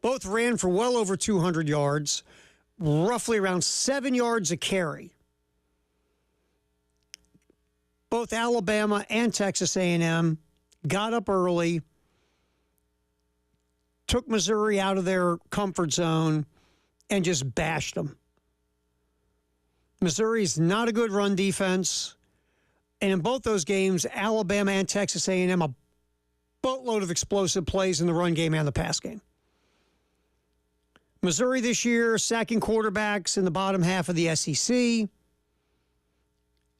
Both ran for well over 200 yards, roughly around 7 yards a carry. Both Alabama and Texas A&M got up early, took Missouri out of their comfort zone, and just bashed them. Missouri's not a good run defense. And in both those games, Alabama and Texas A&M, a boatload of explosive plays in the run game and the pass game. Missouri this year, sacking quarterbacks in the bottom half of the SEC.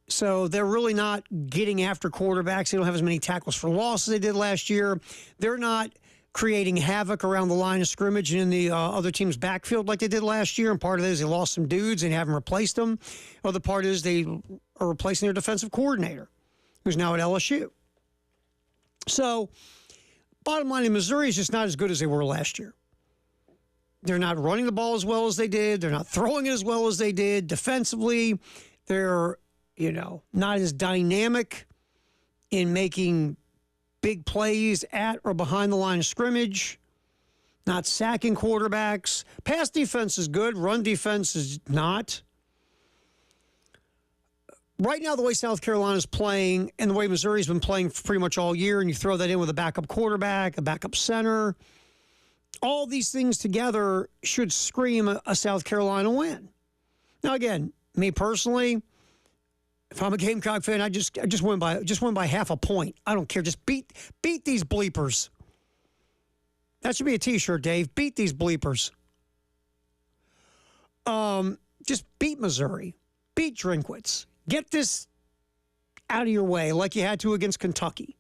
So they're really not getting after quarterbacks. They don't have as many tackles for loss as they did last year. They're not creating havoc around the line of scrimmage and in the other team's backfield like they did last year. And part of it is they lost some dudes and haven't replaced them. Other part is they are replacing their defensive coordinator, who's now at LSU. So, bottom line, in Missouri is just not as good as they were last year. They're not running the ball as well as they did. They're not throwing it as well as they did. Defensively, they're, not as dynamic in making big plays at or behind the line of scrimmage, not sacking quarterbacks. Pass defense is good. Run defense is not. Right now, the way South Carolina's playing and the way Missouri's been playing pretty much all year, and you throw that in with a backup quarterback, a backup center, all these things together should scream a South Carolina win. Now, again, me personally, if I'm a Gamecock fan, I just win by half a point. I don't care. Just beat these bleepers. That should be a T-shirt, Dave. Beat these bleepers. Just beat Missouri. Beat Drinkwitz. Get this out of your way like you had to against Kentucky.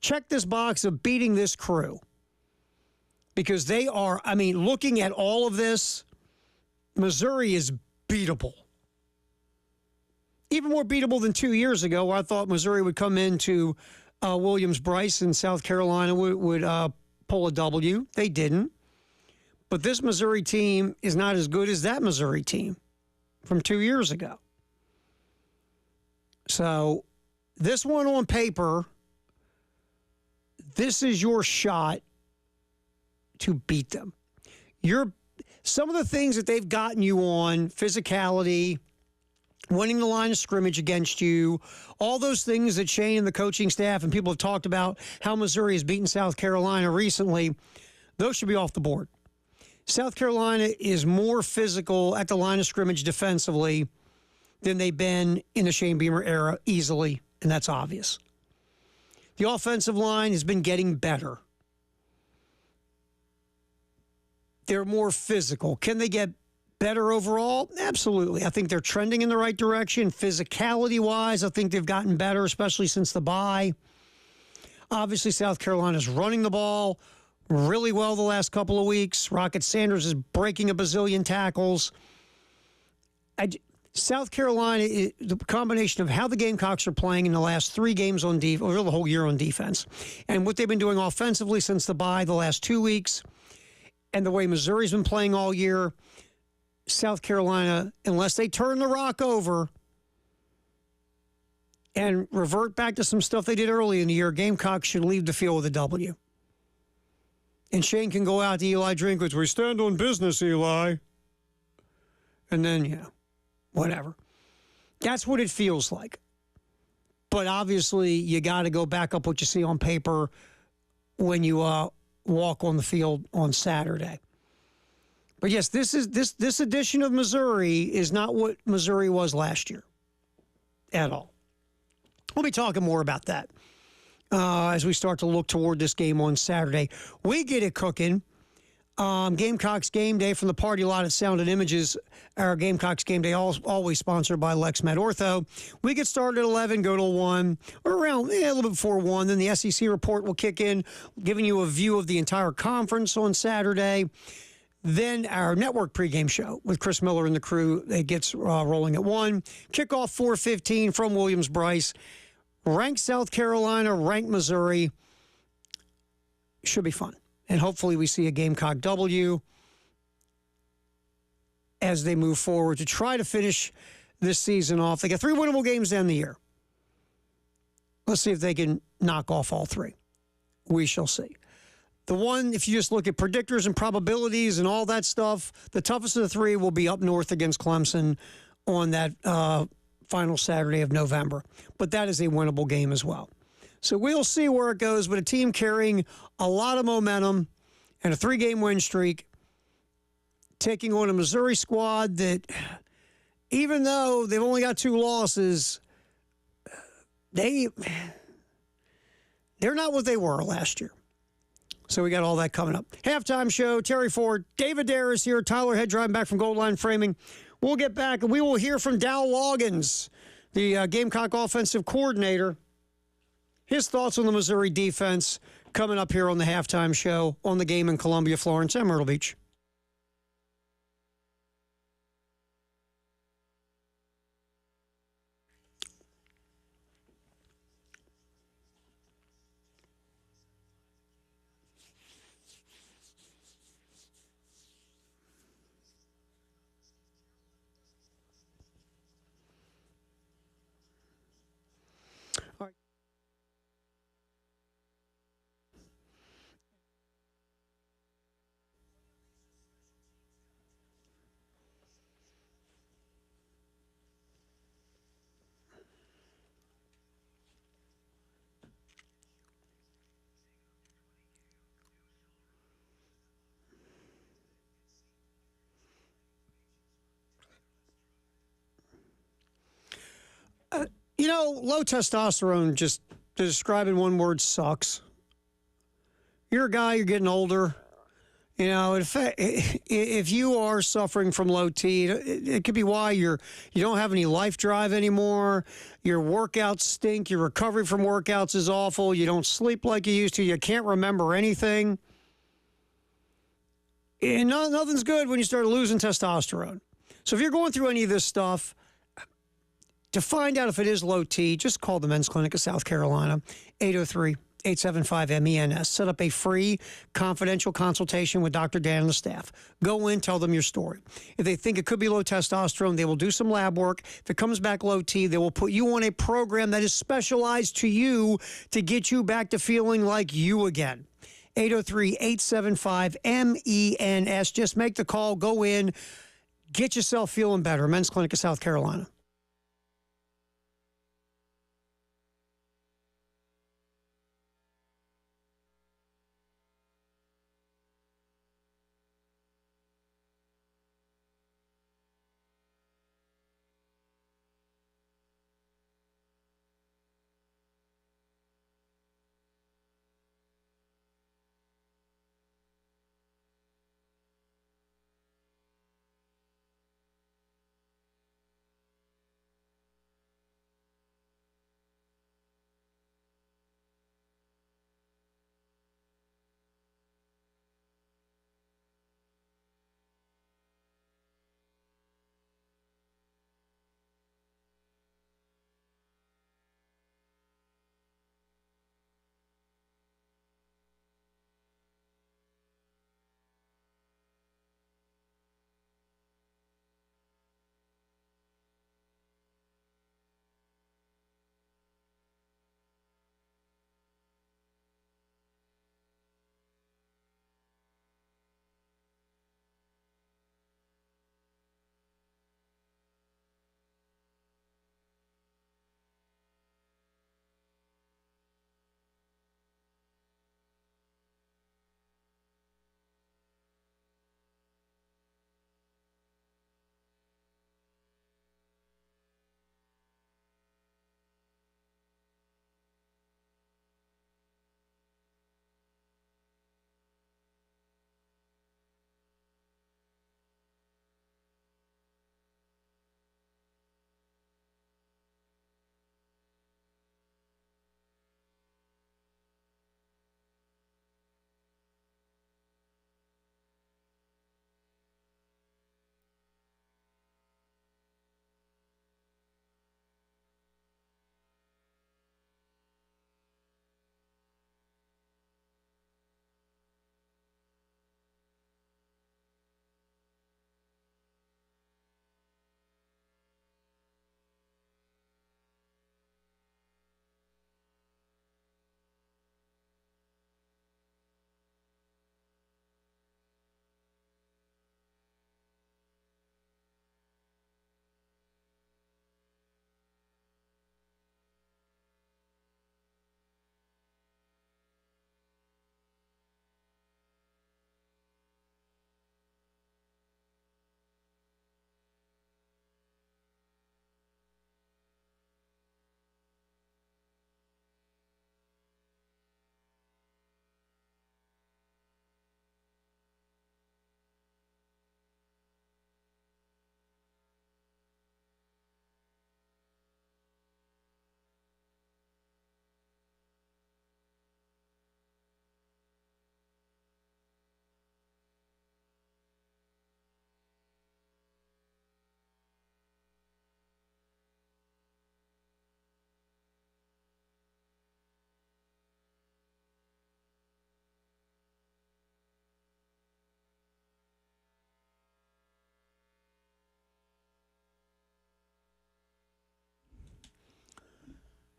Check this box of beating this crew. Because they are, looking at all of this, Missouri is beatable. Even more beatable than 2 years ago, where I thought Missouri would come into Williams-Brice and South Carolina would pull a W. They didn't. But this Missouri team is not as good as that Missouri team from 2 years ago. So this one on paper, this is your shot to beat them. Some of the things that they've gotten you on, physicality, winning the line of scrimmage against you, all those things that Shane and the coaching staff and people have talked about, how Missouri has beaten South Carolina recently, those should be off the board. South Carolina is more physical at the line of scrimmage defensively than they've been in the Shane Beamer era easily, and that's obvious. The offensive line has been getting better. They're more physical. Can they get better overall? Absolutely. I think they're trending in the right direction. Physicality-wise, I think they've gotten better, especially since the bye. Obviously, South Carolina's running the ball really well the last couple of weeks. Rocket Sanders is breaking a bazillion tackles. South Carolina, the combination of how the Gamecocks are playing in the last 3 games on defense, or the whole year on defense, and what they've been doing offensively since the bye the last 2 weeks, and the way Missouri's been playing all year, South Carolina, unless they turn the rock over and revert back to some stuff they did early in the year, Gamecocks should leave the field with a W. And Shane can go out to Eli Drinkwitz, we stand on business, Eli. And then, whatever. That's what it feels like. But obviously, you got to go back up what you see on paper when you walk on the field on Saturday. But yes, this edition of Missouri is not what Missouri was last year at all. We'll be talking more about that as we start to look toward this game on Saturday. We get it cooking. Gamecocks Game Day from the Party Lot at Sound and Images. Our Gamecocks Game Day always sponsored by LexMed Ortho. We get started at 11, go to 1, or around a little bit before 1. Then the SEC report will kick in, giving you a view of the entire conference on Saturday. Then our network pregame show with Chris Miller and the crew, it gets rolling at 1. Kickoff 4:15 from Williams-Brice. Ranked South Carolina, ranked Missouri. Should be fun. And hopefully we see a Gamecock W as they move forward to try to finish this season off. They got 3 winnable games to end the year. Let's see if they can knock off all 3. We shall see. The one, if you just look at predictors and probabilities and all that stuff, the toughest of the three will be up north against Clemson on that final Saturday of November. But that is a winnable game as well. So we'll see where it goes, but a team carrying a lot of momentum and a 3-game win streak, taking on a Missouri squad that, even though they've only got 2 losses, they're not what they were last year. So we got all that coming up. Halftime show, Terry Ford, David Darris here, Tyler Head driving back from Gold Line Framing. We'll get back and we will hear from Dow Loggins, the Gamecock offensive coordinator. His thoughts on the Missouri defense coming up here on the halftime show on the game in Columbia, Florence, and Myrtle Beach. You know, low testosterone, just to describe in one word, sucks. You're a guy, you're getting older. You know, if you are suffering from low T, it could be why you don't have any life drive anymore. Your workouts stink. Your recovery from workouts is awful. You don't sleep like you used to. You can't remember anything. And nothing's good when you start losing testosterone. So if you're going through any of this stuff, to find out if it is low T, just call the Men's Clinic of South Carolina, 803-875-MENS. Set up a free confidential consultation with Dr. Dan and the staff. Go in, tell them your story. If they think it could be low testosterone, they will do some lab work. If it comes back low T, they will put you on a program that is specialized to you to get you back to feeling like you again. 803-875-MENS. Just make the call, go in, get yourself feeling better. Men's Clinic of South Carolina.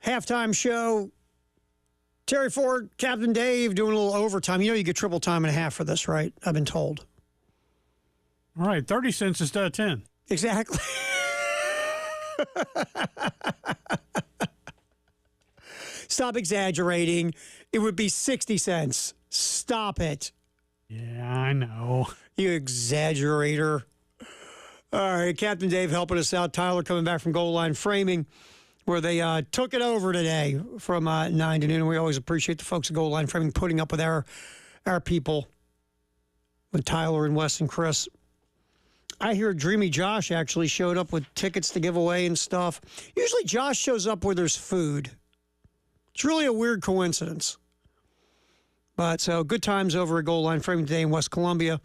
halftime show. Terry Ford, Captain Dave doing a little overtime. You know you get triple time and a half for this, right? I've been told. All right, 30 cents instead of 10. Exactly. Stop exaggerating. It would be 60 cents. Stop it. Yeah, I know. You exaggerator. All right, Captain Dave helping us out. Tyler coming back from Goal Line Framing, where they took it over today from 9 to noon. We always appreciate the folks at Goal Line Framing putting up with our people, with Tyler and Wes and Chris. I hear Dreamy Josh actually showed up with tickets to give away and stuff. Usually Josh shows up where there's food. It's really a weird coincidence. But so good times over at Goal Line Framing today in West Columbia.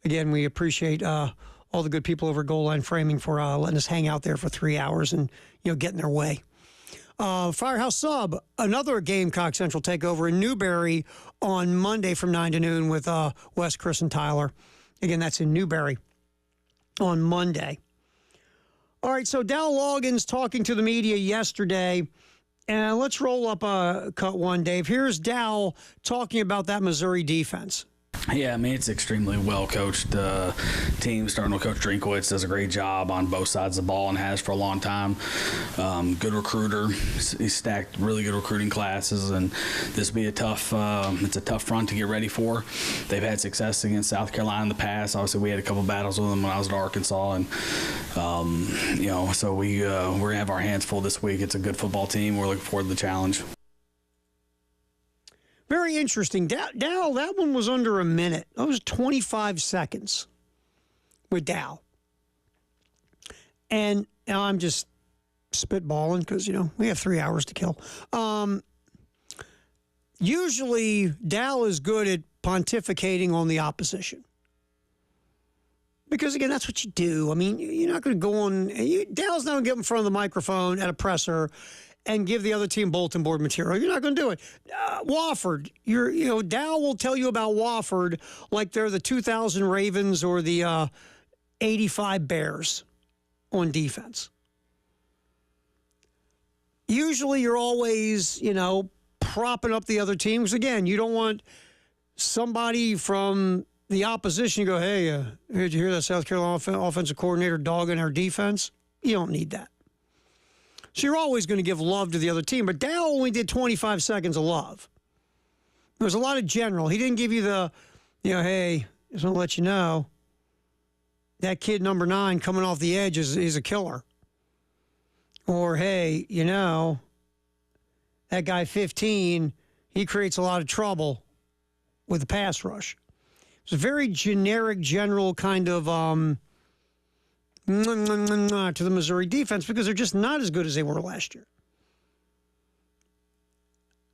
Again, we appreciate all the good people over at Goal Line Framing for letting us hang out there for 3 hours and, getting their way. Firehouse Sub, another Gamecock Central takeover in Newberry on Monday from 9 to noon with Wes, Chris, and Tyler. Again, that's in Newberry on Monday. All right, so Dow Loggins talking to the media yesterday. And let's roll up cut one, Dave. Here's Dow talking about that Missouri defense. Yeah, I mean, it's extremely well-coached team. Starting with Coach Drinkwitz, does a great job on both sides of the ball and has for a long time. Good recruiter. He's stacked really good recruiting classes, and this will be it's a tough front to get ready for. They've had success against South Carolina in the past. Obviously, we had a couple battles with them when I was at Arkansas, and so we're gonna have our hands full this week. It's a good football team. We're looking forward to the challenge. Very interesting. Dow, that one was under a minute. That was 25 seconds with Dow. And now I'm just spitballing because, we have 3 hours to kill. Usually, Dow is good at pontificating on the opposition. Because, again, that's what you do. I mean, you're not going to go on. Dow's not going to get in front of the microphone at a presser and give the other team bulletin board material. You're not going to do it. Wofford, Dow will tell you about Wofford like they're the 2000 Ravens or the 85 Bears on defense. Usually you're always, propping up the other team. Because, again, you don't want somebody from the opposition to go, hey, did you hear that South Carolina offensive coordinator dogging our defense? You don't need that. So you're always going to give love to the other team. But Dow only did 25 seconds of love. There was a lot of general. He didn't give you the, hey, just want to let you know, that kid number 9 coming off the edge is a killer. Or, hey, that guy 15, he creates a lot of trouble with the pass rush. It's a very generic, general kind of to the Missouri defense because they're just not as good as they were last year.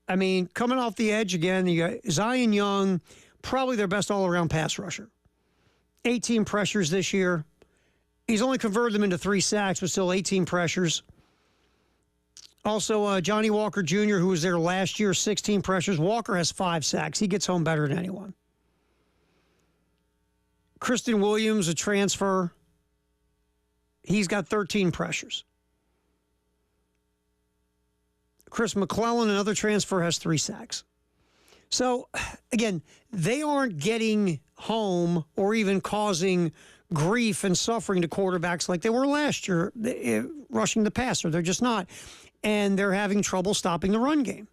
I mean, coming off the edge again, you got Zion Young, probably their best all-around pass rusher. 18 pressures this year. He's only converted them into 3 sacks, but still 18 pressures. Also, Johnny Walker Jr., who was there last year, 16 pressures. Walker has 5 sacks. He gets home better than anyone. Kristen Williams, a transfer. He's got 13 pressures. Chris McClellan, another transfer, has 3 sacks. So, again, they aren't getting home or even causing grief and suffering to quarterbacks like they were last year, rushing the passer. They're just not. And they're having trouble stopping the run game.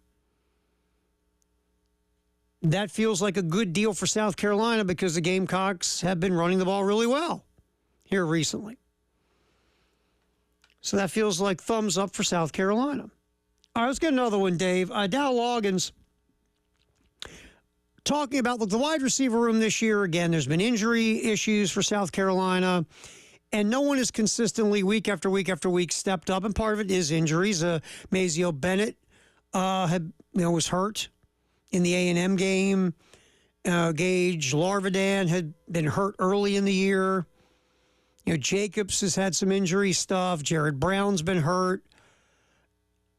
That feels like a good deal for South Carolina because the Gamecocks have been running the ball really well here recently. So that feels like thumbs up for South Carolina. All right, let's get another one, Dave. Dow Loggins talking about the wide receiver room this year. Again, there's been injury issues for South Carolina, and no one has consistently, week after week after week, stepped up, and part of it is injuries. Mazio Bennett was hurt in the A&M game. Gage Larvadan had been hurt early in the year. Jacobs has had some injury stuff. Jared Brown's been hurt.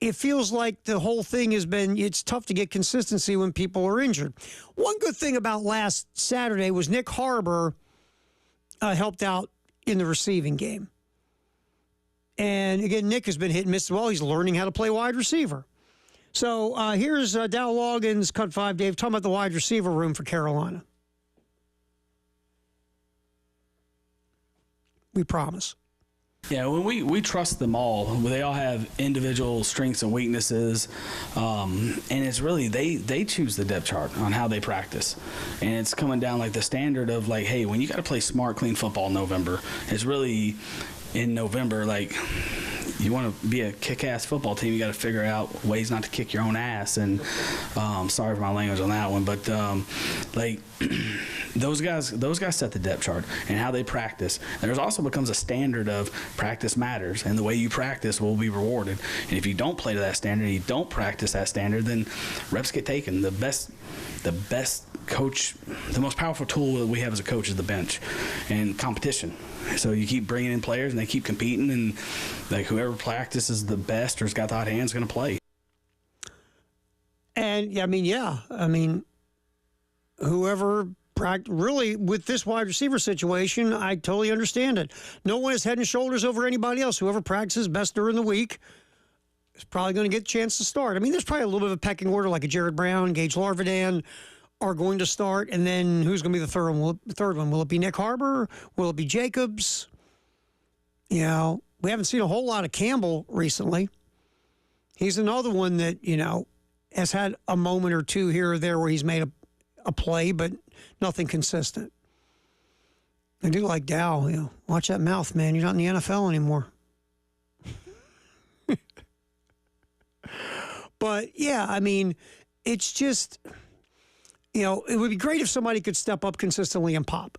It feels like the whole thing it's tough to get consistency when people are injured. One good thing about last Saturday was Nick Harbor helped out in the receiving game. And again, Nick has been hit and miss as well. He's learning how to play wide receiver. So here's Dow Loggins, Cut 5, Dave, talking about the wide receiver room for Carolina. We promise. Yeah, when we trust them all. They all have individual strengths and weaknesses, and it's really they choose the depth chart on how they practice, and it's coming down like the standard of like, hey, when you got to play smart, clean football in November, it's really in November like. You want to be a kick-ass football team, you got to figure out ways not to kick your own ass. And sorry for my language on that one, but like those guys set the depth chart and how they practice. And there's also becomes a standard of practice matters, and the way you practice will be rewarded. And if you don't play to that standard, you don't practice that standard, then reps get taken. The best coach, the most powerful tool that we have as a coach is the bench and competition. So you keep bringing in players and they keep competing, and like whoever practices the best or has got the hot hand is going to play. And I mean, whoever really with this wide receiver situation, I totally understand it. No one is head and shoulders over anybody else. Whoever practices best during the week is probably going to get a chance to start. I mean, there's probably a little bit of a pecking order, like a Jared Brown, Gage Larvidan are going to start, and then who's going to be the third one? Will it be Nick Harbor? Will it be Jacobs? You know, we haven't seen a whole lot of Campbell recently. He's another one that, you know, has had a moment or two here or there where he's made a play, but nothing consistent. I do like Dow. You know, watch that mouth, man. You're not in the NFL anymore. But, yeah, I mean, it's just... You know, it would be great if somebody could step up consistently and pop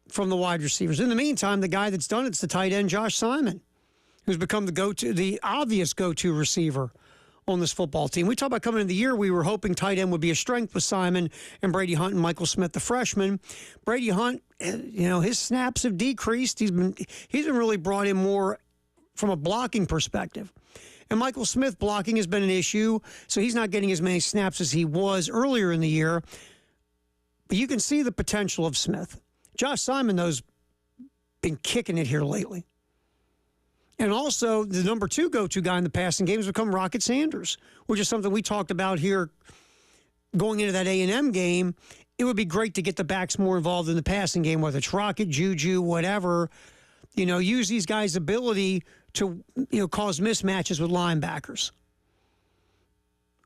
from the wide receivers. In the meantime, the guy that's done it's the tight end, Josh Simon, who's become the obvious go-to receiver on this football team. We talked about coming into the year, we were hoping tight end would be a strength with Simon and Brady Hunt and Michael Smith, the freshman. Brady Hunt, you know, his snaps have decreased. He's been really brought in more from a blocking perspective. And Michael Smith blocking has been an issue, so he's not getting as many snaps as he was earlier in the year. But you can see the potential of Smith. Josh Simon, though, has been kicking it here lately. And also, the number 2 go-to guy in the passing game has become Rocket Sanders, which is something we talked about here going into that A&M game. It would be great to get the backs more involved in the passing game, whether it's Rocket, Juju, whatever. You know, use these guys' ability to, you know, cause mismatches with linebackers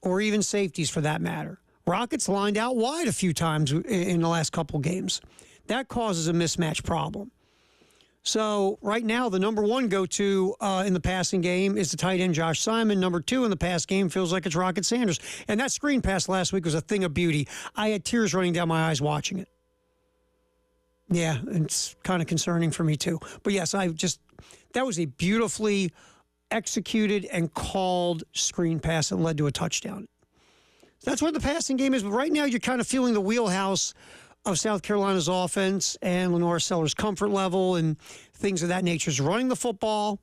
or even safeties for that matter. Rockets lined out wide a few times in the last couple games. That causes a mismatch problem. So right now, the number 1 go-to in the passing game is the tight end Josh Simon. Number 2 in the pass game feels like it's Rocket Sanders. And that screen pass last week was a thing of beauty. I had tears running down my eyes watching it. Yeah, it's kind of concerning for me too. But yes, that was a beautifully executed and called screen pass that led to a touchdown. That's what the passing game is. But right now, you're kind of feeling the wheelhouse of South Carolina's offense and Lenore Sellers' comfort level and things of that nature. Is running the football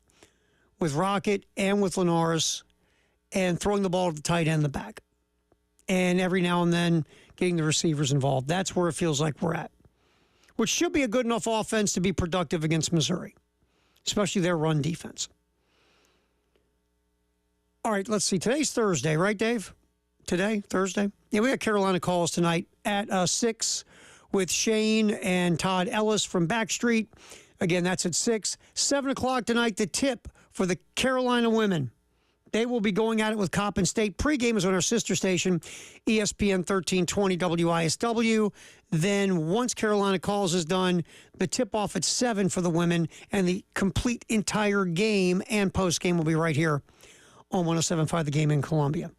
with Rocket and with Lenore's and throwing the ball to the tight end in the back. And every now and then getting the receivers involved. That's where it feels like we're at. Which should be a good enough offense to be productive against Missouri, especially their run defense. All right, let's see. Today's Thursday, right, Dave? Today, Thursday? Yeah, we got Carolina calls tonight at 6 with Shane and Todd Ellis from Backstreet. Again, that's at 6. 7 o'clock tonight, the tip for the Carolina women. They will be going at it with Coppin State. Pregame is on our sister station, ESPN 1320 WISW. Then once Carolina Calls is done, the tip-off at 7 for the women, and the complete entire game and post-game will be right here on 107.5 The Game in Columbia.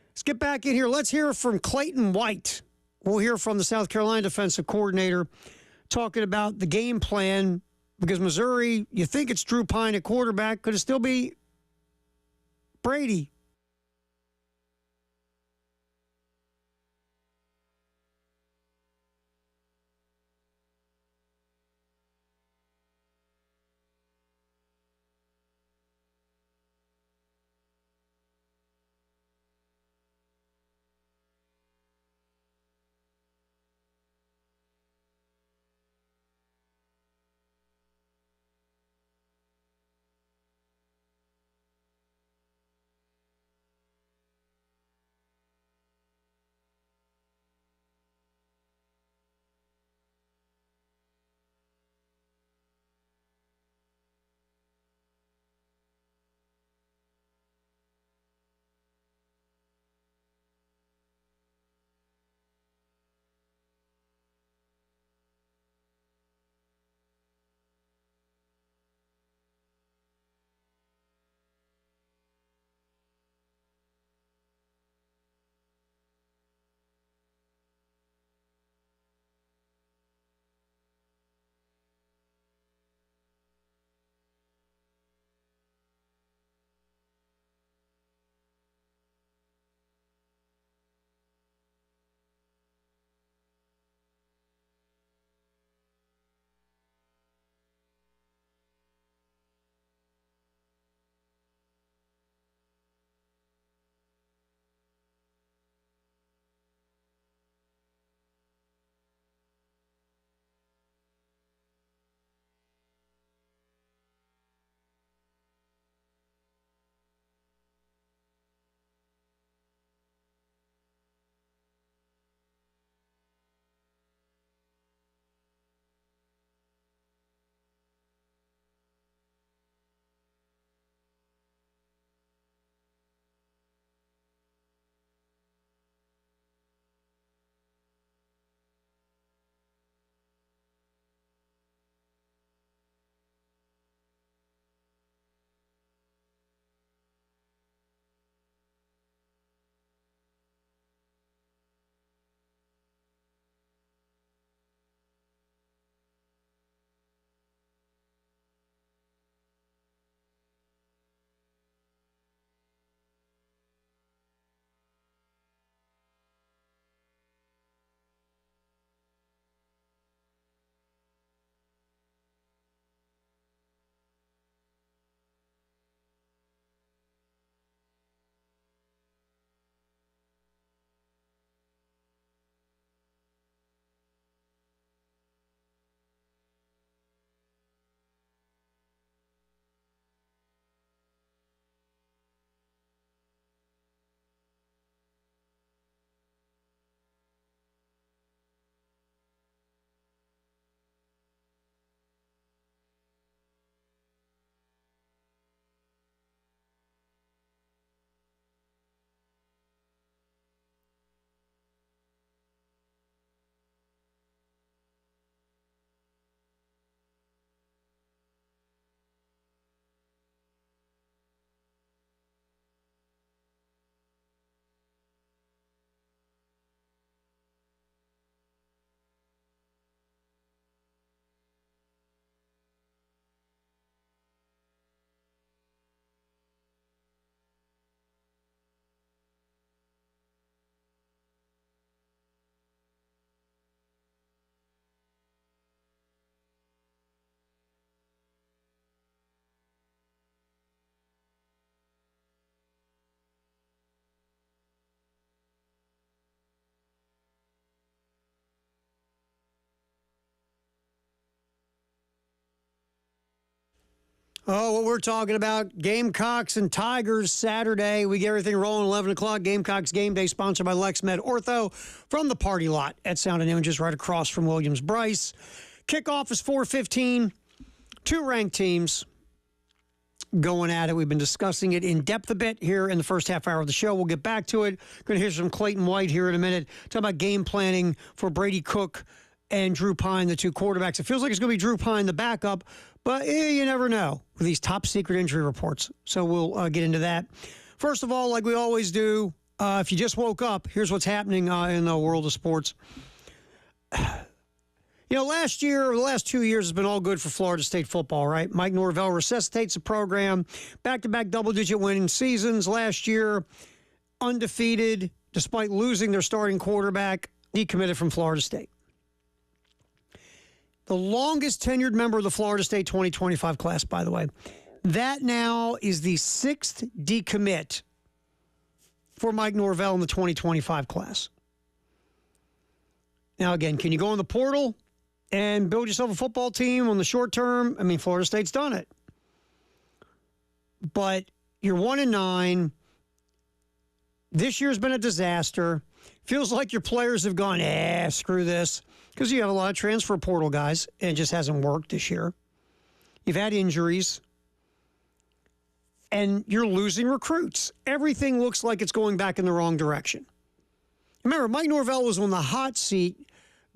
Let's get back in here. Let's hear from Clayton White. We'll hear from the South Carolina defensive coordinator talking about the game plan, because Missouri, you think it's Drew Pine at quarterback. Could it still be Brady? Oh, what we're talking about, Gamecocks and Tigers Saturday. We get everything rolling 11 o'clock. Gamecocks Game Day, sponsored by LexMed Ortho from the party lot at Sound and Images right across from Williams-Brice. Kickoff is 4:15. Two ranked teams going at it. We've been discussing it in depth a bit here in the first half hour of the show. We'll get back to it. Going to hear some Clayton White here in a minute. Talk about game planning for Brady Cook and Drew Pine, the two quarterbacks. It feels like it's going to be Drew Pine, the backup, but you never know with these top secret injury reports. So we'll get into that. First of all, like we always do, if you just woke up, here's what's happening in the world of sports. You know, last year, or the last 2 years has been all good for Florida State football, right? Mike Norvell resuscitates the program, back-to-back double-digit winning seasons. Last year, undefeated, despite losing their starting quarterback, decommitted from Florida State. The longest tenured member of the Florida State 2025 class, by the way. That now is the sixth decommit for Mike Norvell in the 2025 class. Now, again, can you go in the portal and build yourself a football team on the short term? I mean, Florida State's done it. But you're 1-9. This year's been a disaster. Feels like your players have gone, screw this. Because you have a lot of transfer portal guys, and it just hasn't worked this year. You've had injuries. And you're losing recruits. Everything looks like it's going back in the wrong direction. Remember, Mike Norvell was on the hot seat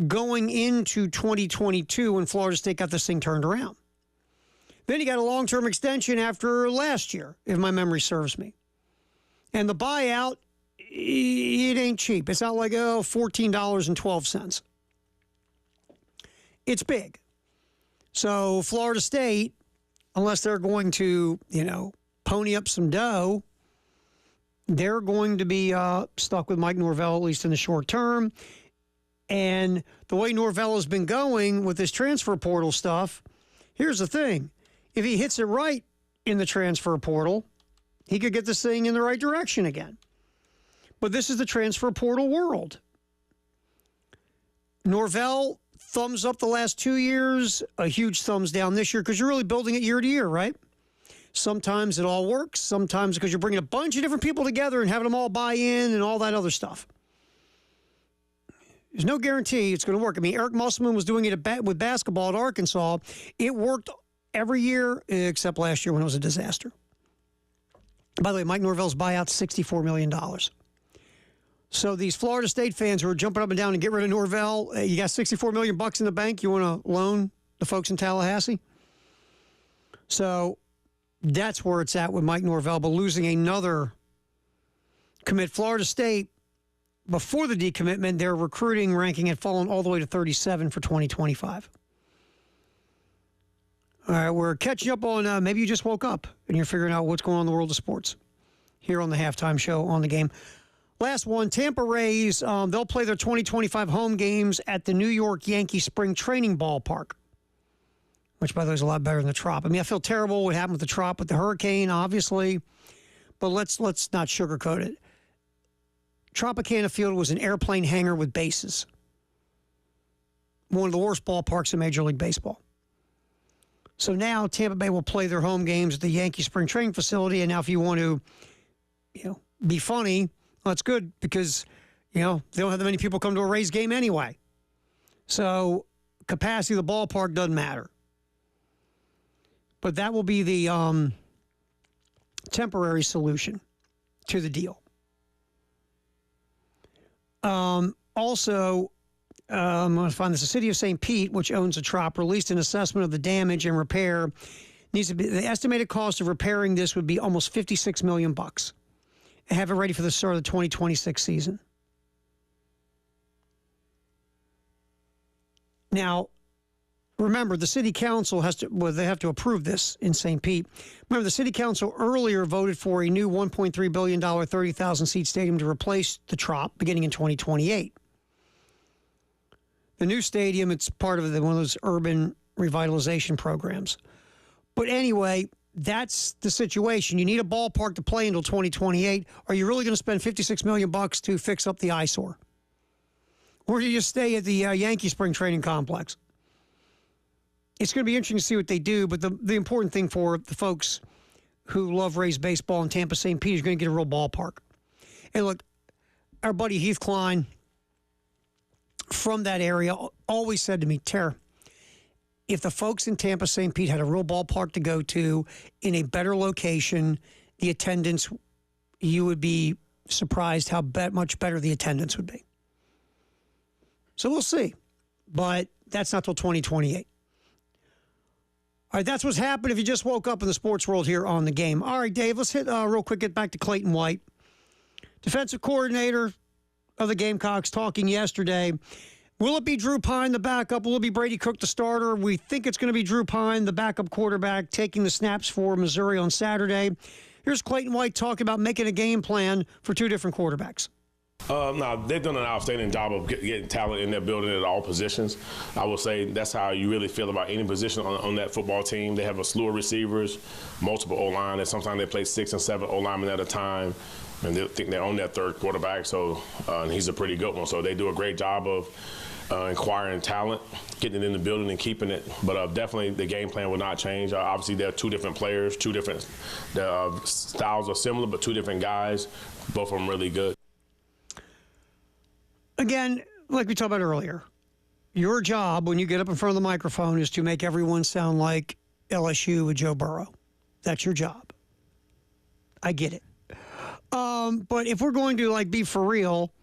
going into 2022 when Florida State got this thing turned around. Then he got a long-term extension after last year, if my memory serves me. And the buyout, it ain't cheap. It's not like, $14.12. It's big. So Florida State, unless they're going to, pony up some dough, they're going to be stuck with Mike Norvell, at least in the short term. And the way Norvell has been going with this transfer portal stuff, here's the thing. If he hits it right in the transfer portal, he could get this thing in the right direction again. But this is the transfer portal world. Norvell, thumbs up the last 2 years, a huge thumbs down this year because you're really building it year to year, right? Sometimes it all works. Sometimes because you're bringing a bunch of different people together and having them all buy in and all that other stuff. There's no guarantee it's going to work. I mean, Eric Musselman was doing it with basketball at Arkansas. It worked every year except last year when it was a disaster. By the way, Mike Norvell's buyout, $64 million. So these Florida State fans who are jumping up and down and get rid of Norvell, you got $64 million bucks in the bank. You want to loan the folks in Tallahassee? So that's where it's at with Mike Norvell. But losing another commit, Florida State, before the decommitment, their recruiting ranking had fallen all the way to 37 for 2025. All right, we're catching up on, maybe you just woke up and you're figuring out what's going on in the world of sports here on the halftime show on the game. Last one, Tampa Rays, they'll play their 2025 home games at the New York Yankee Spring Training Ballpark, which, by the way, is a lot better than the Trop. I mean, I feel terrible what happened with the Trop with the hurricane, obviously, but let's not sugarcoat it. Tropicana Field was an airplane hangar with bases. One of the worst ballparks in Major League Baseball. So now Tampa Bay will play their home games at the Yankee Spring Training Facility, and now if you want to, be funny, well, that's good because, they don't have that many people come to a Rays game anyway. So capacity of the ballpark doesn't matter. But that will be the temporary solution to the deal. Also, I'm going to find this. The city of St. Pete, which owns the Trop, released an assessment of the damage and repair. Needs to be the estimated cost of repairing this would be almost $56 million bucks. And have it ready for the start of the 2026 season. Now, remember, the city council they have to approve this in St. Pete. Remember, the city council earlier voted for a new $1.3 billion, 30,000-seat stadium to replace the Trop beginning in 2028. The new stadium, it's part of one of those urban revitalization programs. But anyway, that's the situation. You need a ballpark to play until 2028. Are you really going to spend $56 million bucks to fix up the eyesore? Or do you just stay at the Yankee Spring Training Complex? it's going to be interesting to see what they do. But the important thing for the folks who love Rays baseball in Tampa St. Pete is going to get a real ballpark. And look, our buddy Heath Klein from that area always said to me, Tara, if the folks in Tampa St. Pete had a real ballpark to go to in a better location, the attendance, you would be surprised how much better the attendance would be. So we'll see. But that's not till 2028. All right, that's what's happened if you just woke up in the sports world here on The Game. All right, Dave, let's hit real quick, get back to Clayton White. Defensive coordinator of the Gamecocks talking yesterday. Will it be Drew Pine, the backup? Will it be Brady Cook, the starter? We think it's going to be Drew Pine, the backup quarterback, taking the snaps for Missouri on Saturday. Here's Clayton White talking about making a game plan for two different quarterbacks. No, they've done an outstanding job of getting talent in their building at all positions. I will say that's how you really feel about any position on that football team. They have a slew of receivers, multiple O-line, and sometimes they play 6 and 7 O-linemen at a time, and they think they're on their third quarterback, so and he's a pretty good one. So they do a great job of acquiring talent, getting it in the building and keeping it. But definitely the game plan will not change. Obviously, they're two different players, two different styles are similar, but two different guys, both of them really good. Again, like we talked about earlier, your job when you get up in front of the microphone is to make everyone sound like LSU with Joe Burrow. That's your job. I get it. But if we're going to be for real,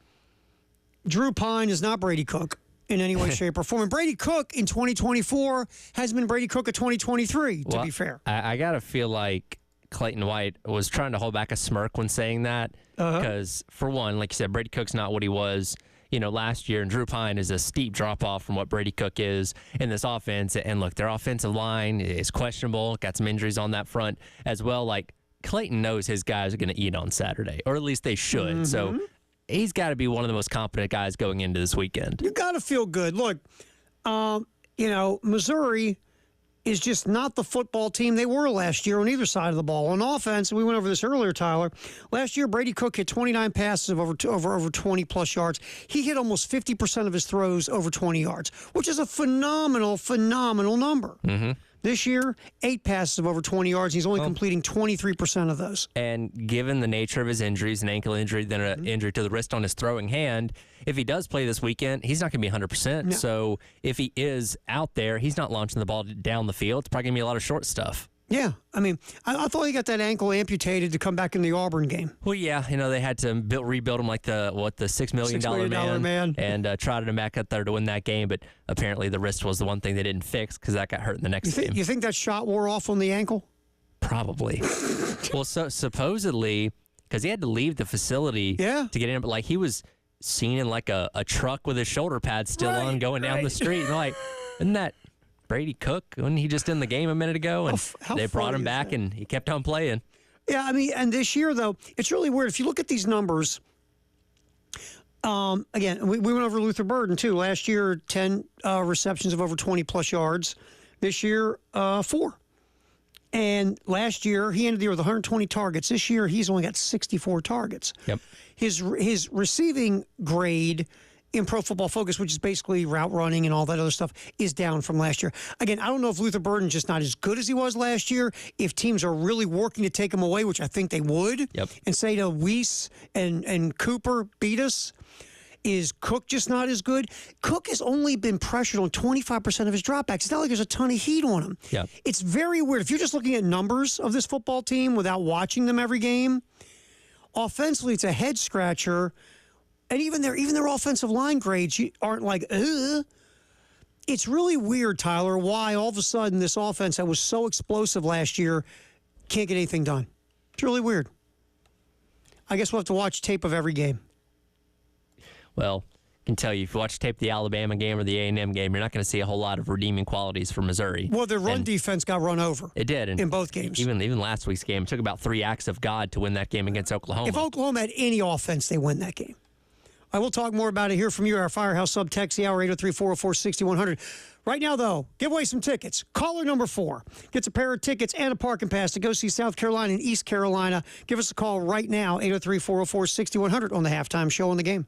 Drew Pine is not Brady Cook in any way, shape, or form. And Brady Cook in 2024 has been Brady Cook of 2023, to be fair. I got to feel like Clayton White was trying to hold back a smirk when saying that. Because, for one, like you said, Brady Cook's not what he was last year, and Drew Pine is a steep drop-off from what Brady Cook is in this offense. And, look, their offensive line is questionable, got some injuries on that front as well. Like, Clayton knows his guys are going to eat on Saturday, or at least they should. Mm-hmm. So he's got to be one of the most competent guys going into this weekend. You got to feel good. Look, Missouri is just not the football team they were last year on either side of the ball. On offense, we went over this earlier, Tyler. Last year, Brady Cook hit 29 passes of over 20-plus yards. He hit almost 50% of his throws over 20 yards, which is a phenomenal number. Mm-hmm. This year, 8 passes of over 20 yards. He's only completing 23% of those. And given the nature of his injuries, an ankle injury, then an injury to the wrist on his throwing hand, if he does play this weekend, he's not going to be 100%. No. So if he is out there, he's not launching the ball down the field. It's probably going to be a lot of short stuff. Yeah. I mean, I thought he got that ankle amputated to come back in the Auburn game. Well, yeah. They had to rebuild him like the $6 million man. And trotted him back up there to win that game. But apparently the wrist was the one thing they didn't fix because that got hurt in the next game. You think that shot wore off on the ankle? Probably. Well, so supposedly, because he had to leave the facility to get in, but he was seen in a truck with his shoulder pads still on going down the street. And isn't that Brady Cook? Wasn't he just in the game a minute ago? And they brought him back and he kept on playing. Yeah, I mean, and this year, though, it's really weird. If you look at these numbers, again, we went over Luther Burden, too. Last year, 10 receptions of over 20-plus yards. This year, 4. And last year, he ended the year with 120 targets. This year, he's only got 64 targets. Yep. His receiving grade in Pro Football Focus, which is basically route running and all that other stuff, is down from last year. Again, I don't know if Luther Burden's just not as good as he was last year, if teams are really working to take him away, which I think they would, and say to Weiss and Cooper, beat us. Is Cook just not as good? Cook has only been pressured on 25% of his dropbacks. It's not like there's a ton of heat on him. Yep. It's very weird. If you're just looking at numbers of this football team without watching them every game, offensively it's a head scratcher. And even their offensive line grades aren't It's really weird, Tyler, why all of a sudden this offense that was so explosive last year can't get anything done. It's really weird. I guess we'll have to watch tape of every game. Well, I can tell you, if you watch tape of the Alabama game or the A&M game, you're not going to see a whole lot of redeeming qualities for Missouri. Well, their run defense got run over. It did. In both games. Even last week's game. It took about 3 acts of God to win that game against Oklahoma. If Oklahoma had any offense, they win that game. I will talk more about it here from you, our Firehouse Subtext, the hour 803-404-6100. Right now, though, give away some tickets. Caller number 4 gets a pair of tickets and a parking pass to go see South Carolina and East Carolina. Give us a call right now, 803-404-6100 on the halftime show on the game.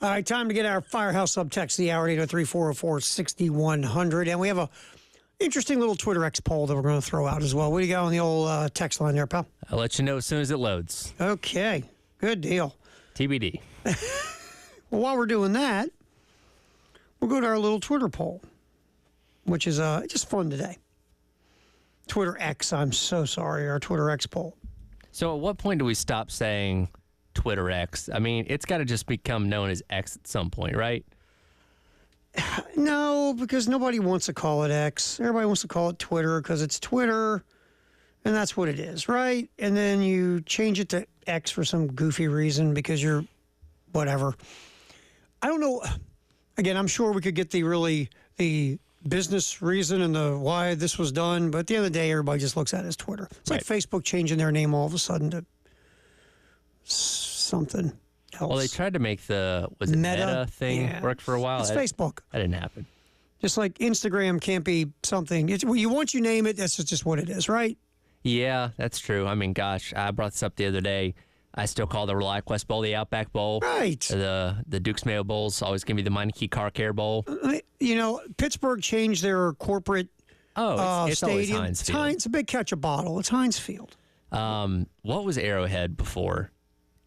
All right, time to get our Firehouse subtext, the hour 803-404-6100. And we have a interesting little Twitter X poll that we're going to throw out as well. What do you got on the old text line there, pal? I'll let you know as soon as it loads. Okay, good deal. TBD. Well, while we're doing that, we'll go to our little Twitter poll, which is just fun today. Twitter X, I'm so sorry, our Twitter X poll. So at what point do we stop saying Twitter X? I mean, it's got to just become known as X at some point, right? No, because nobody wants to call it X. Everybody wants to call it Twitter because it's Twitter, and that's what it is, right? And then you change it to X for some goofy reason because you're whatever. I don't know. Again, I'm sure we could get the business reason and the why this was done, but at the end of the day, everybody just looks at it as Twitter. It's like Facebook changing their name all of a sudden to something else. Well, they tried to make the Meta thing work for a while. It's Facebook. That didn't happen. Just like Instagram can't be something. Once you name it, that's just what it is, right? Yeah, that's true. I mean, gosh, I brought this up the other day. I still call the ReliaQuest Bowl the Outback Bowl. Right. The Duke's Mayo Bowl's always going to be the Meineke Car Care Bowl. Pittsburgh changed their corporate it's always stadium. Heinz Field. It's a big catch a bottle. It's Heinz Field. What was Arrowhead before?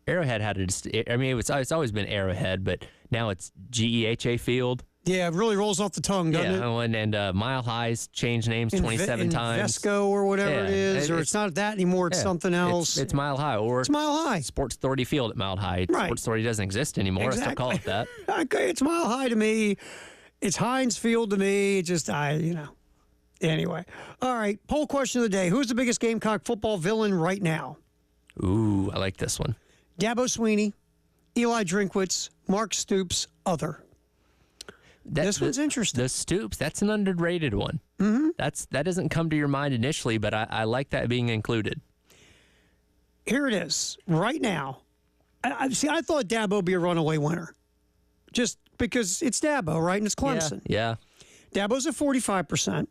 Arrowhead had it's always been Arrowhead, but now it's GEHA Field. Yeah, it really rolls off the tongue, doesn't it? And Mile High's changed names 27 times. Vesco or whatever it is, or it's not that anymore. It's something else. It's Mile High, or it's Mile High. Sports Authority Field at Mile High. Right. Sports Authority doesn't exist anymore. Exactly. I still call it that. Okay, it's Mile High to me. It's Heinz Field to me. It's just Anyway, all right. Poll question of the day: who's the biggest Gamecock football villain right now? Ooh, I like this one. Dabo Swinney, Eli Drinkwitz, Mark Stoops, other. This one's interesting. The Stoops, that's an underrated one. Mm-hmm. That doesn't come to your mind initially, but I like that being included. Here it is, right now. I thought Dabo would be a runaway winner, just because it's Dabo, right, and it's Clemson. Yeah. Dabo's at 45%.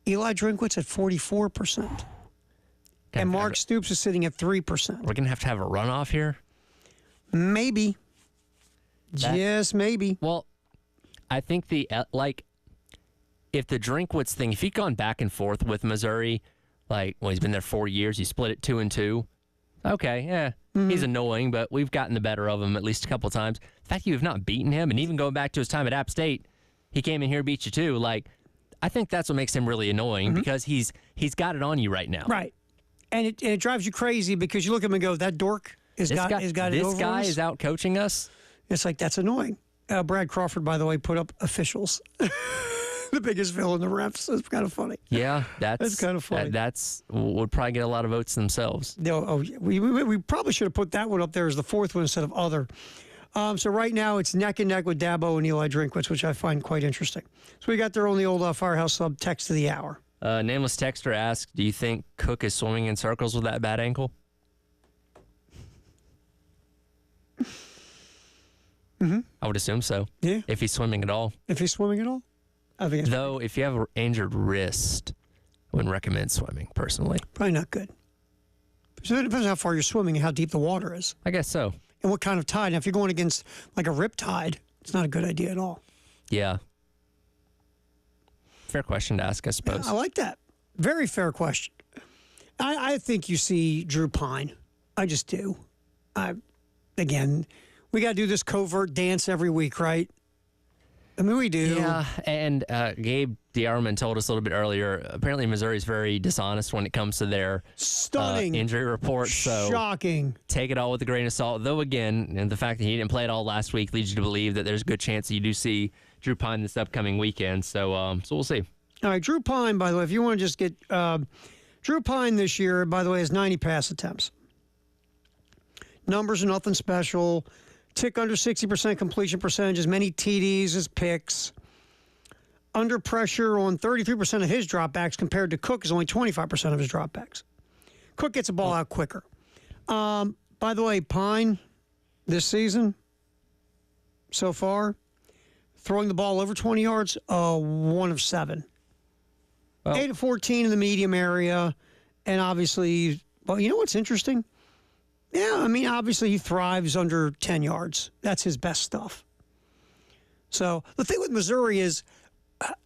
Eli Drinkwitz at 44%. And Mark Stoops is sitting at 3%. We're going to have a runoff here? Maybe. Yes, maybe. Well, I think if the Drinkwitz thing, if he'd gone back and forth with Missouri, he's been there 4 years, he split it 2-2. Okay, yeah, he's annoying, but we've gotten the better of him at least a couple of times. The fact you have not beaten him, and even going back to his time at App State, he came in here and beat you too. I think that's what makes him really annoying because he's got it on you right now. Right. And it drives you crazy because you look at him and go, that dork has got it over This guy us. is out coaching us. It's like, that's annoying. Brad Crawford, by the way, put up officials. The biggest villain, the refs. It's kind of funny. Yeah, that's kind of funny. That's would probably get a lot of votes themselves. No, we probably should have put that one up there as the fourth one instead of other. So right now it's neck and neck with Dabo and Eli Drinkwitz, which I find quite interesting. So we got their only old Firehouse sub text of the hour. Nameless texter asked, do you think Cook is swimming in circles with that bad ankle? I would assume so. Yeah. If he's swimming at all. If he's swimming at all? I think Though, if you have an injured wrist, I wouldn't recommend swimming, personally. probably not good. So it depends on how far you're swimming and how deep the water is. I guess so. And what kind of tide. Now, if you're going against like a rip tide, it's not a good idea at all. Yeah. Fair question to ask, I suppose. I like that. Very fair question. I think you see Drew Pine. I just do. Again, we got to do this covert dance every week, right? I mean, we do. Yeah, and Gabe DeArmond told us a little bit earlier, apparently Missouri's very dishonest when it comes to their Stunning. injury reports. So shocking. Take it all with a grain of salt. Though, again, and the fact that he didn't play at all last week leads you to believe that there's a good chance that you do see Drew Pine this upcoming weekend. So we'll see. All right, Drew Pine, by the way, if you want to just get Drew Pine this year, by the way, has 90 pass attempts. Numbers are nothing special. Tick under 60% completion percentage, as many TDs as picks. Under pressure on 33% of his dropbacks compared to Cook is only 25% of his dropbacks. Cook gets the ball out quicker. By the way, Pine this season so far, throwing the ball over 20 yards, 1 of 7. Well, 8 of 14 in the medium area. And obviously, well, you know what's interesting? Yeah, I mean, obviously he thrives under 10 yards. That's his best stuff. So the thing with Missouri is,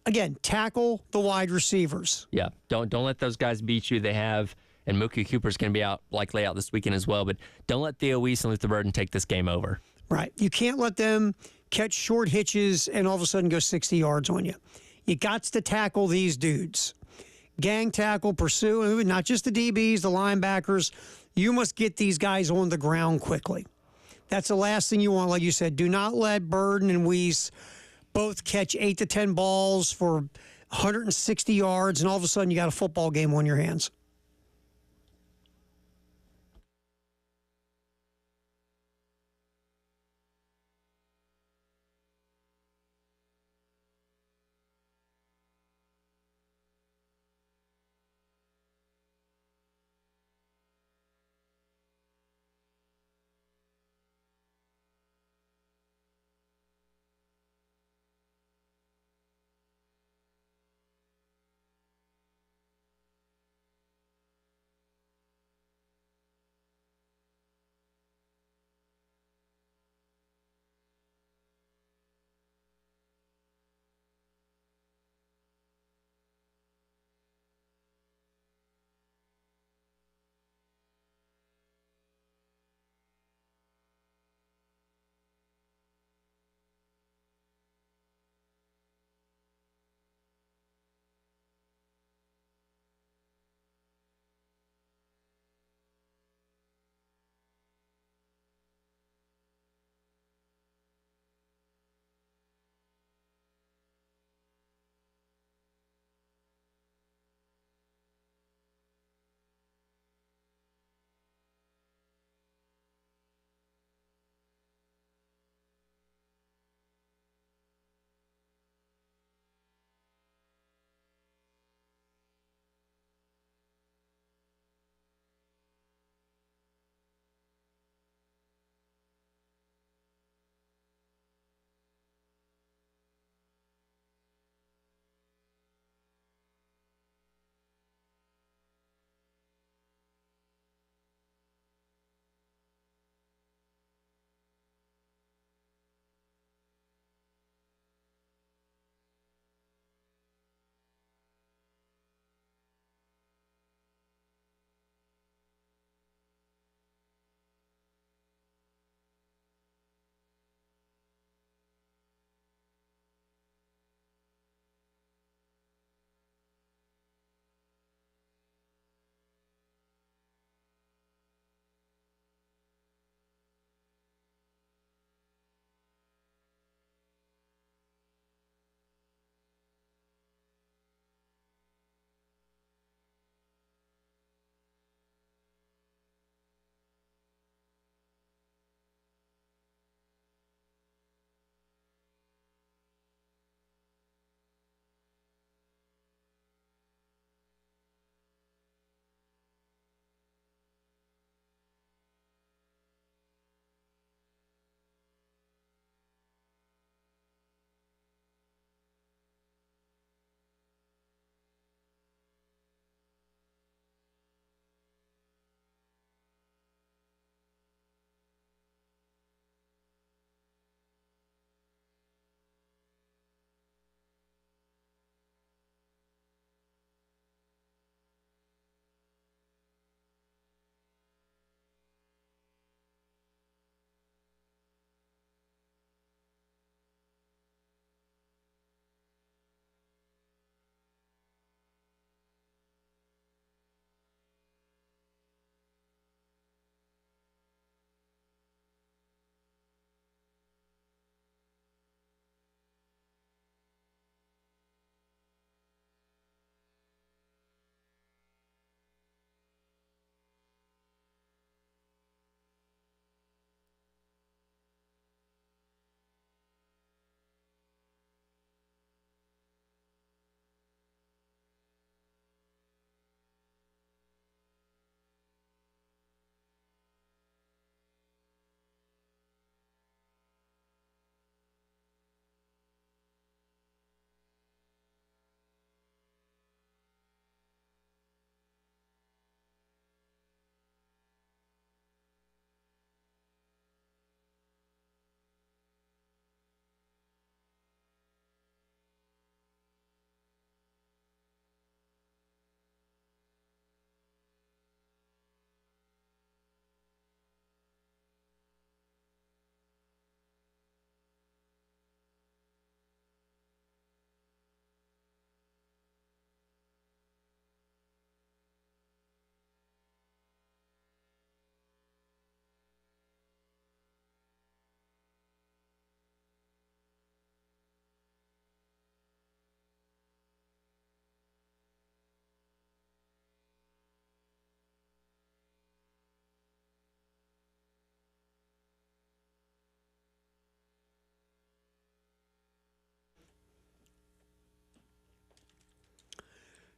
again, tackle the wide receivers. Yeah, don't let those guys beat you. They have, and Mookie Cooper's going to be likely out this weekend as well. But don't let Theo Weiss and Luther Burden take this game over. Right. You can't let them catch short hitches and all of a sudden go 60 yards on you. You got to tackle these dudes. Gang tackle, pursue, not just the DBs, the linebackers. You must get these guys on the ground quickly. That's the last thing you want. Like you said, do not let Burden and Weiss both catch 8 to 10 balls for 160 yards, and all of a sudden you got a football game on your hands.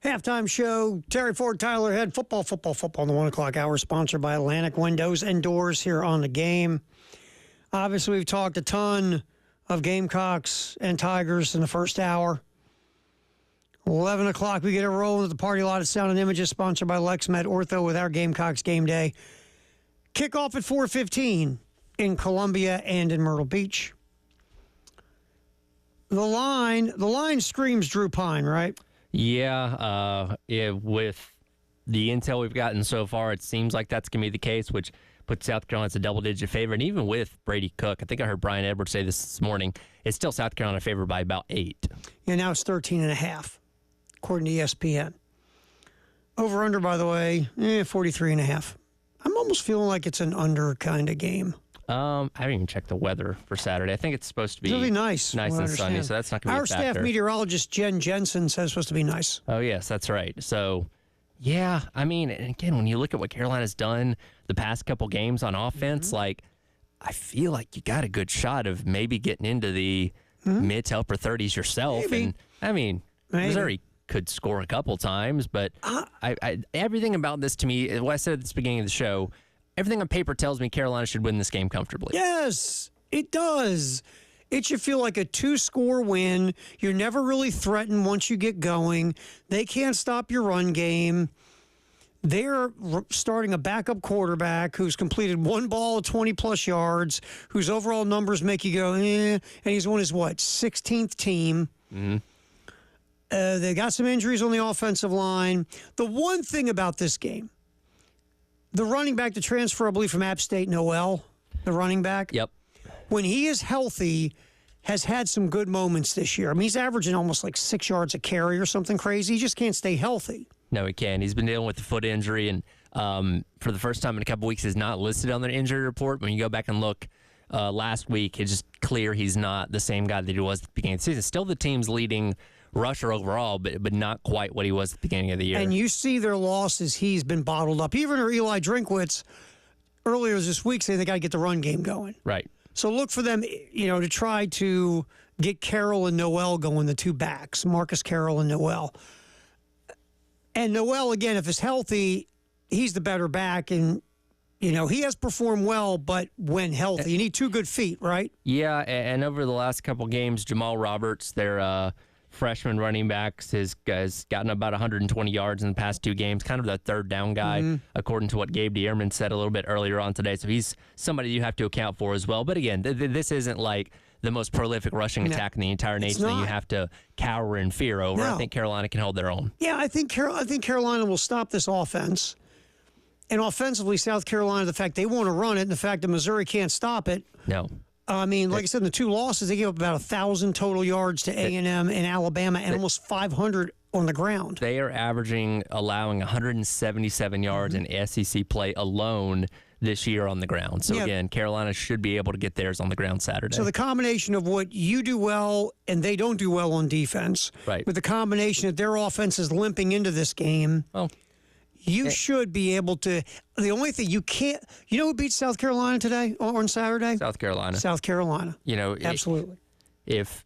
Halftime show, Terry Ford, Tyler Head, football in the 1 o'clock hour, sponsored by Atlantic Windows and Doors here on the game. Obviously, we've talked a ton of Gamecocks and Tigers in the first hour. 11 o'clock, we get it rolling at the party lot of Sound and Images, sponsored by LexMed Ortho with our Gamecocks game day. Kickoff at 4:15 in Columbia and in Myrtle Beach. The line screams Drew Pine, right? Yeah, with the intel we've gotten so far, it seems like that's going to be the case, which puts South Carolina as a double-digit favorite. And even with Brady Cook, I think I heard Brian Edwards say this morning, it's still South Carolina favored by about 8. Yeah, now it's 13.5, according to ESPN. Over-under, by the way, 43.5. I'm almost feeling like it's an under kind of game. I haven't even checked the weather for Saturday. I think it's supposed to be really nice and sunny, so that's not going to be a factor. Our staff meteorologist, Jen Jensen, says it's supposed to be nice. Oh, yes, that's right. So, yeah, I mean, and again, when you look at what Carolina's done the past couple games on offense, like, I feel like you got a good shot of maybe getting into the mid to upper 30s yourself. Maybe. And, I mean, Missouri could score a couple times, but everything about this to me, what I said at the beginning of the show, everything on paper tells me Carolina should win this game comfortably. Yes, it does. It should feel like a 2-score win. You're never really threatened once you get going. They can't stop your run game. They're starting a backup quarterback who's completed one ball of 20-plus yards, whose overall numbers make you go, and he's on his, 16th team. Mm-hmm. They got some injuries on the offensive line. The one thing about this game, the running back to transfer, I believe, from App State, Noel, the running back. Yep. When he is healthy, has had some good moments this year. I mean, he's averaging almost like 6 yards a carry or something crazy. He just can't stay healthy. No, he can't. He's been dealing with the foot injury, and for the first time in a couple weeks, is not listed on their injury report. When you go back and look last week, it's just clear he's not the same guy that he was at the beginning of the season. Still the team's leading rusher overall, but not quite what he was at the beginning of the year. And you see their losses, he's been bottled up. Even Eli Drinkwitz earlier this week saying they got to get the run game going. Right. So look for them, to try to get Carroll and Noel going, the two backs, Marcus Carroll and Noel. And Noel, again, if he's healthy, he's the better back. And, he has performed well, but when healthy, you need two good feet, right? Yeah, and over the last couple games, Jamal Roberts, their freshman running backs, has gotten about 120 yards in the past 2 games, kind of the third down guy, according to what Gabe Dearman said a little bit earlier on today. So he's somebody you have to account for as well. But again, this isn't like the most prolific rushing attack in the entire nation that you have to cower in fear over. No. I think Carolina can hold their own. Yeah, I think Carolina will stop this offense. And offensively, South Carolina, the fact they want to run it and the fact that Missouri can't stop it. No. I mean, like I said, in the 2 losses, they gave up about 1,000 total yards to A&M and Alabama and almost 500 on the ground. They are allowing 177 yards in SEC play alone this year on the ground. So, again, Carolina should be able to get theirs on the ground Saturday. So the combination of what you do well and they don't do well on defense, right, with the combination that their offense is limping into this game, you should be able to. The only thing you can't, who beat South Carolina today or on Saturday? South Carolina. South Carolina. Absolutely. If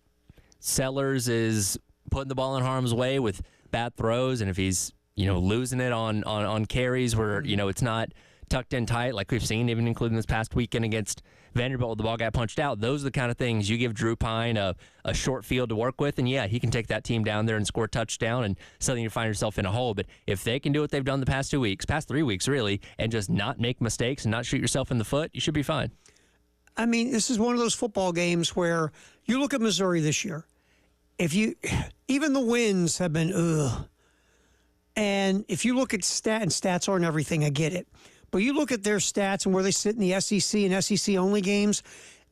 Sellers is putting the ball in harm's way with bad throws, and if he's losing it on carries where it's not tucked in tight, like we've seen, even including this past weekend against Vanderbilt where the ball got punched out, those are the kind of things you give Drew Pine a short field to work with, and he can take that team down there and score a touchdown and suddenly you find yourself in a hole. But if they can do what they've done the past 3 weeks really, and just not make mistakes and not shoot yourself in the foot, you should be fine. I mean, this is one of those football games where you look at Missouri this year. Even the wins have been and if you look at stats aren't everything, I get it. But you look at their stats and where they sit in the SEC and SEC-only games,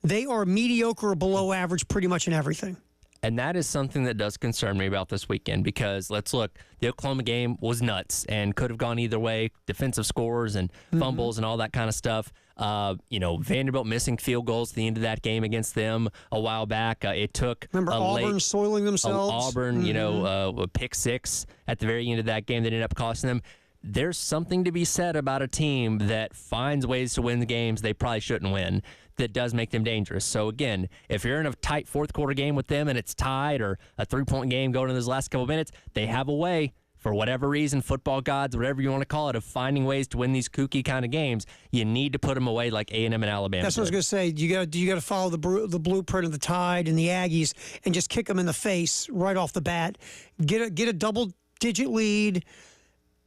they are mediocre or below average pretty much in everything. And that is something that does concern me about this weekend because let's look, the Oklahoma game was nuts and could have gone either way, defensive scores and fumbles and all that kind of stuff. Vanderbilt missing field goals at the end of that game against them a while back. It took Auburn soiling themselves. A pick 6 at the very end of that game that ended up costing them. There's something to be said about a team that finds ways to win the games they probably shouldn't win that does make them dangerous. So, again, if you're in a tight fourth quarter game with them and it's tied or a 3-point game going in those last couple minutes, they have a way. for whatever reason, football gods, whatever you want to call it, of finding ways to win these kooky kind of games, you need to put them away like A&M and Alabama. That's what I was going to say. You got to follow the blueprint of the Tide and the Aggies and just kick them in the face right off the bat. Get a double-digit lead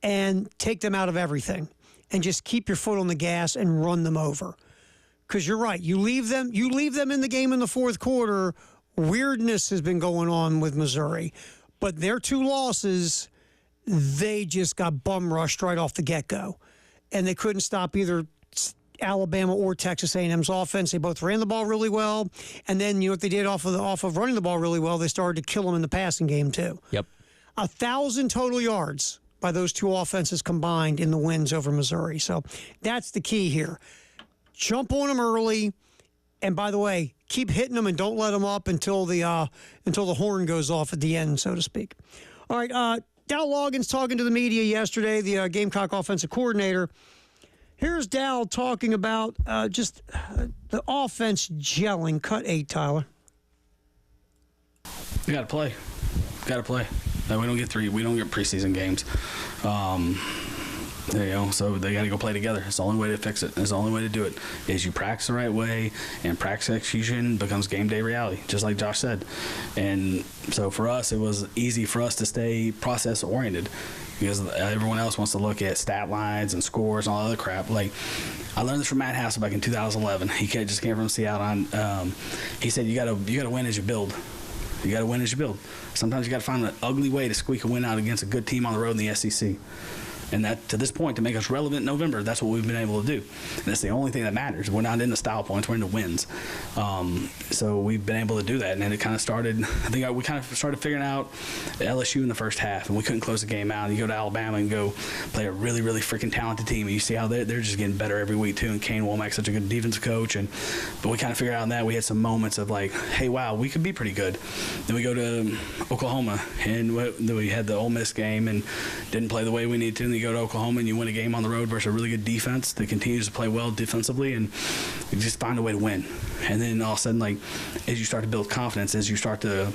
and take them out of everything, and just keep your foot on the gas and run them over. Because you're right, you leave them in the game in the fourth quarter. Weirdness has been going on with Missouri, but their 2 losses, they just got bum rushed right off the get-go, and they couldn't stop either Alabama or Texas A&M's offense. They both ran the ball really well, and then what they did off of running the ball really well, they started to kill them in the passing game too. Yep. 1,000 total yards by those 2 offenses combined in the wins over Missouri. So that's the key here. Jump on them early, and by the way, keep hitting them and don't let them up until the horn goes off at the end, so to speak. All right, Dow Loggins talking to the media yesterday, the Gamecock offensive coordinator. Here's Dow talking about just the offense gelling. Cut 8, Tyler. We got to play. We don't get preseason games. So they got to go play together. It's the only way to fix it. It's the only way to do it is you practice the right way, and practice execution becomes game day reality, just like Josh said. And so for us, it was easy for us to stay process oriented, because everyone else wants to look at stat lines and scores and all other crap. Like, I learned this from Matt Hassel back in 2011. He just came from Seattle. He said you gotta win as you build. You got to win as you build. Sometimes you got to find an ugly way to squeak a win out against a good team on the road in the SEC. And that, to this point, to make us relevant in November, that's what we've been able to do. And that's the only thing that matters. We're not into style points. We're into wins. So we've been able to do that. And then it kind of started, we kind of started figuring out LSU in the first half, and we couldn't close the game out. And you go to Alabama and go play a really, really freaking talented team. And you see how they're just getting better every week, too. And Kane Womack's such a good defensive coach. But we kind of figured out in that we had some moments of like, hey, wow, we could be pretty good. Then we go to Oklahoma, and we had the Ole Miss game and didn't play the way we needed to. And you go to Oklahoma and you win a game on the road versus a really good defense that continues to play well defensively, and you just find a way to win. And then all of a sudden, like, as you start to build confidence, as you start to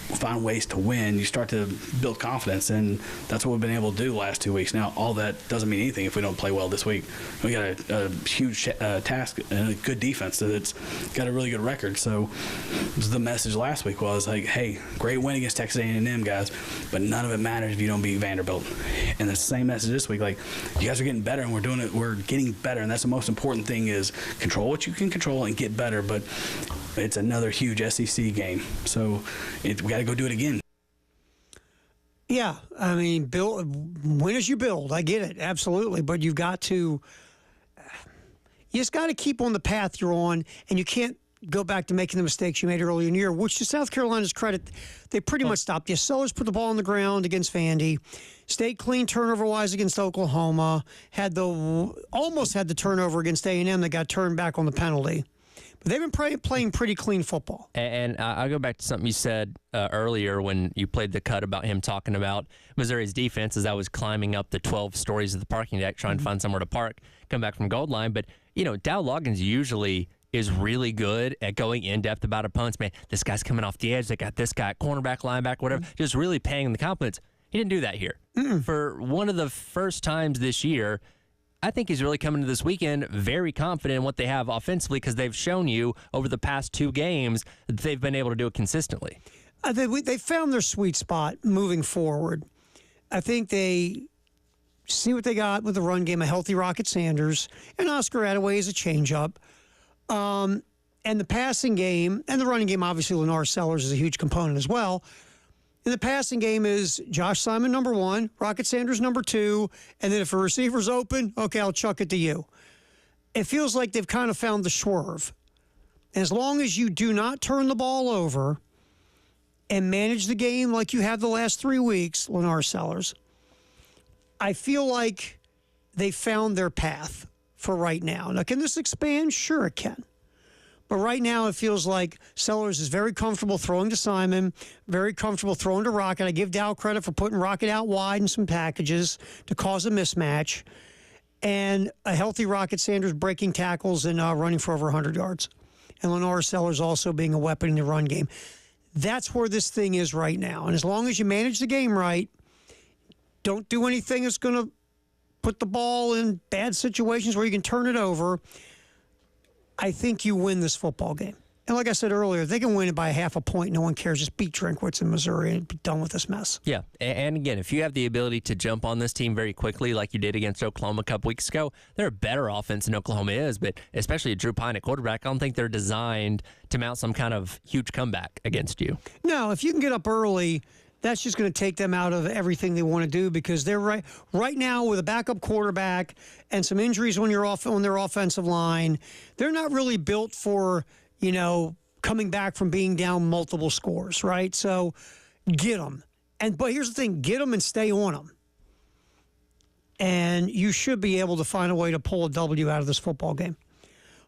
find ways to win, you start to build confidence, and that's what we've been able to do the last 2 weeks. Now, all that doesn't mean anything if we don't play well this week. We got a huge task and a good defense that's got a really good record. So the message last week was like, hey, great win against Texas A&M, guys, but none of it matters if you don't beat Vanderbilt. And the same message this week, like, you guys are getting better, and we're getting better, and that's the most important thing, is control what you can control and get better. But it's another huge SEC game, so we got to go do it again. Yeah, I mean, win as you build. I get it, absolutely, but you just got to keep on the path you're on, and you can't go back to making the mistakes you made earlier in the year, which, to South Carolina's credit, they pretty much stopped. Yes, Sellers put the ball on the ground against Vandy, stayed clean turnover-wise against Oklahoma, almost had the turnover against A&M that got turned back on the penalty. They've been playing pretty clean football. And I'll go back to something you said earlier when you played the cut about him talking about Missouri's defense as I was climbing up the 12 stories of the parking deck trying to find somewhere to park, come back from goal line. But, Dow Loggins usually is really good at going in-depth about opponents. Man, this guy's coming off the edge. They got this guy, cornerback, linebacker, whatever, just really paying the compliments. He didn't do that here. For one of the first times this year, I think he's really coming to this weekend very confident in what they have offensively, because they've shown you over the past 2 games that they've been able to do it consistently. They found their sweet spot moving forward. I think they see what they got with the run game, a healthy Rocket Sanders, and Oscar Attaway is a changeup. And the passing game and the running game, obviously Lenore Sellers is a huge component as well. And the passing game is Josh Simon, number 1, Rocket Sanders, number 2, and then if a receiver's open, okay, I'll chuck it to you. It feels like they've kind of found the swerve. As long as you do not turn the ball over and manage the game like you have the last 3 weeks, Lenore Sellers, I feel like they found their path for right now. Now, can this expand? Sure it can. But right now, it feels like Sellers is very comfortable throwing to Simon, very comfortable throwing to Rocket. I give Dow credit for putting Rocket out wide in some packages to cause a mismatch. And a healthy Rocket Sanders breaking tackles and running for over 100 yards. And Lenore Sellers also being a weapon in the run game. That's where this thing is right now. And as long as you manage the game right, Don't do anything that's going to put the ball in bad situations where you can turn it over. I think you win this football game. And like I said earlier, they can win it by 0.5 point. No one cares. Just beat Drinkwitz in Missouri and be done with this mess. Yeah, and again, if you have the ability to jump on this team very quickly like you did against Oklahoma a couple weeks ago, they're a better offense than Oklahoma is, but especially Drew Pine at quarterback, I don't think they're designed to mount some kind of huge comeback against you. No, if you can get up early, that's just going to take them out of everything they want to do because they're right now with a backup quarterback and some injuries on their offensive line. They're not really built for, coming back from being down multiple scores, right? So get them. But here's the thing, get them and stay on them. And you should be able to find a way to pull a W out of this football game.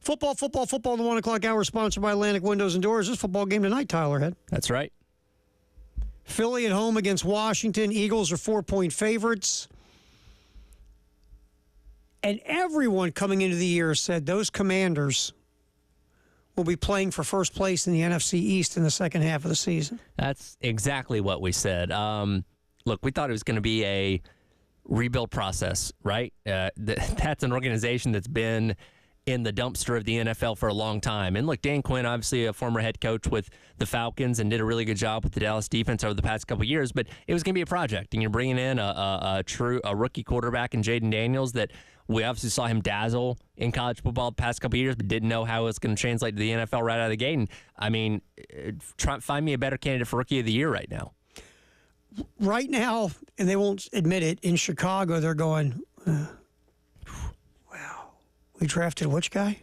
Football in the 1 o'clock hour, sponsored by Atlantic Windows and Doors. This football game tonight, Tyler Head. That's right. Philly at home against Washington. Eagles are 4-point favorites. And everyone coming into the year said those Commanders will be playing for first place in the NFC East in the second half of the season. That's exactly what we said. Look, we thought it was going to be a rebuild process, right? That's an organization that's been in the dumpster of the NFL for a long time. And look, Dan Quinn, obviously a former head coach with the Falcons and did a really good job with the Dallas defense over the past couple of years, but it was going to be a project. And you're bringing in a rookie quarterback in Jaden Daniels that we obviously saw him dazzle in college football the past couple of years, but didn't know how it was going to translate to the NFL right out of the gate. And I mean, find me a better candidate for Rookie of the Year right now. Right now, and they won't admit it, in Chicago, they're going, wow, we drafted which guy?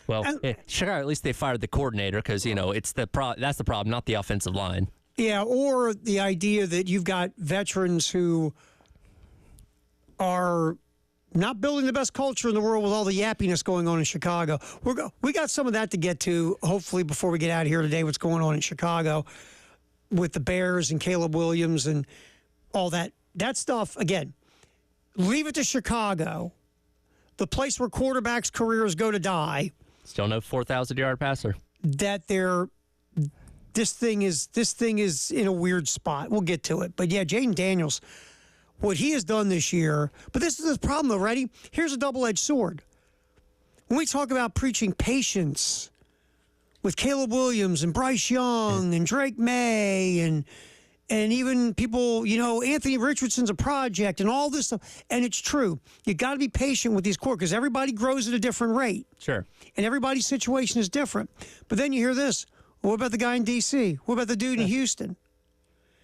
Well, Chicago, at least they fired the coordinator because, it's that's the problem, not the offensive line. Yeah, or the idea that you've got veterans who are not building the best culture in the world with all the yappiness going on in Chicago. We got some of that to get to, hopefully, before we get out of here today, what's going on in Chicago with the Bears and Caleb Williams and all that. That stuff, again, leave it to Chicago, the place where quarterbacks' careers go to die. Still no 4,000-yard passer. That this thing is in a weird spot. We'll get to it. But yeah, Jaden Daniels, what he has done this year, but this is the problem though, ready? Here's a double-edged sword. When we talk about preaching patience with Caleb Williams and Bryce Young and Drake May and even people, Anthony Richardson's a project and all this stuff. And it's true. You got to be patient with these quarterbacks because everybody grows at a different rate. Sure. And everybody's situation is different. But then you hear this. What about the guy in D.C.? What about the dude in Houston?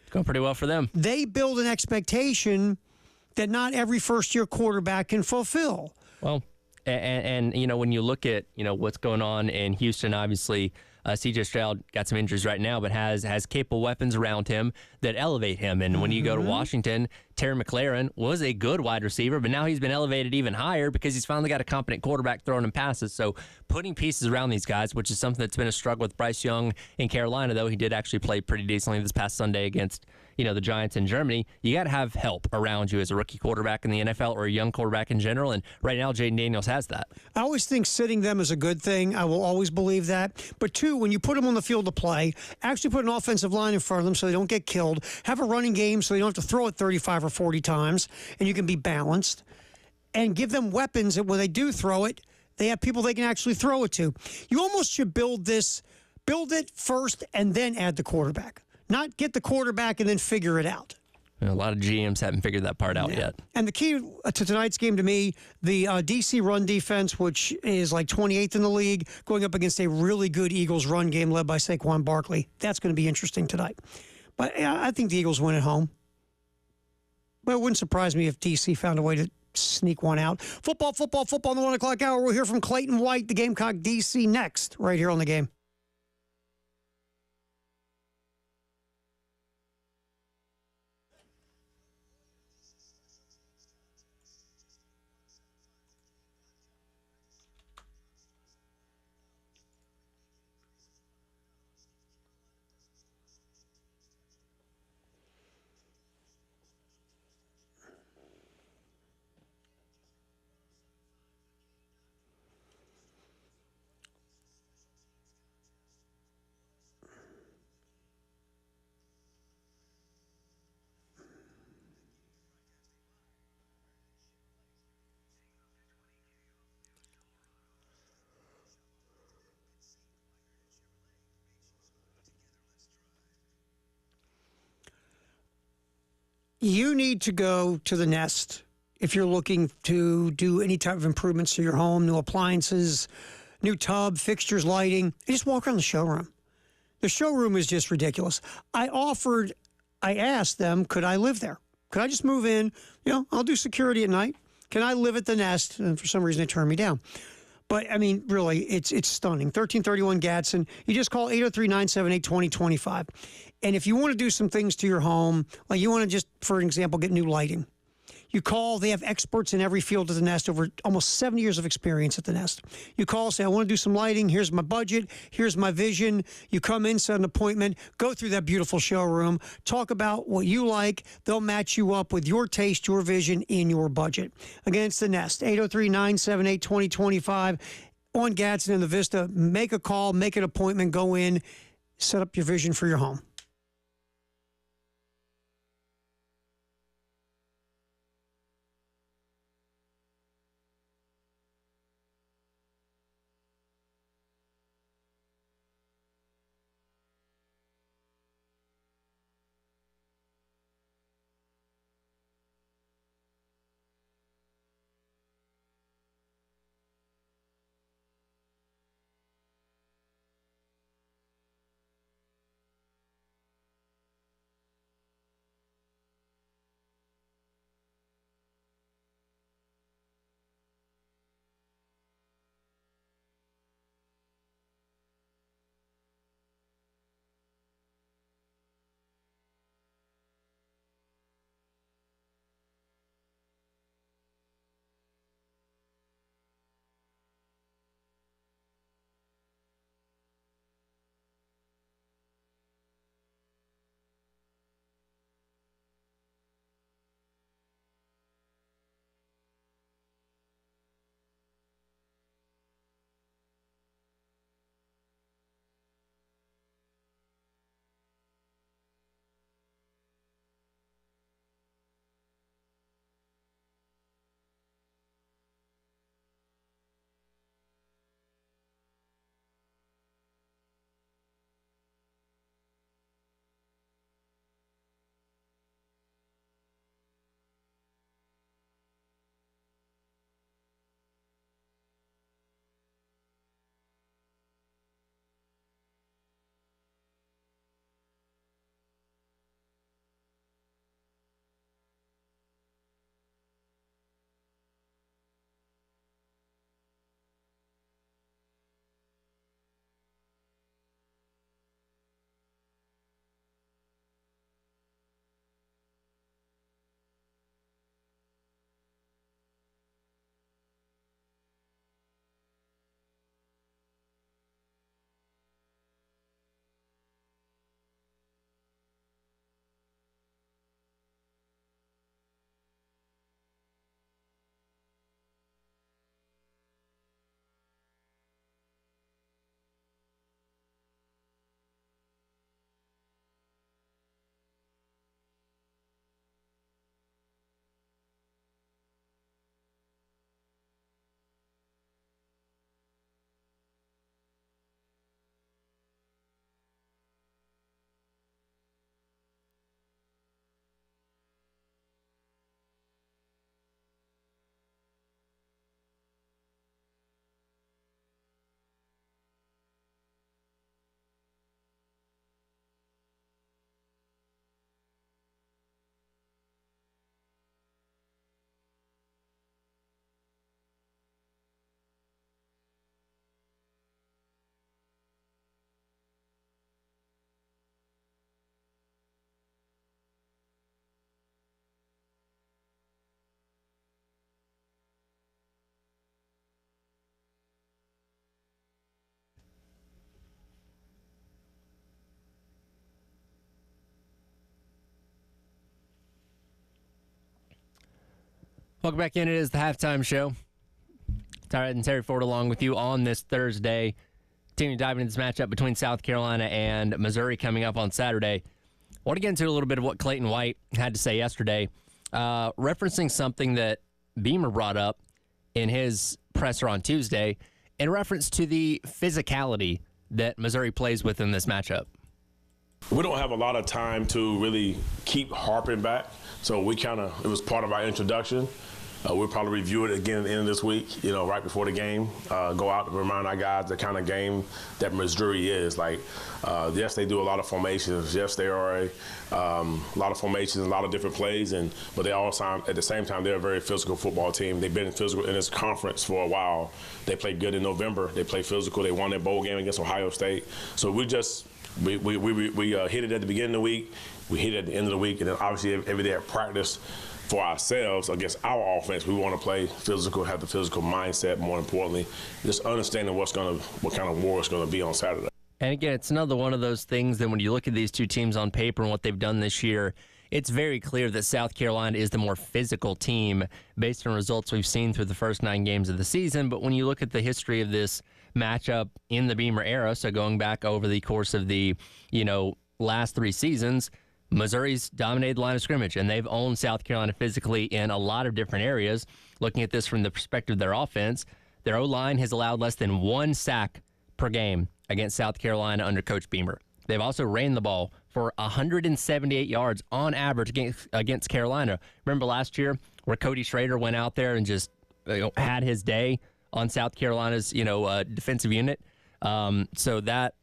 It's going pretty well for them. They build an expectation that not every first-year quarterback can fulfill. Well, and when you look at, what's going on in Houston, obviously, C.J. Stroud got some injuries right now, but has capable weapons around him that elevate him. And when you go to Washington, Terry McLaurin was a good wide receiver, but now he's been elevated even higher because he's finally got a competent quarterback throwing him passes. So putting pieces around these guys, which is something that's been a struggle with Bryce Young in Carolina, though he did actually play pretty decently this past Sunday against the Giants in Germany. You got to have help around you as a rookie quarterback in the NFL or a young quarterback in general. And right now, Jaden Daniels has that. I always think sitting them is a good thing. I will always believe that. But two, when you put them on the field to play, actually put an offensive line in front of them so they don't get killed. Have a running game so they don't have to throw it 35 or 40 times and you can be balanced. And give them weapons that when they do throw it, they have people they can actually throw it to. You almost should build it first and then add the quarterback. Not get the quarterback and then figure it out. A lot of GMs haven't figured that part out yet. And the key to tonight's game to me, the D.C. run defense, which is like 28th in the league, going up against a really good Eagles run game led by Saquon Barkley. That's going to be interesting tonight. But I think the Eagles win at home. But it wouldn't surprise me if D.C. found a way to sneak one out. Football in the 1 o'clock hour. We'll hear from Clayton White, the Gamecock D.C. next, right here on The Game. You need to go to the Nest if you're looking to do any type of improvements to your home, new appliances, new tub, fixtures, lighting. You just walk around the showroom. The showroom is just ridiculous. I asked them, could I live there? Could I just move in? I'll do security at night. Can I live at the Nest? And for some reason, they turned me down. But, I mean, really, it's stunning. 1331 Gadsden. You just call 803-978-2025. And if you want to do some things to your home, like you want to just, for example, get new lighting, you call. They have experts in every field at the Nest, over almost 7 years of experience at the Nest. You call, say, I want to do some lighting. Here's my budget. Here's my vision. You come in, set an appointment, go through that beautiful showroom, talk about what you like. They'll match you up with your taste, your vision, in your budget. Again, it's the Nest, 803-978-2025 on Gadsden and the Vista. Make a call, make an appointment, go in, set up your vision for your home. Welcome back in. It is the halftime show. Tyrod and Terry Ford along with you on this Thursday. Continue diving into this matchup between South Carolina and Missouri coming up on Saturday. I want to get into a little bit of what Clayton White had to say yesterday, referencing something that Beamer brought up in his presser on Tuesday in reference to the physicality that Missouri plays with in this matchup. We don't have a lot of time to really keep harping back, so it was part of our introduction. We'll probably review it again at the end of this week, right before the game. Go out and remind our guys the kind of game that Missouri is. Like, yes, they do a lot of formations. Yes, they are a lot of formations, a lot of different plays, but they all at the same time, they're a very physical football team. They've been physical in this conference for a while. They played good in November. They played physical. They won their bowl game against Ohio State. So we hit it at the beginning of the week. We hit it at the end of the week, and then obviously every day at practice. For ourselves, against our offense, we want to play physical, have the physical mindset, more importantly, just understanding what kind of war it's going to be on Saturday. And again, it's another one of those things that when you look at these two teams on paper and what they've done this year, it's very clear that South Carolina is the more physical team based on results we've seen through the first 9 games of the season. But when you look at the history of this matchup in the Beamer era, so going back over the course of the, last 3 seasons, Missouri's dominated the line of scrimmage, and they've owned South Carolina physically in a lot of different areas. Looking at this from the perspective of their offense, their O-line has allowed less than 1 sack per game against South Carolina under Coach Beamer. They've also ran the ball for 178 yards on average against Carolina. Remember last year where Cody Schrader went out there and just had his day on South Carolina's defensive unit? So that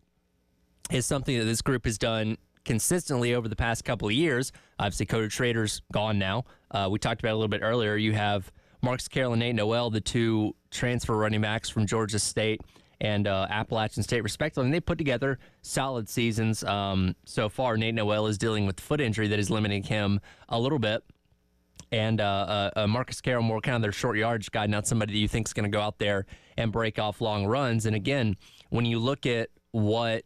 is something that this group has done consistently over the past couple of years. Obviously, Cody Schrader's gone now. We talked about it a little bit earlier. You have Marcus Carroll and Nate Noel, the 2 transfer running backs from Georgia State and Appalachian State, respectively, and they put together solid seasons so far. Nate Noel is dealing with foot injury that is limiting him a little bit. And Marcus Carroll, more kind of their short yardage guy, not somebody that you think is going to go out there and break off long runs. And again, when you look at what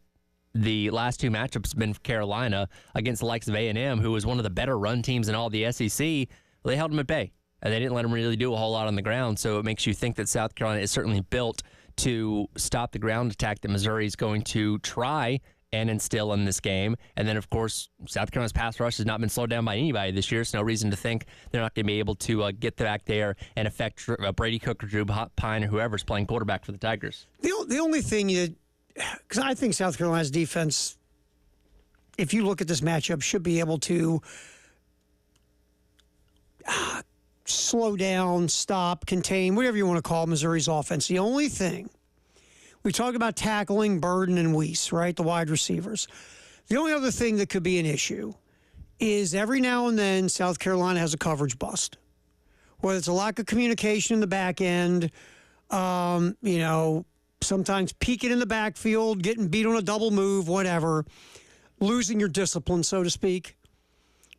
the last 2 matchups have been for Carolina against the likes of A&M, who was one of the better run teams in all the SEC, they held them at bay. And they didn't let them really do a whole lot on the ground. So it makes you think that South Carolina is certainly built to stop the ground attack that Missouri is going to try and instill in this game. And then, of course, South Carolina's pass rush has not been slowed down by anybody this year, so no reason to think they're not going to be able to get back there and affect Brady Cook or Drew Pine or whoever's playing quarterback for the Tigers. The only thing because I think South Carolina's defense, if you look at this matchup, should be able to slow down, stop, contain, whatever you want to call Missouri's offense. The only thing, we talk about tackling Burden and Weiss, right, the wide receivers. The only other thing that could be an issue is every now and then South Carolina has a coverage bust, whether it's a lack of communication in the back end, sometimes peeking in the backfield, getting beat on a double move, whatever, losing your discipline, so to speak.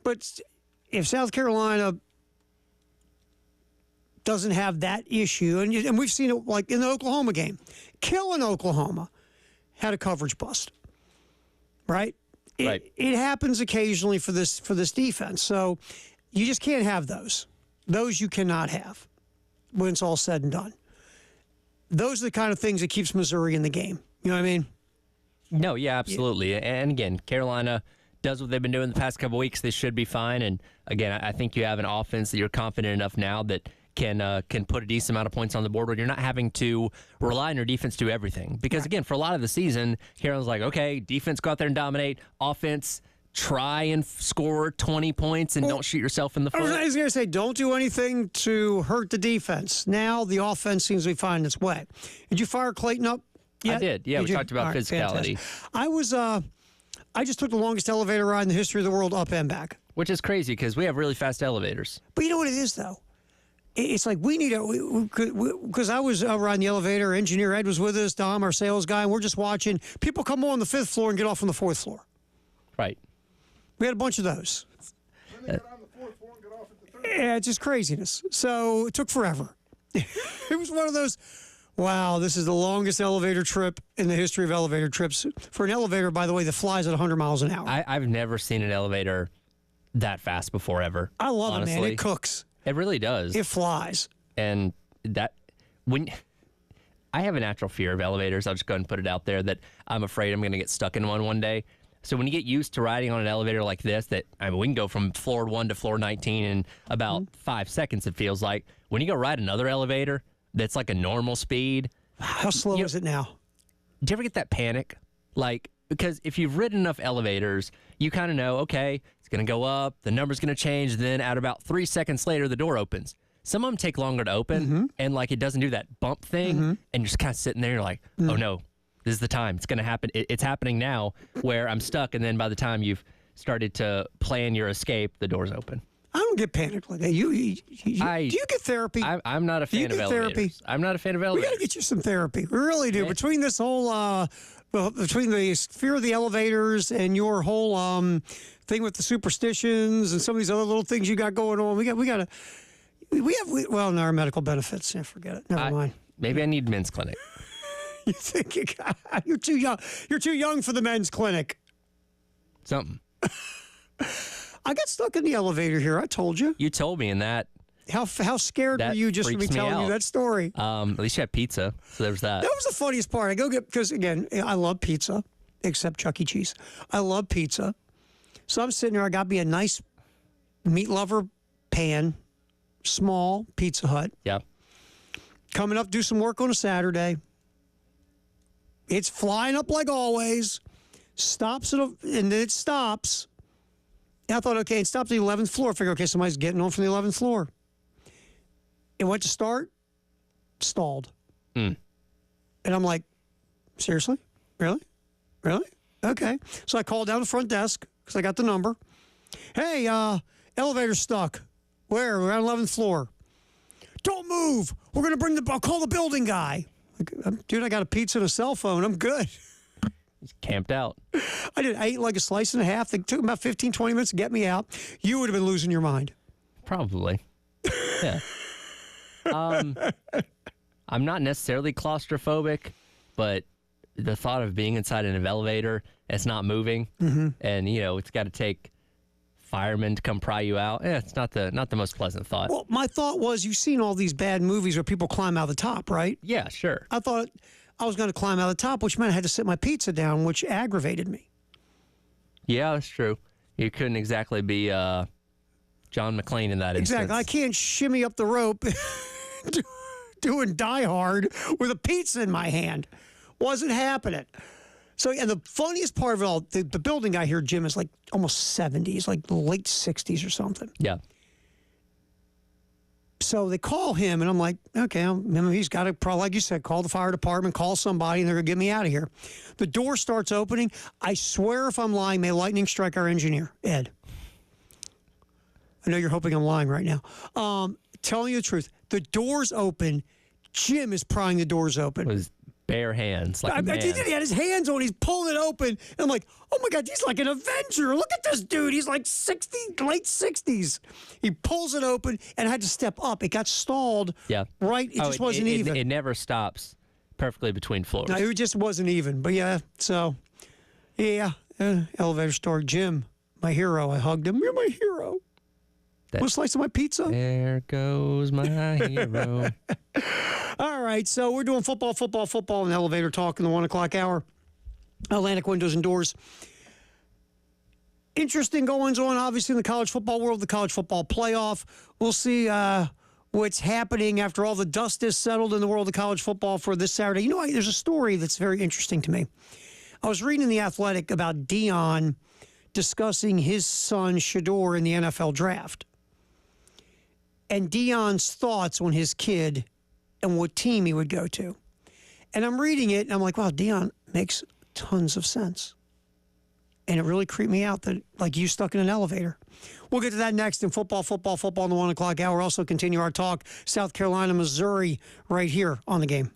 But if South Carolina doesn't have that issue, and we've seen it like in the Oklahoma game, killing Oklahoma had a coverage bust, right? Right. It happens occasionally for this defense, so you just can't have those. Those you cannot have when it's all said and done. Those are the kind of things that keeps Missouri in the game. You know what I mean? No, yeah, absolutely. And again, Carolina does what they've been doing the past couple of weeks. They should be fine. And again, I think you have an offense that you're confident enough now that can put a decent amount of points on the board where you're not having to rely on your defense to do everything. Because again, for a lot of the season, Carolina's like, okay, defense, go out there and dominate. Offense, try and score 20 points and don't shoot yourself in the foot. I was going to say, don't do anything to hurt the defense. Now the offense seems to be finding its way. Did you fire Clayton up yet? I did. Yeah, we talked about physicality. Fantastic. I just took the longest elevator ride in the history of the world up and back. Which is crazy because we have really fast elevators. But you know what it is, though? It's like we need because I was riding the elevator. Engineer Ed was with us, Dom, our sales guy, and we're just watching people come on the 5th floor and get off on the 4th floor. Right. We had a bunch of those. Then they get on the 4th floor and get off at the 3rd. Yeah, it's just craziness. So it took forever. It was one of those, wow, this is the longest elevator trip in the history of elevator trips. For an elevator, by the way, that flies at 100 miles an hour. I've never seen an elevator that fast before, ever. I love honestly. it, man. It cooks. It really does. It flies. And when I have a natural fear of elevators, I'll just go ahead and put it out there that I'm afraid I'm going to get stuck in one day. So when you get used to riding on an elevator like this, we can go from floor 1 to floor 19 in about 5 seconds, it feels like. When you go ride another elevator that's like a normal speed. How slow is it now? Do you ever get that panic? Like because if you've ridden enough elevators, you kind of know, okay, it's going to go up, the number's going to change, then at about 3 seconds later, the door opens. Some of them take longer to open, and like it doesn't do that bump thing, and you're just kind of sitting there, and you're like, oh no, this is the time. It's going to happen. It's happening now where I'm stuck, and then by the time you've started to plan your escape, the door's open. I don't get panicked like that. Do you get therapy? I'm not a fan of elevators. Therapy? I'm not a fan of We elevators. got to get you some therapy. We really do. Between this whole, between the fear of the elevators and your whole thing with the superstitions and some of these other little things you got going on, we have in our medical benefits. Yeah, forget it. Never mind. Maybe I need men's clinic. You think you're too young? You're too young for the men's clinic. Something. I got stuck in the elevator here. I told you. You told me in that. How scared were you just from me telling you that story? At least you had pizza, so there was that. That was the funniest part. I go get, because again, I love pizza, except Chuck E. Cheese. I love pizza. So I'm sitting there. I got me a nice meat lover pan, small Pizza Hut. Yeah. Coming up, do some work on a Saturday. It's flying up like always. Stops and then it stops. And I thought, okay, it stopped at the 11th floor. I figured, okay, somebody's getting on from the 11th floor. It went to start, stalled. And I'm like, seriously? Really? Really? Okay. So I called down the front desk because I got the number. Hey, elevator's stuck. Where? We're on 11th floor. Don't move. We're going to I'll call the building guy. Like, dude, I got a pizza and a cell phone. I'm good. He's camped out. I ate like a slice and a half. It took about 15, 20 minutes to get me out. You would have been losing your mind. Probably. Yeah. I'm not necessarily claustrophobic, but the thought of being inside an elevator, it's not moving, and it's got to take firemen to come pry you out. It's not the most pleasant thought. Well, my thought was, you've seen all these bad movies where people climb out of the top, right? Yeah, sure. I thought I was going to climb out of the top, which meant I had to sit my pizza down, which aggravated me. Yeah, that's true. You couldn't exactly be John McClane in that instance. Exactly. I can't shimmy up the rope doing Die Hard with a pizza in my hand. Wasn't happening. So, and the funniest part of it all, the building guy here, Jim, is like almost 70s, like late 60s or something. Yeah. So they call him, and I'm like, okay, he's got to, probably, like you said, call the fire department, call somebody, and they're going to get me out of here. The door starts opening. I swear if I'm lying, may lightning strike our engineer, Ed. I know you're hoping I'm lying right now. Telling you the truth, the doors open. Jim is prying the doors open. With his bare hands, like a man. He had his hands on. He's pulling it open. And I'm like, oh my God, he's like an Avenger. Look at this dude. He's like 60, late 60s. He pulls it open, and I had to step up. It got stalled. Yeah. Right? It just wasn't even. It never stops perfectly between floors. No, it just wasn't even. But yeah, so, yeah, elevator story. Jim, my hero. I hugged him. You're my hero. Want a slice of my pizza? There goes my hero. All right, so we're doing football, and elevator talk in the 1 o'clock hour. Atlantic Windows and Doors. Interesting goings on, obviously, in the college football world, the college football playoff. We'll see what's happening after all the dust is settled in the world of college football for this Saturday. There's a story that's very interesting to me. I was reading in The Athletic about Deion discussing his son, Shador, in the NFL draft. And Deion's thoughts on his kid and what team he would go to. And I'm reading it, and I'm like, wow, Deion makes tons of sense. And it really creeped me out that, like, you stuck in an elevator. We'll get to that next in football in the 1 o'clock hour. Also continue our talk, South Carolina, Missouri, right here on The Game.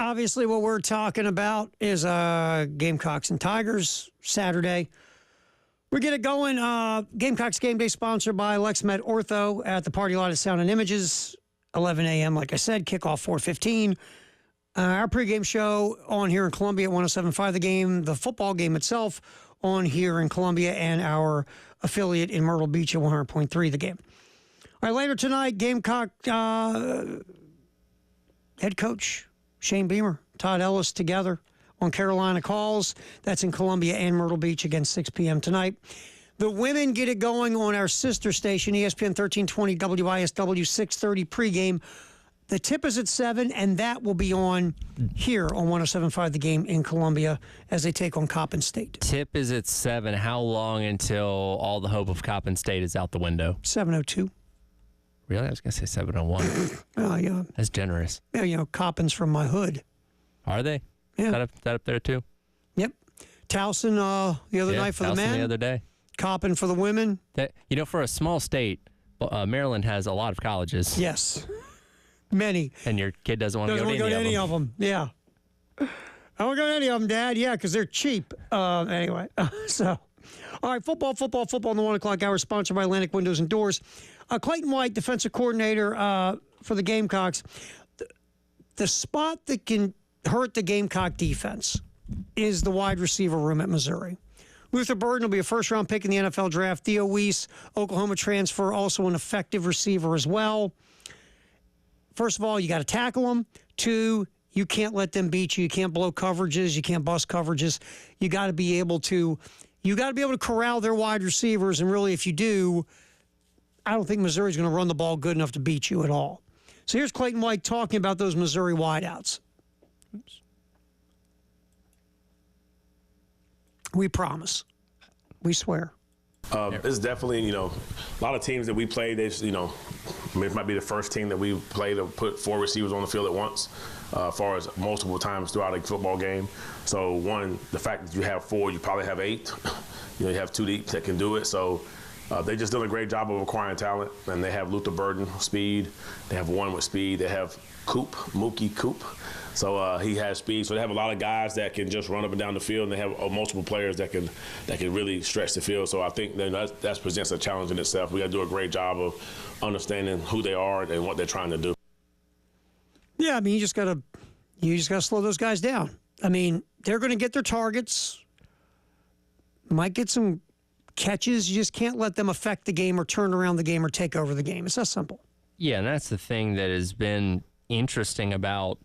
Obviously, what we're talking about is Gamecocks and Tigers Saturday. We get it going. Gamecocks Game Day sponsored by LexMed Ortho at the party lot of Sound and Images, 11 a.m. Like I said, kickoff 4:15. Our pregame show on here in Columbia at 107.5 The Game. The football game itself on here in Columbia, and our affiliate in Myrtle Beach at 100.3 The Game. All right, later tonight, Gamecock head coach Shane Beamer, Todd Ellis together on Carolina Calls. That's in Columbia and Myrtle Beach again, 6 p.m. tonight. The women get it going on our sister station, ESPN 1320 WISW 6:30 pregame. The tip is at 7, and that will be on here on 107.5 The Game in Columbia as they take on Coppin State. Tip is at 7. How long until all the hope of Coppin State is out the window? 7:02. Really? I was going to say 7:01. Oh, yeah. That's generous. Yeah, you know, Coppin's from my hood. Are they? Yeah. That up there too? Yep. Towson the other night for the Towson men. the other day. Coppin for the women. For a small state, Maryland has a lot of colleges. Yes. Many. And your kid doesn't want to Doesn't go want to to any go of to them. any of them. Yeah. I won't go to any of them, Dad. Yeah, because they're cheap. Anyway, so. All right, football in the 1 o'clock hour, sponsored by Atlantic Windows and Doors. Clayton White, defensive coordinator for the Gamecocks. The spot that can hurt the Gamecock defense is the wide receiver room at Missouri. Luther Burden will be a first-round pick in the NFL draft. Theo Weiss, Oklahoma transfer, also an effective receiver as well. First of all, you got to tackle them. 2, you can't let them beat you. You can't blow coverages. You can't bust coverages. You got to be able to corral their wide receivers. And really, if you do, I don't think Missouri's going to run the ball good enough to beat you at all. So here's Clayton White talking about those Missouri wideouts. Oops. We promise. We swear. It's definitely, a lot of teams that we play, it might be the first team that we play to put 4 receivers on the field at once, as far as multiple times throughout a football game. So, one, the fact that you have 4, you probably have 8. You have 2 deep that can do it. So, they just done a great job of acquiring talent, and they have Luther Burden, speed. They have 1 with speed. They have Mookie Coop. So he has speed. So they have a lot of guys that can just run up and down the field, and they have multiple players that can really stretch the field. So I think that presents a challenge in itself. We got to do a great job of understanding who they are and what they're trying to do. Yeah, I mean, you just got to slow those guys down. I mean, they're going to get their targets, might get some catches. You just can't let them affect the game or turn around the game or take over the game. It's that simple. Yeah, and that's the thing that has been interesting about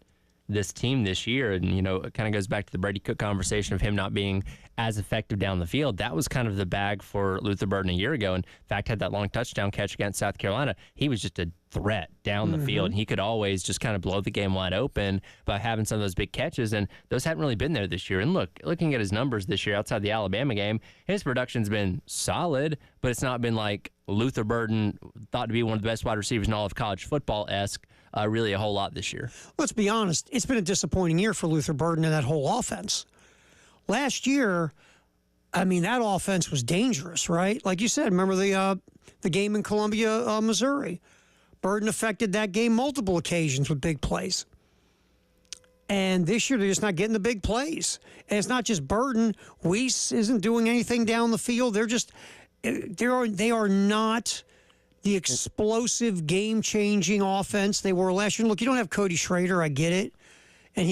this team this year. And, it kind of goes back to the Brady Cook conversation of him not being as effective down the field. That was kind of the bag for Luther Burden a year ago. In fact, had that long touchdown catch against South Carolina. He was just a threat down the field, and he could always just kind of blow the game wide open by having some of those big catches, and those haven't really been there this year. And looking at his numbers this year outside the Alabama game, his production's been solid, but it's not been like Luther Burden, thought to be one of the best wide receivers in all of college football-esque, really a whole lot this year. Let's be honest. It's been a disappointing year for Luther Burden and that whole offense. Last year, I mean, that offense was dangerous, right? Like you said, remember the game in Columbia, Missouri? Burden affected that game multiple occasions with big plays. And this year, they're just not getting the big plays. And it's not just Burden. Weiss isn't doing anything down the field. They are not the explosive, game-changing offense they were last year. Look, you don't have Cody Schrader. I get it. And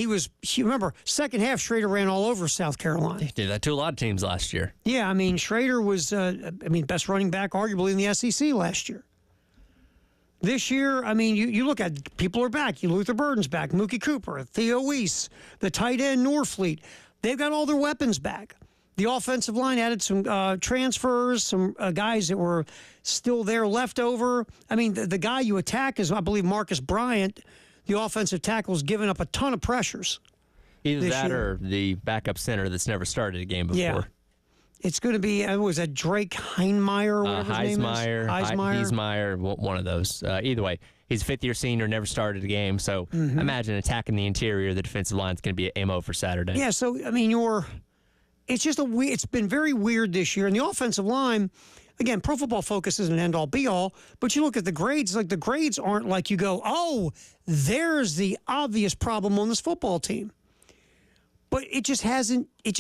remember, second half, Schrader ran all over South Carolina. He did that to a lot of teams last year. Yeah, I mean, Schrader was, best running back arguably in the SEC last year. This year, I mean, you look at people are back. Luther Burden's back, Mookie Cooper, Theo Weiss, the tight end Norfleet. They've got all their weapons back. The offensive line added some transfers, some guys that were still there left over. I mean, the guy you attack is, I believe, Marcus Bryant. The offensive tackle's given up a ton of pressures. Either that year. or the backup center that's never started a game before. Yeah. It's going to be, was that Drake Heinmeyer or whatever his name is? Heismeyer, one of those. Either way, he's a fifth-year senior, never started a game. So imagine attacking the interior. The defensive line's going to be ammo for Saturday. Yeah, so, I mean, it's been very weird this year. And the offensive line, again, Pro Football Focus isn't an end-all, be-all, but you look at the grades, like the grades aren't like you go, oh, there's the obvious problem on this football team. But it just hasn't, it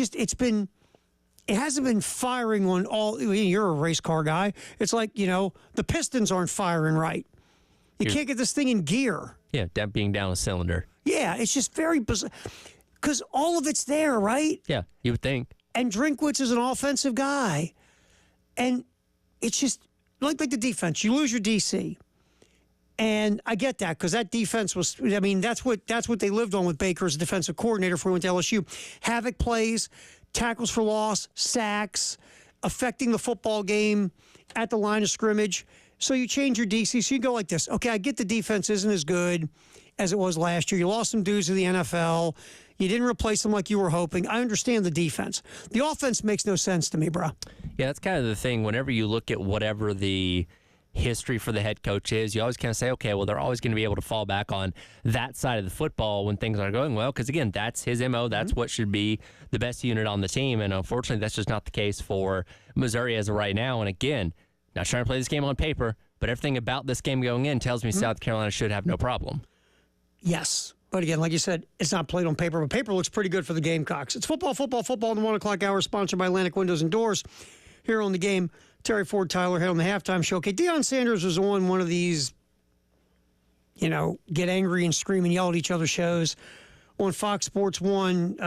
hasn't been firing on all, you're a race car guy. It's like, the pistons aren't firing right. You can't get this thing in gear. Yeah, being down a cylinder. Yeah, it's just very bizarre. Because all of it's there, right? Yeah, you would think. And Drinkwitz is an offensive guy. And it's just like the defense. You lose your DC. And I get that because that defense was, that's what they lived on with Baker as a defensive coordinator before he went to LSU. Havoc plays, tackles for loss, sacks, affecting the football game at the line of scrimmage. So you change your DC. So you go like this. Okay, I get the defense isn't as good as it was last year. You lost some dudes to the NFL. You didn't replace them like you were hoping. I understand the defense. The offense makes no sense to me, bro. Yeah, that's kind of the thing. Whenever you look at whatever the history for the head coach is, you always kind of say, okay, well, they're always going to be able to fall back on that side of the football when things aren't going well. Because, again, that's his MO. That's what should be the best unit on the team. And, unfortunately, that's just not the case for Missouri as of right now. And, again, not trying to play this game on paper, but everything about this game going in tells me South Carolina should have no problem. Yes. But again, like you said, it's not played on paper, but paper looks pretty good for the Gamecocks. It's football in the 1 o'clock hour, sponsored by Atlantic Windows and Doors. Here on the game, Terry Ford, Tyler Head on the halftime show. Okay, Deion Sanders was on one of these, get angry and scream and yell at each other shows on Fox Sports 1,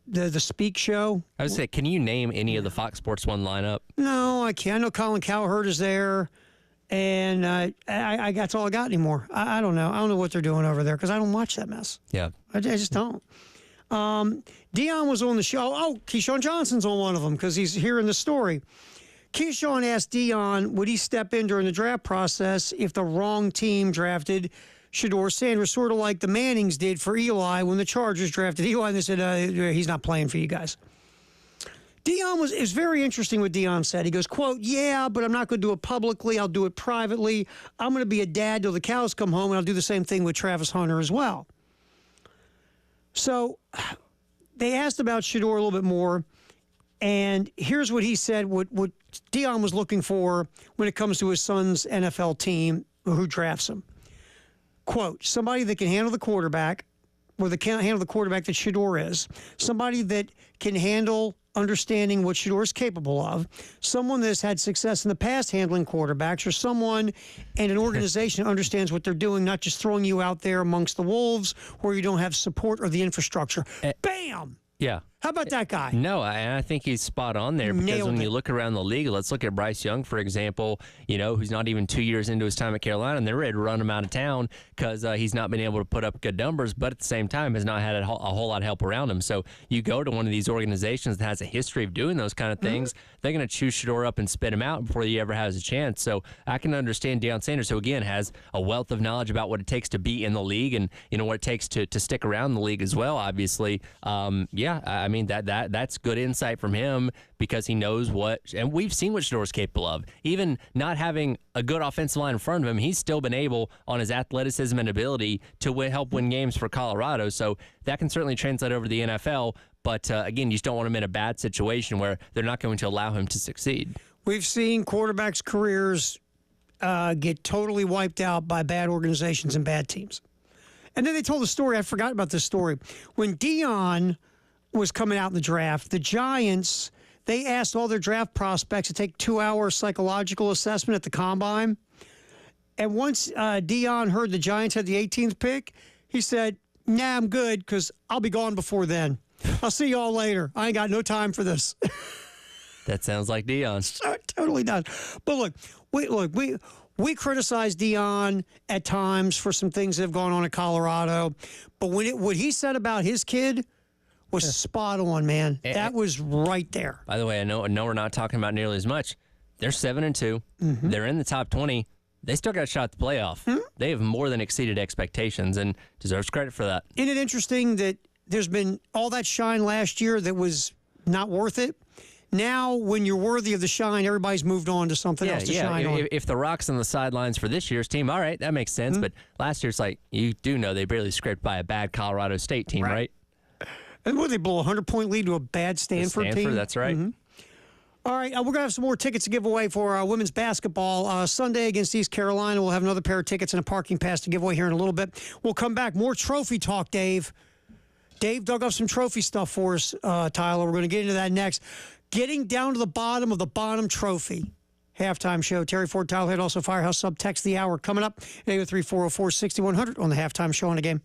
the Speak Show. I would say, can you name any of the Fox Sports 1 lineup? No, I can't. I know Colin Cowherd is there. And that's all I got anymore. I don't know. I don't know what they're doing over there because I don't watch that mess. Yeah. I just don't. Deion was on the show. Oh, Keyshawn Johnson's on one of them because he's hearing the story. Keyshawn asked Deion, would he step in during the draft process if the wrong team drafted Shedeur Sanders, sort of like the Mannings did for Eli when the Chargers drafted Eli, and they said, he's not playing for you guys. It was very interesting what Deion said. He goes, quote, yeah, but I'm not going to do it publicly. I'll do it privately. I'm going to be a dad till the cows come home, and I'll do the same thing with Travis Hunter as well. So they asked about Shedeur a little bit more, and here's what he said, what Deion was looking for when it comes to his son's NFL team who drafts him. Quote, somebody that can handle the quarterback, or that can't handle the quarterback that Shedeur is, somebody that can handle understanding what Shedeur is capable of, someone that's had success in the past handling quarterbacks, or someone and an organization that understands what they're doing, not just throwing you out there amongst the wolves where you don't have support or the infrastructure. Bam! Yeah. How about that guy? No, I think he's spot on there because Nailed when it. you look around the league, let's look at Bryce Young, for example, who's not even 2 years into his time at Carolina, and they're ready to run him out of town because he's not been able to put up good numbers, but at the same time has not had a whole lot of help around him. So you go to one of these organizations that has a history of doing those kind of things, they're going to choose Shedeur up and spit him out before he ever has a chance. So I can understand Deion Sanders, who, again, has a wealth of knowledge about what it takes to be in the league and, what it takes to stick around the league as well, obviously. That's good insight from him because he knows and we've seen what Shedeur's capable of. Even not having a good offensive line in front of him, he's still been able, on his athleticism and ability, to help win games for Colorado. So that can certainly translate over to the NFL. But again, you just don't want him in a bad situation where they're not going to allow him to succeed. We've seen quarterbacks' careers get totally wiped out by bad organizations and bad teams. And then they told a story. I forgot about this story. When Deion was coming out in the draft, the Giants, they asked all their draft prospects to take 2-hour psychological assessment at the combine. And once Deion heard the Giants had the 18th pick, he said, nah, I'm good because I'll be gone before then. I'll see y'all later. I ain't got no time for this. That sounds like Deion. So it totally does. But we criticize Deion at times for some things that have gone on in Colorado. But what he said about his kid was spot on, man. That was right there. By the way, I know we're not talking about nearly as much. They're 7-2. Mm-hmm. They're in the top 20. They still got a shot at the playoff. Mm-hmm. They have more than exceeded expectations and deserves credit for that. Isn't it interesting that there's been all that shine last year that was not worth it? Now, when you're worthy of the shine, everybody's moved on to something else to shine on. If the Rock's on the sidelines for this year's team, all right, that makes sense. Mm-hmm. But last year's you do know they barely scraped by a bad Colorado State team, right? And they blow a 100-point lead to a bad Stanford team? That's right. All right, we're going to have some more tickets to give away for women's basketball. Sunday against East Carolina, we'll have another pair of tickets and a parking pass to give away here in a little bit. We'll come back. More trophy talk, Dave. Dave dug up some trophy stuff for us, Tyler. We're going to get into that next. Getting down to the bottom of the bottom trophy. Halftime show. Terry Ford, Tyler Head, also Firehouse Sub. Text the hour coming up. 803-404-6100 on the Halftime Show on the game.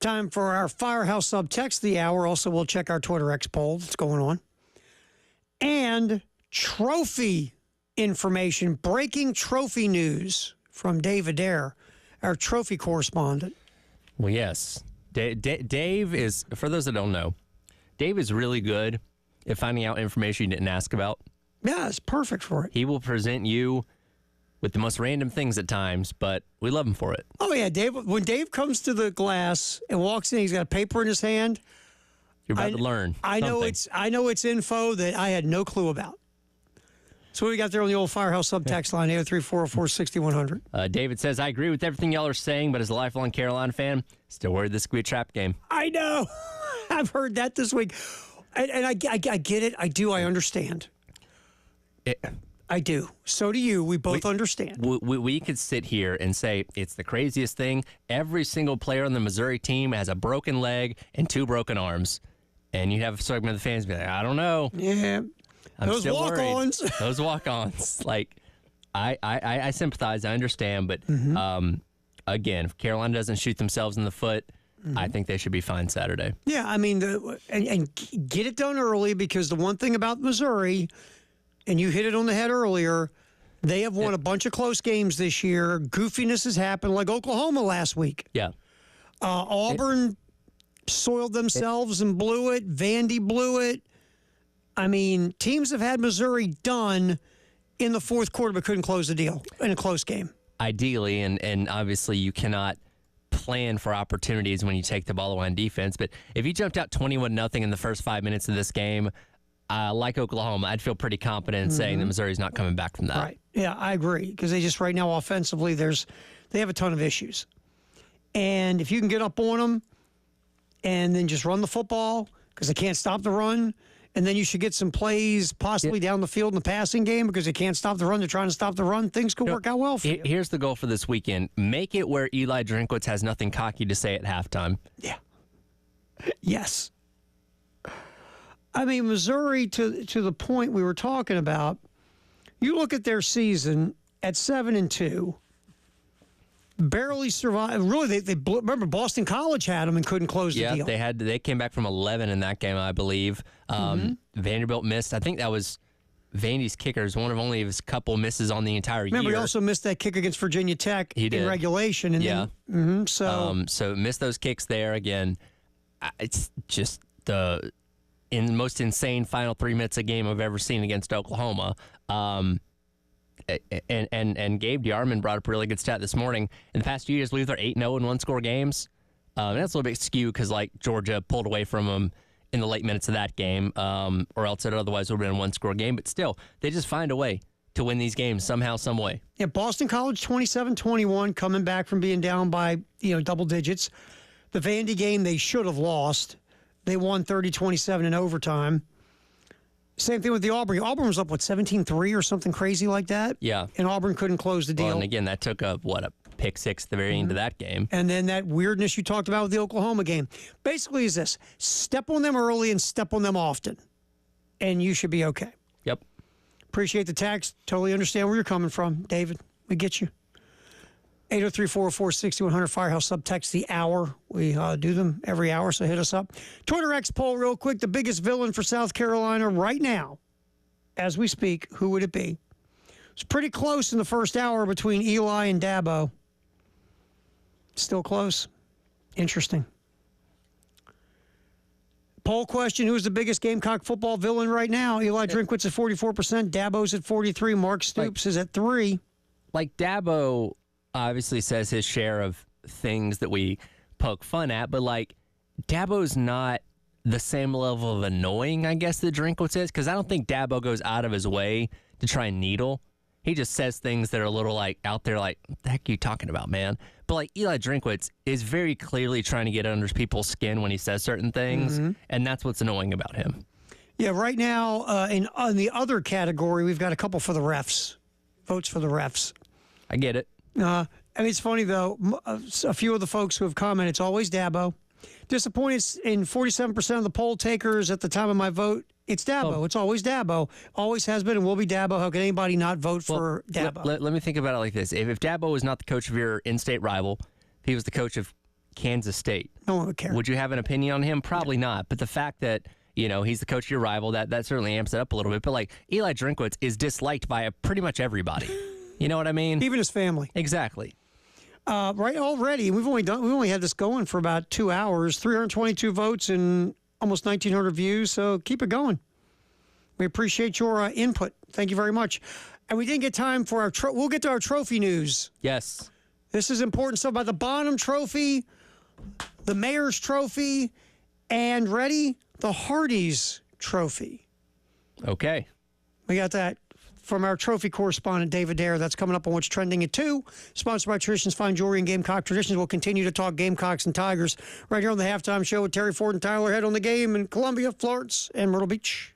Time for our Firehouse Sub Text of the Hour. Also, we'll check our Twitter X poll that's going on. And trophy information, breaking trophy news from Dave Adair, our trophy correspondent. Well, yes. Dave is, for those that don't know, Dave is really good at finding out information you didn't ask about. Yeah, it's perfect for it. He will present you with the most random things at times, but we love him for it. Oh, yeah, Dave. When Dave comes to the glass and walks in, he's got a paper in his hand. You're about to learn. I know it's info that I had no clue about. So what we got there on the old Firehouse subtext line, 803-404-6100. David says, I agree with everything y'all are saying, but as a lifelong Carolina fan, still worried this could be a trap game. I know. I've heard that this week. And I get it. I do. I understand. I do. So do you. We both understand. We could sit here and say it's the craziest thing. Every single player on the Missouri team has a broken leg and 2 broken arms. And you have a segment of the fans be like, I don't know. Yeah. Those walk-ons. Those walk-ons. Like, I sympathize. I understand. But, again, if Carolina doesn't shoot themselves in the foot, I think they should be fine Saturday. Yeah, I mean, and get it done early, because the one thing about Missouri, and you hit it on the head earlier, they have won a bunch of close games this year. Goofiness has happened, like Oklahoma last week. Yeah. Auburn soiled themselves and blew it. Vandy blew it. I mean, teams have had Missouri done in the fourth quarter but couldn't close the deal in a close game. Ideally, and obviously you cannot plan for opportunities when you take the ball away on defense. But if you jumped out 21-0 in the first 5 minutes of this game, like Oklahoma, I'd feel pretty confident in saying that Missouri's not coming back from that. Right. Yeah, I agree. Because they just right now offensively, they have a ton of issues. And if you can get up on them and then just run the football, because they can't stop the run, and then you should get some plays possibly down the field in the passing game because they can't stop the run. They're trying to stop the run. Things could work out well for you. Here's the goal for this weekend. Make it where Eli Drinkwitz has nothing cocky to say at halftime. Yeah. Yes. I mean, Missouri, to the point we were talking about, you look at their season at 7-2, barely survived. Really, they remember Boston College had them and couldn't close the deal. Yeah, they came back from 11 in that game, I believe. Vanderbilt missed. I think that was Vandy's kickers, one of only his couple misses on the entire year. Remember, he also missed that kick against Virginia Tech in regulation. And then, so missed those kicks there again. It's just the most insane final 3 minutes of game I've ever seen against Oklahoma. And Gabe DeArmond brought up a really good stat this morning. In the past 2 years, they're 8-0 in one-score games. And that's a little bit skewed because, like, Georgia pulled away from them in the late minutes of that game, or else it otherwise would have been a one-score game. But still, they just find a way to win these games somehow, some way. Yeah, Boston College 27-21, coming back from being down by double digits. The Vandy game they should have lost. They won 30-27 in overtime. Same thing with the Auburn. Auburn was up, 17-3 or something crazy like that? Yeah. And Auburn couldn't close the deal. Well, and again, that took a pick six at the very end of that game. And then that weirdness you talked about with the Oklahoma game. Basically is this: step on them early and step on them often, and you should be okay. Yep. Appreciate the text. Totally understand where you're coming from, David. We get you. 803-404-6100 Firehouse subtext the hour. We do them every hour, so hit us up. Twitter X poll real quick. The biggest villain for South Carolina right now, as we speak, who would it be? It's pretty close in the first hour between Eli and Dabo. Still close. Interesting. Poll question: who's the biggest Gamecock football villain right now? Eli Drinkwitz at 44%. Dabo's at 43%. Mark Stoops is at 3%. Like, Dabo obviously says his share of things that we poke fun at, but, like, Dabo's not the same level of annoying, I guess, that Drinkwitz is, because I don't think Dabo goes out of his way to try and needle. He just says things that are a little, like, out there, like, what the heck are you talking about, man? But, like, Eli Drinkwitz is very clearly trying to get under people's skin when he says certain things, and that's what's annoying about him. Yeah, right now, on the other category, we've got a couple for the refs. Votes for the refs. I get it. I mean, it's funny, though. A few of the folks who have commented, it's always Dabo. Disappointed in 47% of the poll takers at the time of my vote. It's Dabo. Oh. It's always Dabo. Always has been and will be Dabo. How can anybody not vote for Dabo? Let me think about it like this. If Dabo was not the coach of your in-state rival, if he was the coach of Kansas State. No one would care. Would you have an opinion on him? Probably not. But the fact that, he's the coach of your rival, that certainly amps it up a little bit. But, like, Eli Drinkwitz is disliked by pretty much everybody. You know what I mean? Even his family. Exactly. Right already, we've only had this going for about 2 hours, 322 votes and almost 1,900 views, so keep it going. We appreciate your input. Thank you very much. And we didn't get time for our we'll get to our trophy news. Yes. This is important stuff about the Bonham Trophy, the Mayor's Trophy, and ready, the Hardee's Trophy. Okay. We got that from our trophy correspondent, David Dare. That's coming up on What's Trending at 2. Sponsored by Traditions Fine Jewelry and Gamecock Traditions. We'll continue to talk Gamecocks and Tigers right here on the Halftime Show with Terry Ford and Tyler Head on the game in Columbia, Florence, and Myrtle Beach.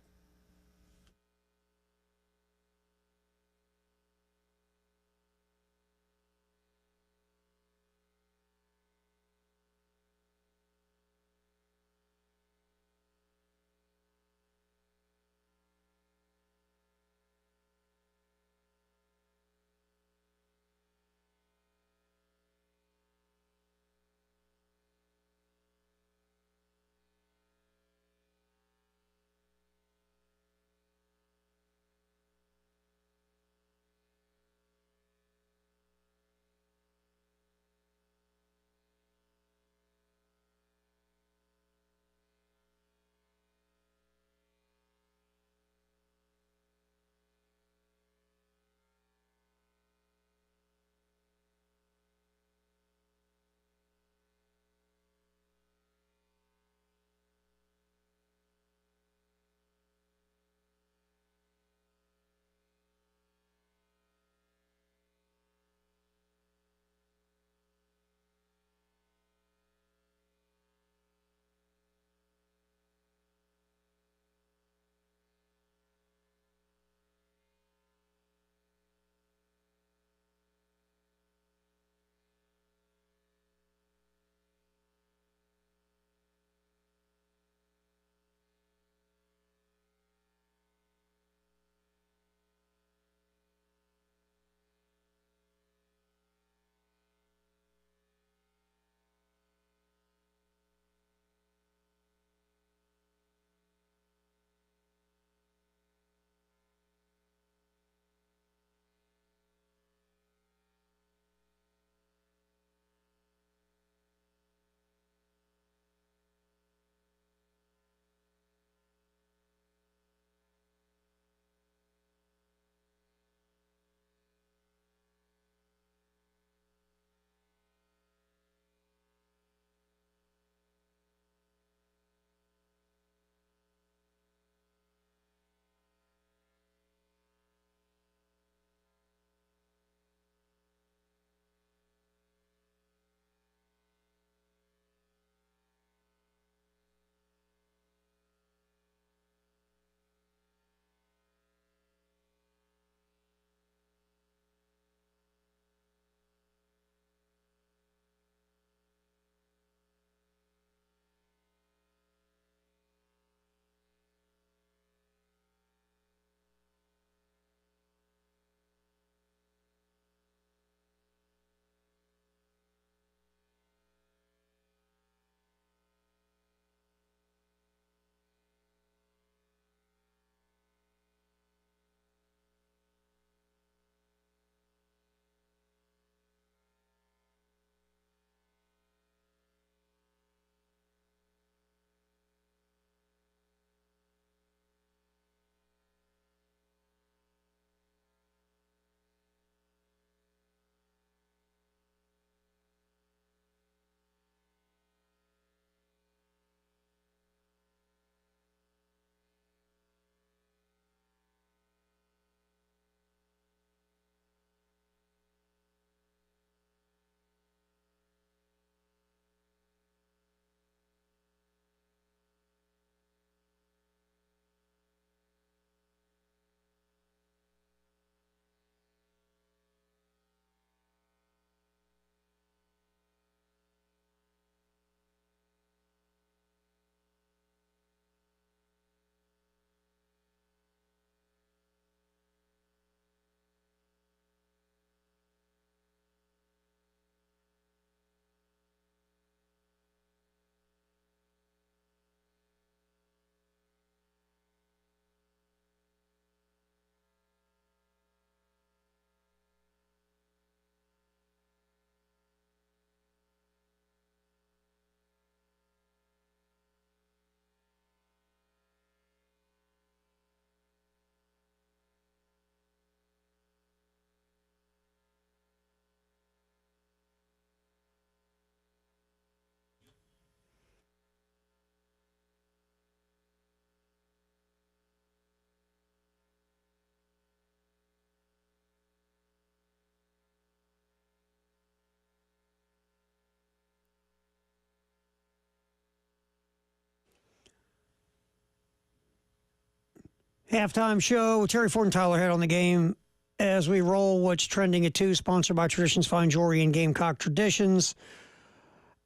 Halftime show. Terry Ford and Tyler Head on the game as we roll what's trending at 2, sponsored by Traditions Fine Jewelry and Gamecock Traditions.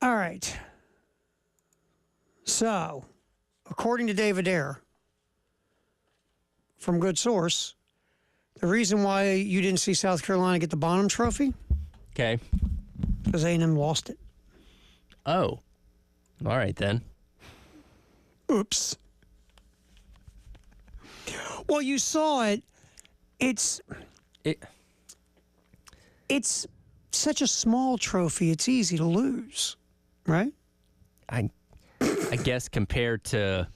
All right. So, according to David Ayer, from good source, the reason why you didn't see South Carolina get the Bonham Trophy, Okay. because A&M lost it. Oh. All right, then. Oops. Well, you saw it. It's such a small trophy. It's easy to lose, right? I guess compared to,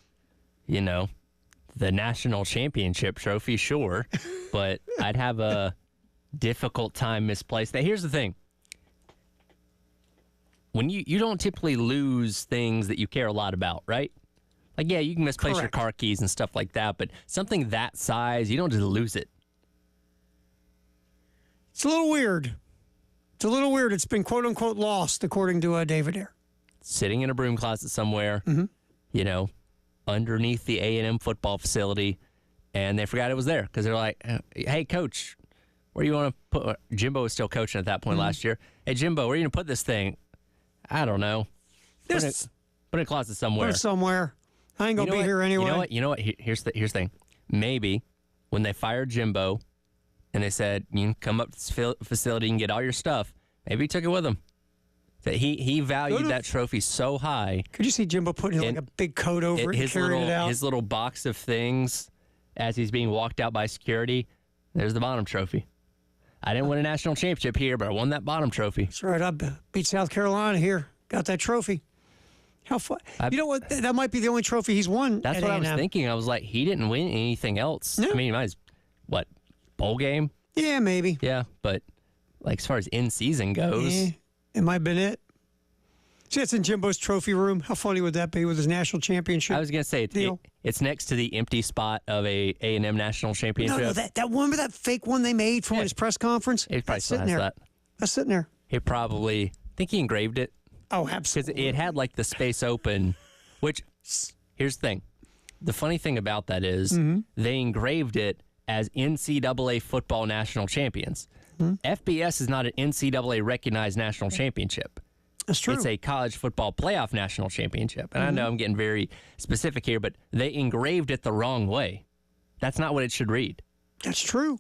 the national championship trophy, sure, but I'd have a difficult time misplacing that. Here's the thing. When you don't typically lose things that you care a lot about, right? Like, yeah, you can misplace your Correct. car keys and stuff like that, but something that size, you don't just lose it. It's a little weird. It's a little weird. It's been quote unquote lost, according to David Ayer. Sitting in a broom closet somewhere, underneath the A&M football facility, and they forgot it was there because they're like, hey, coach, where do you want to put Jimbo was still coaching at that point last year. Hey, Jimbo, where are you going to put this thing? I don't know. Put it in a closet somewhere. Put it somewhere. I ain't going to be here anyway. You know what? Here's the thing. Maybe when they fired Jimbo and they said, you can come up to this facility and get all your stuff, maybe he took it with him. That he valued that trophy so high. Could you see Jimbo putting like a big coat over it and carrying it out? His little box of things as he's being walked out by security, there's the Bonham Trophy. I didn't win a national championship here, but I won that Bonham Trophy. That's right. I beat South Carolina here. Got that trophy. How fun. You know what? That might be the only trophy he's won. That's at what I was A&M. thinking. I was like, he didn't win anything else. No. I mean, what, bowl game? Yeah, maybe. Yeah, but like as far as in-season goes, Yeah, it might have been it. See, it's in Jimbo's trophy room. How funny would that be with his national championship? I was going to say deal? it's next to the empty spot of a A&M national championship. No, that remember that fake one they made for his press conference? It probably That's still sitting has there. that. That's sitting there. I think he engraved it. Oh, Because absolutely. it had like the space open, which here's the thing. The funny thing about that is they engraved it as NCAA football national champions. FBS is not an NCAA recognized national championship. That's true. It's a college football playoff national championship. And I know I'm getting very specific here, but they engraved it the wrong way. That's not what it should read. That's true.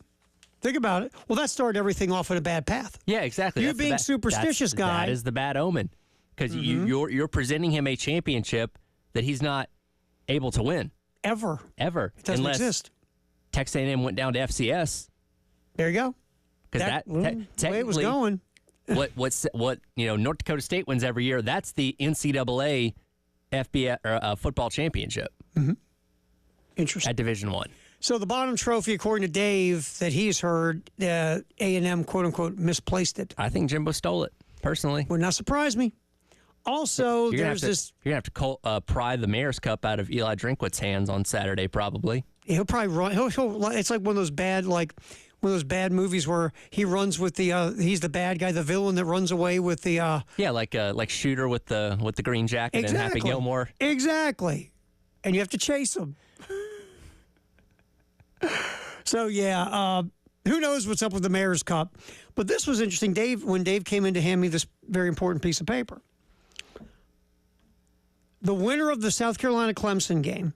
Think about it. Well, that started everything off on a bad path. Yeah, exactly. You That's the being superstitious guy. That is the bad omen. Because you're presenting him a championship that he's not able to win Ever. ever, It doesn't unless exist. Texas A&M went down to FCS. There you go. Because the way it was going. what North Dakota State wins every year. That's the NCAA FBS or football championship Interesting. at Division I. So the Bonham Trophy, according to Dave, that he's heard, A&M, quote unquote, misplaced it. I think Jimbo stole it personally. Would not surprise me. Also, You're there's this. gonna have to pry the Mayor's Cup out of Eli Drinkwitz's hands on Saturday, probably. He'll probably run. It's like one of those bad, movies where he runs with the. He's the bad guy, the villain that runs away with the. Yeah, like Shooter with the green jacket and Happy Exactly. Gilmore. Exactly, and you have to chase him. So yeah, who knows what's up with the Mayor's Cup? But this was interesting, when Dave came in to hand me this very important piece of paper. The winner of the South Carolina Clemson game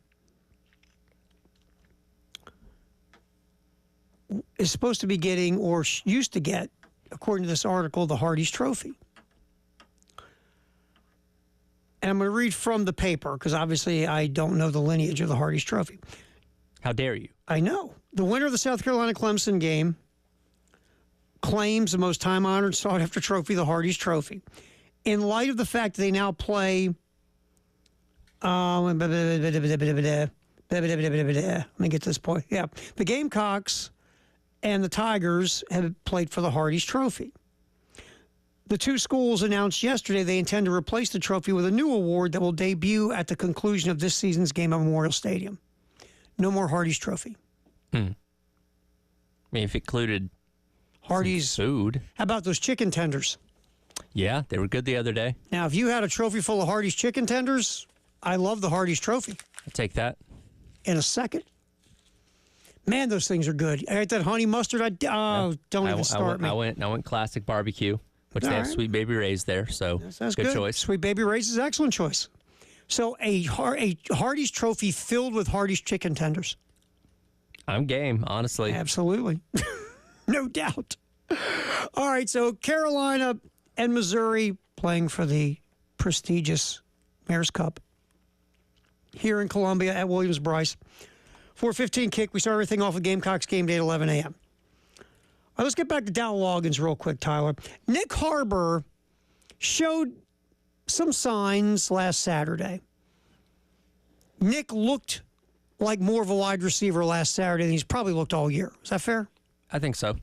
is supposed to be getting, or used to get, according to this article, the Hardee's Trophy. And I'm going to read from the paper because obviously I don't know the lineage of the Hardee's Trophy. How dare you? I know. The winner of the South Carolina Clemson game claims the most time-honored, sought-after trophy, the Hardee's Trophy. In light of the fact that they now play... let me get to this point. Yeah. The Gamecocks and the Tigers have played for the Hardee's Trophy. The two schools announced yesterday they intend to replace the trophy with a new award that will debut at the conclusion of this season's game at Memorial Stadium. No more Hardee's Trophy. I mean, if it included Hardee's food. How about those chicken tenders? Yeah, they were good the other day. Now, if you had a trophy full of Hardee's chicken tenders, I love the Hardee's Trophy I'll take that. in a second. Man, those things are good. I got that honey mustard. Don't even start me. I went classic barbecue, which they have right. Sweet Baby Ray's there. So That's good choice. Sweet Baby Ray's is an excellent choice. So a Hardee's trophy filled with Hardee's chicken tenders. I'm game, honestly. Absolutely. No doubt. All right, so Carolina and Missouri playing for the prestigious Mayor's Cup here in Columbia at Williams-Brice. 4:15 kick. We start everything off with Gamecocks game day at 11 a.m. All right, let's get back to Dow Loggins real quick, Tyler. Nick Harbor showed some signs last Saturday. Nick looked like more of a wide receiver last Saturday than he's probably looked all year. Is that fair? I think so.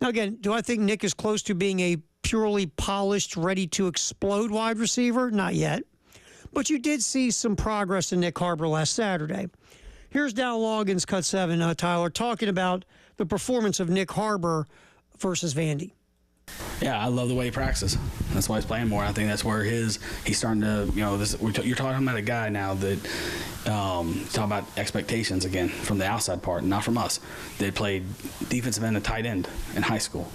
Now, again, do I think Nick is close to being a purely polished, ready-to-explode wide receiver? Not yet. But you did see some progress in Nick Harbor last Saturday. Here's Dow Loggins, Cut 7, Tyler, talking about the performance of Nick Harbor versus Vandy. Yeah, I love the way he practices. That's why he's playing more. I think that's where he's starting to, you're talking about a guy now that, talking about expectations again from the outside part, not from us. They played defensive end and tight end in high school,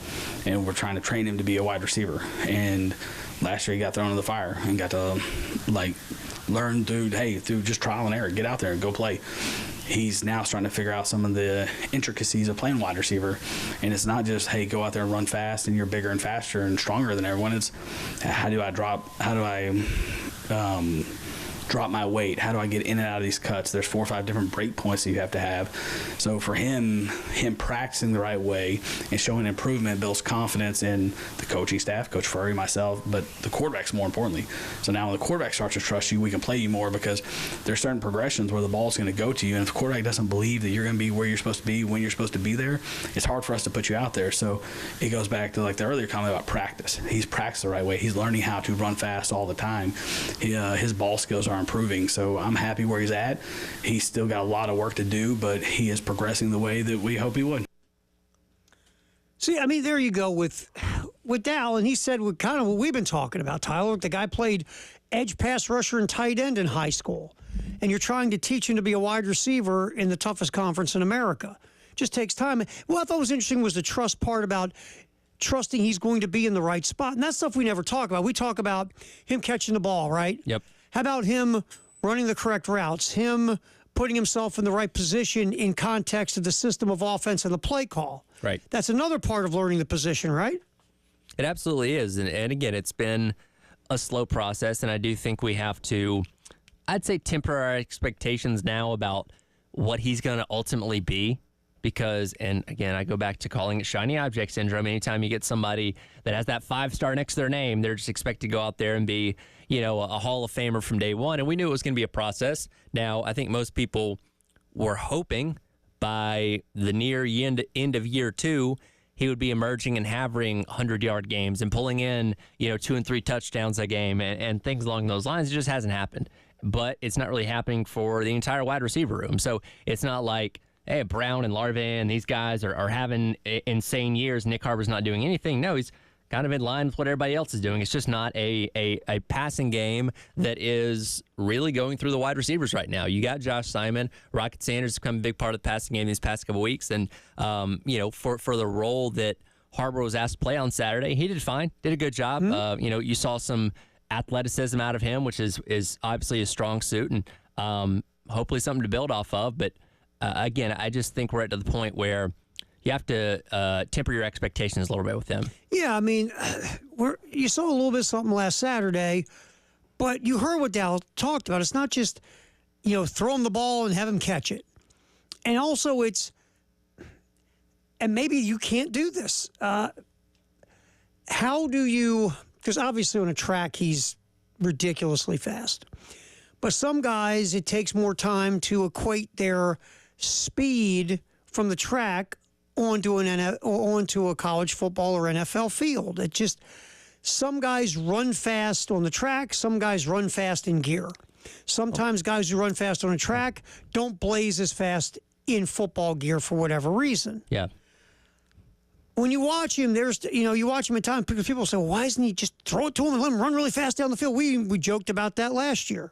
and we're trying to train him to be a wide receiver. And last year he got thrown in the fire and got to, learn through just trial and error, get out there and go play. He's now starting to figure out some of the intricacies of playing wide receiver. And it's not just, hey, go out there and run fast and you're bigger and faster and stronger than everyone. It's how do I drop my weight? How do I get in and out of these cuts? There's 4 or 5 different break points that you have to have. So for him practicing the right way and showing improvement builds confidence in the coaching staff, Coach Furry, myself, but the quarterback's more importantly. So now when the quarterback starts to trust you, we can play you more because there's certain progressions where the ball's going to go to you. And if the quarterback doesn't believe that you're going to be where you're supposed to be, when you're supposed to be there, it's hard for us to put you out there. So it goes back to the earlier comment about practice. He's practiced the right way. He's learning how to run fast all the time. His ball skills are improving, so I'm happy where he's at. He's still got a lot of work to do, but he is progressing the way that we hope he would. See, I mean, there you go with Dow, and he said kind of what we've been talking about, Tyler. The guy played edge pass rusher and tight end in high school, and you're trying to teach him to be a wide receiver in the toughest conference in America. Just takes time. What I thought was interesting was the trust part about trusting he's going to be in the right spot, and that's stuff we never talk about. We talk about him catching the ball, right? Yep. How about him running the correct routes, him putting himself in the right position in context of the system of offense and the play call? Right. That's another part of learning the position, right? It absolutely is. And again, it's been a slow process, and I do think we have to, I'd say, temper our expectations now about what he's going to ultimately be. Because, and again, I go back to calling it shiny object syndrome. Anytime you get somebody that has that 5-star next to their name, they're just expected to go out there and be, a Hall of Famer from day one. And we knew it was going to be a process. Now, I think most people were hoping by the near end of year 2, he would be emerging and having 100-yard games and pulling in, 2 and 3 touchdowns a game and things along those lines. It just hasn't happened. But it's not really happening for the entire wide receiver room. So it's not like, hey, Brown and Larvin and these guys are having insane years. Nick Harbor's not doing anything. No, he's kind of in line with what everybody else is doing. It's just not a passing game that is really going through the wide receivers right now. You got Josh Simon. Rocket Sanders has become a big part of the passing game these past couple weeks. And, for the role that Harbor was asked to play on Saturday, he did fine, did a good job. You saw some athleticism out of him, which is obviously a strong suit and hopefully something to build off of. But again, I just think we're at the point where you have to temper your expectations a little bit with him. Yeah, I mean, you saw a little bit of something last Saturday, but you heard what Dow talked about. It's not just, throw him the ball and have him catch it. And also and maybe you can't do this. How do you, because obviously on a track he's ridiculously fast. But some guys, it takes more time to equate their speed from the track onto a college football or NFL field. It just, some guys run fast on the track, some guys run fast in gear. Sometimes guys who run fast on a track don't blaze as fast in football gear for whatever reason. Yeah. When you watch him, you watch him at times, because people say, why doesn't he just throw it to him and let him run really fast down the field? We joked about that last year.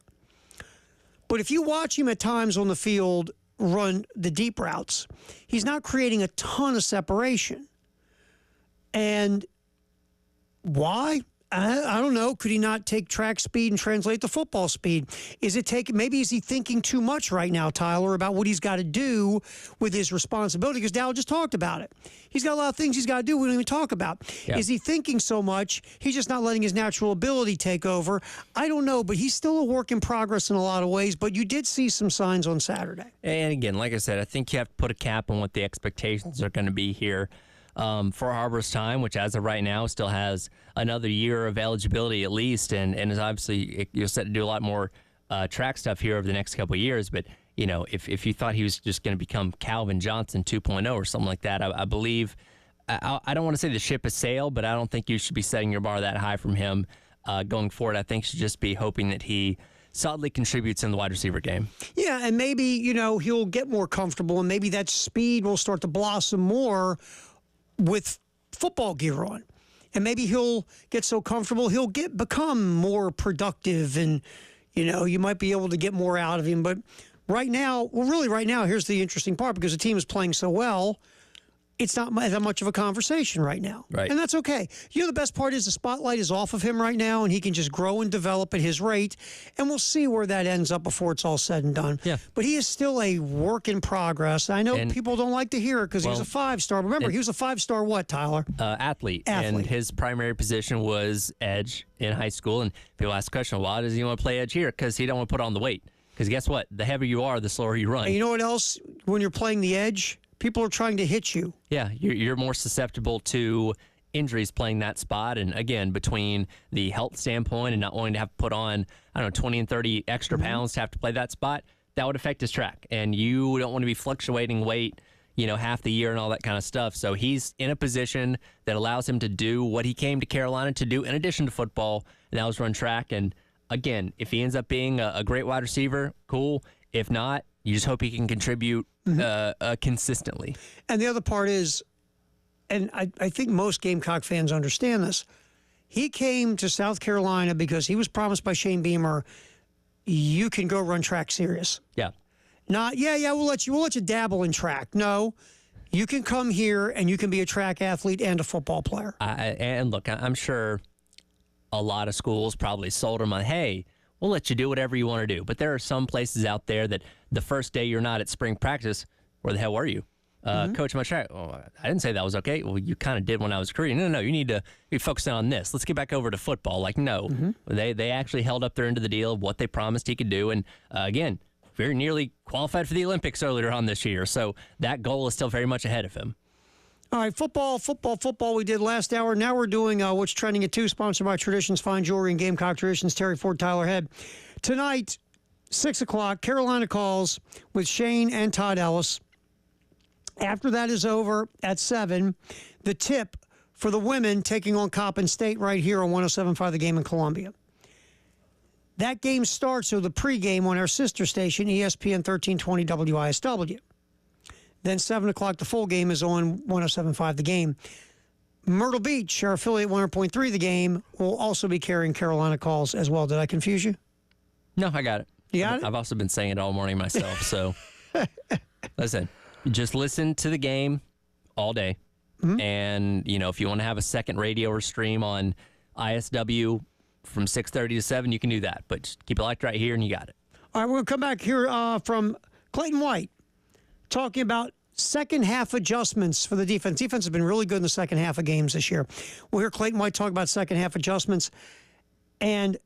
But if you watch him at times on the field, run the deep routes. He's not creating a ton of separation. And why? I don't know. Could he not take track speed and translate to football speed? Maybe is he thinking too much right now, Tyler, about what he's got to do with his responsibility? Because Dow just talked about it. He's got a lot of things he's got to do we don't even talk about. Yeah. Is he thinking so much? He's just not letting his natural ability take over. I don't know, but he's still a work in progress in a lot of ways. But you did see some signs on Saturday. And again, like I said, I think you have to put a cap on what the expectations are going to be here. For Harbor's time, which as of right now still has another year of eligibility at least, and is obviously you're set to do a lot more track stuff here over the next couple of years. But you know, if you thought he was just going to become Calvin Johnson 2.0 or something like that, I believe I don't want to say the ship has sailed, but I don't think you should be setting your bar that high from him going forward. I think you should just be hoping that he solidly contributes in the wide receiver game. Yeah, and maybe he'll get more comfortable, and maybe that speed will start to blossom more with football gear on. And maybe he'll get so comfortable he'll become more productive, and you might be able to get more out of him. But right now, here's the interesting part, because the team is playing so well, it's not that much of a conversation right now. Right. And that's okay. The best part is the spotlight is off of him right now, and he can just grow and develop at his rate, and we'll see where that ends up before it's all said and done. Yeah. But he is still a work in progress. I know people don't like to hear it because he was a 5-star. Remember, he was a 5-star what, Tyler? Athlete. And his primary position was edge in high school. And people ask the question, why does he want to play edge here? Because he don't want to put on the weight. Because guess what? The heavier you are, the slower you run. And you know what else? When you're playing the edge, people are trying to hit you. Yeah, you're more susceptible to injuries playing that spot. And again, between the health standpoint and not wanting to have to put on, 20 and 30 extra pounds to have to play that spot, that would affect his track. And you don't want to be fluctuating weight, half the year and all that kind of stuff. So he's in a position that allows him to do what he came to Carolina to do in addition to football, and that was run track. And again, if he ends up being a great wide receiver, cool. If not, you just hope he can contribute consistently. And the other part is, and I think most Gamecock fans understand this, he came to South Carolina because he was promised by Shane Beamer, you can go run track serious. Yeah. Not, we'll let you dabble in track. No, you can come here and you can be a track athlete and a football player. And look, I'm sure a lot of schools probably sold him on, hey, we'll let you do whatever you want to do. But there are some places out there that the first day you're not at spring practice, where the hell were you? Coach, my track. Oh, I didn't say that was okay. Well, you kind of did when I was recruiting. No, you need to be focusing on this. Let's get back over to football. Like, no, they actually held up their end of the deal of what they promised he could do. And again, very nearly qualified for the Olympics earlier on this year. So that goal is still very much ahead of him. All right, football we did last hour. Now we're doing What's Trending at 2, sponsored by Traditions Fine Jewelry and Gamecock Traditions, Terry Ford, Tyler Head. Tonight, 6 o'clock, Carolina calls with Shane and Todd Ellis. After that is over at 7, the tip for the women taking on Coppin State right here on 107.5 The Game in Columbia. That game starts with the pregame on our sister station, ESPN 1320 WISW. Then 7 o'clock, the full game is on 107.5 The Game. Myrtle Beach, our affiliate 100.3 The Game, will also be carrying Carolina calls as well. Did I confuse you? No, I got it. You got it? I've also been saying it all morning myself. So listen, just listen to the game all day. And, if you want to have a second radio or stream on ISW from 6:30 to 7, you can do that. But just keep it locked right here and you got it. All right, we're going to come back here from Clayton White, talking about second half adjustments for the defense. Defense has been really good in the second half of games this year. We'll hear Clayton White talk about second half adjustments. And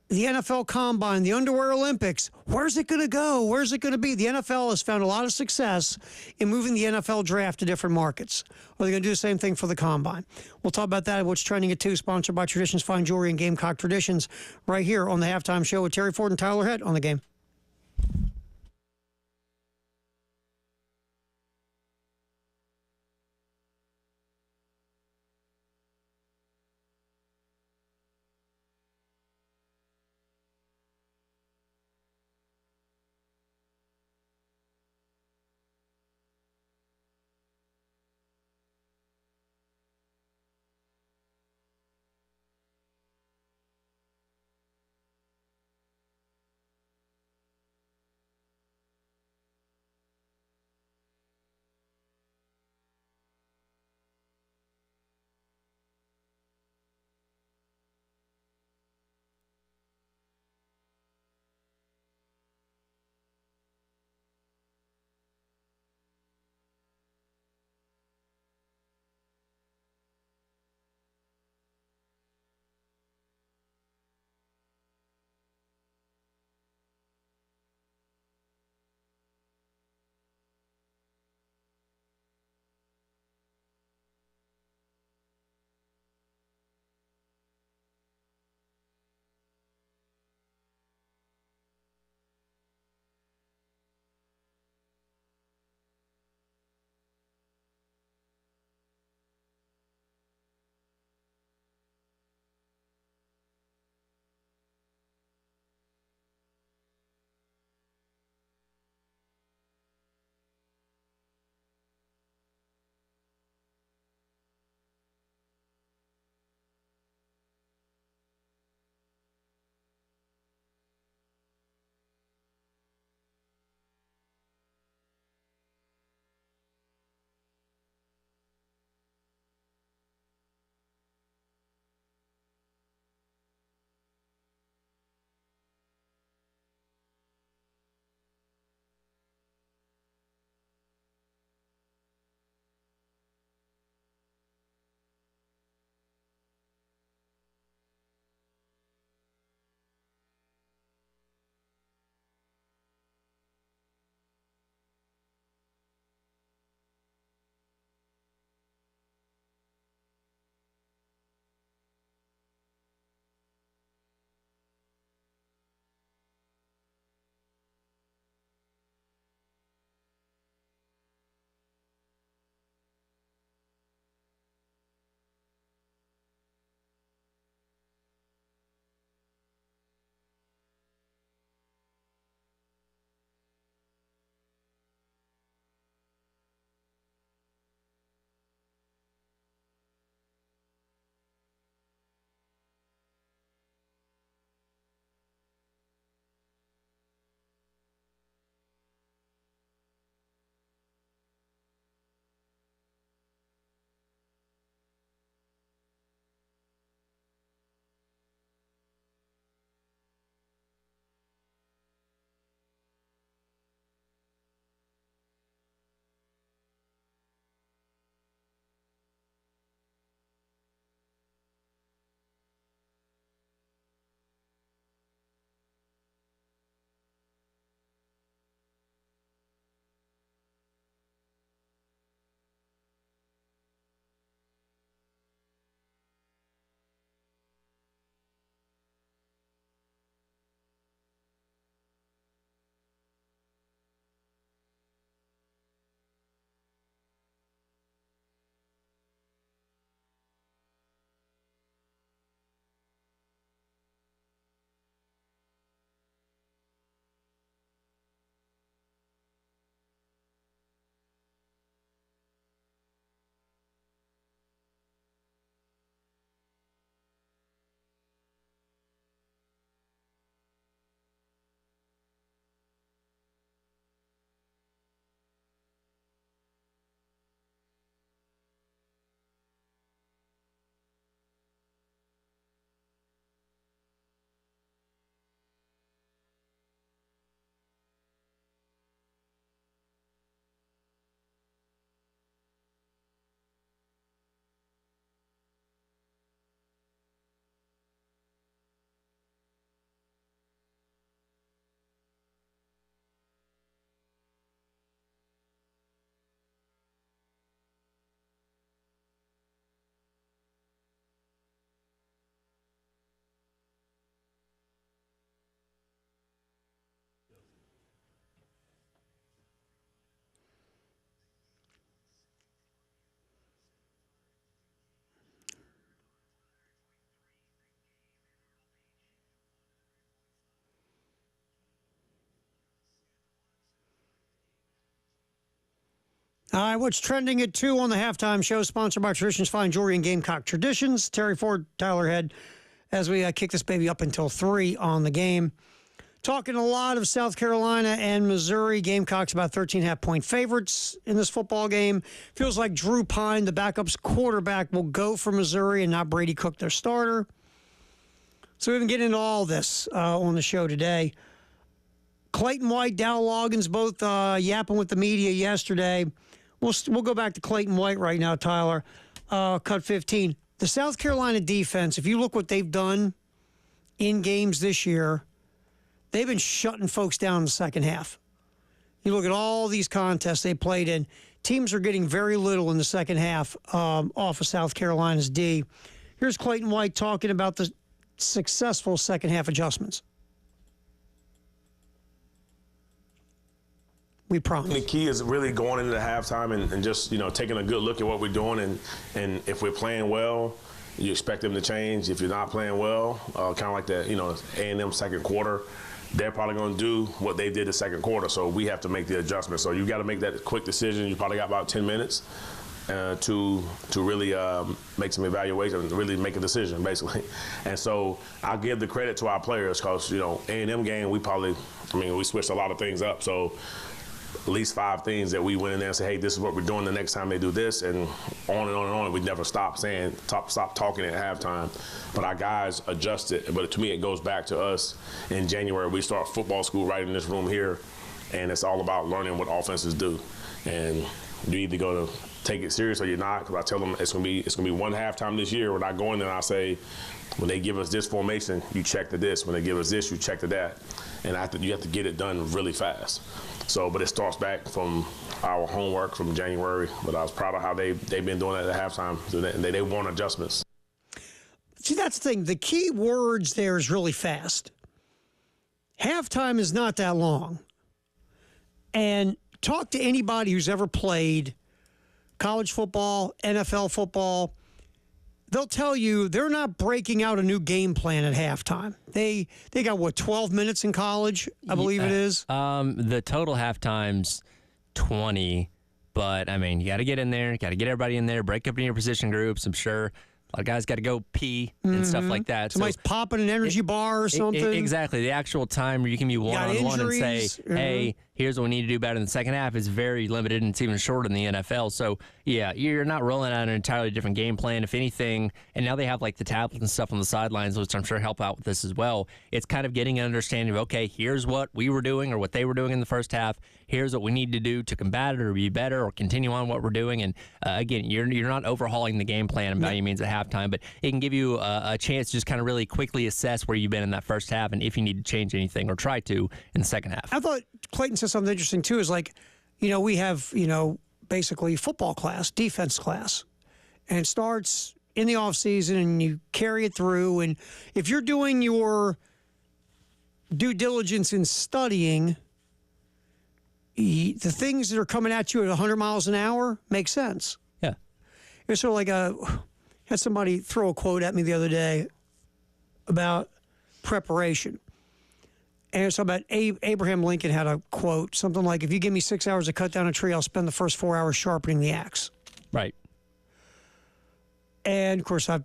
the NFL Combine, the Underwear Olympics, where's it going to go? Where's it going to be? The NFL has found a lot of success in moving the NFL draft to different markets. Are they going to do the same thing for the Combine? We'll talk about that at What's Trending at 2, sponsored by Traditions Fine Jewelry and Gamecock Traditions, right here on the Halftime Show with Terry Ford and Tyler Head on The Game. All right, what's trending at 2 on the halftime show, sponsored by Traditions Fine Jewelry and Gamecock Traditions. Terry Ford, Tyler Head, as we kick this baby up until 3 on the game. Talking a lot of South Carolina and Missouri. Gamecocks about 13.5-point favorites in this football game. Feels like Drew Pine, the backup's quarterback, will go for Missouri and not Brady Cook, their starter. So we've been getting into all this on the show today. Clayton White, Dow Loggins, both yapping with the media yesterday. We'll go back to Clayton White right now, Tyler. Cut 15. The South Carolina defense, if you look what they've done in games this year, they've been shutting folks down in the second half. You look at all these contests they played in, teams are getting very little in the second half off of South Carolina's D. Here's Clayton White talking about the successful second half adjustments. We promise. The key is really going into the halftime and just, taking a good look at what we're doing. And if we're playing well, you expect them to change. If you're not playing well, kind of like that, A&M second quarter, they're probably going to do what they did the second quarter. So we have to make the adjustment. So you got to make that quick decision. You probably got about 10 minutes to really make some evaluation and really make a decision, basically. And so I'll give the credit to our players because, A&M game, we switched a lot of things up. So at least 5 things that we went in there and said, hey, this is what we're doing the next time they do this, and on and on and on. We never stop talking at halftime. But our guys adjusted. But to me, it goes back to us in January. We start football school right in this room here, and it's all about learning what offenses do. And you either go to take it serious or you're not, because I tell them it's gonna be one halftime this year when I go in there and I say, when they give us this formation, you check to this. When they give us this, you check to that. And you have to get it done really fast. So, but it starts back from our homework from January. But I was proud of how they've been doing it at halftime. So they want adjustments. See, that's the thing. The key words there is really fast. Halftime is not that long. And talk to anybody who's ever played college football, NFL football. They'll tell you they're not breaking out a new game plan at halftime. They got, 12 minutes in college, I believe it is? The total halftime's 20, but, you got to get in there, got to get everybody in there, break up in your position groups. I'm sure a lot of guys got to go pee and stuff like that. Somebody's popping an energy bar or something. Exactly. The actual time where you can be one-on-one and say, hey, here's what we need to do better in the second half is very limited, and it's even shorter in the NFL. So, yeah, you're not rolling out an entirely different game plan. If anything, and now they have the tablets and stuff on the sidelines, which I'm sure help out with this as well. It's kind of getting an understanding of, okay, here's what we were doing or what they were doing in the first half. Here's what we need to do to combat it or be better or continue on what we're doing. And, again, you're not overhauling the game plan by any means at halftime, but it can give you a chance to just kind of really quickly assess where you've been in that first half and if you need to change anything or try to in the second half. I thought Clayton said something interesting, too, is we have, basically football class, defense class, and it starts in the offseason and you carry it through. And if you're doing your due diligence in studying, the things that are coming at you at 100 miles an hour make sense. Yeah. It's sort of had somebody throw a quote at me the other day about preparation. And it's about Abraham Lincoln had a quote, something like, if you give me 6 hours to cut down a tree, I'll spend the first 4 hours sharpening the axe. Right. And, of course, I've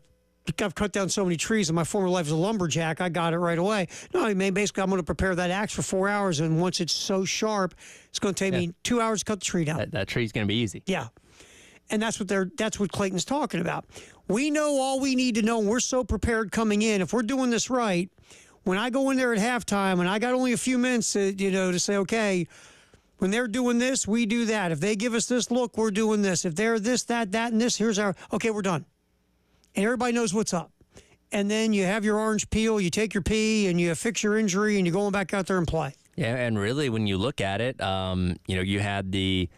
cut down so many trees in my former life as a lumberjack, I got it right away. No, basically, I'm going to prepare that axe for 4 hours, and once it's so sharp, it's going to take me 2 hours to cut the tree down. That tree's going to be easy. Yeah. And that's what Clayton's talking about. We know all we need to know, and we're so prepared coming in. If we're doing this right, when I go in there at halftime and I got only a few minutes to say, okay, when they're doing this, we do that. If they give us this look, we're doing this. If they're this, that, and this, okay, we're done. And everybody knows what's up. And then you have your orange peel, you take your pee, and you fix your injury, and you're going back out there and play. Yeah, and really, when you look at it, you had the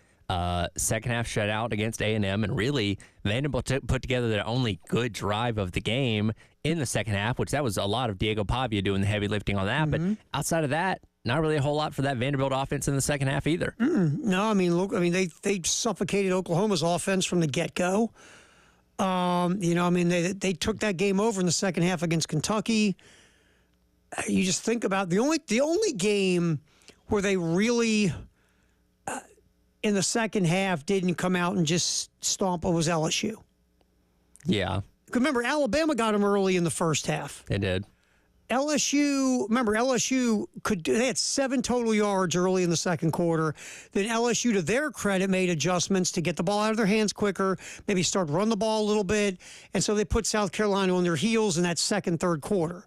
second half shutout against A&M, and really Vanderbilt put together their only good drive of the game in the second half, which that was a lot of Diego Pavia doing the heavy lifting on that. But outside of that, not really a whole lot for that Vanderbilt offense in the second half either. No, they suffocated Oklahoma's offense from the get-go. They took that game over in the second half against Kentucky. You just think about the only game where they really in the second half didn't come out and just stomp, it was LSU. Yeah, Remember, Alabama got them early in the first half. they did. LSU they had 7 total yards early in the second quarter. Then LSU, to their credit, made adjustments to get the ball out of their hands quicker, maybe start run the ball a little bit. And so they put South Carolina on their heels in that second, third quarter.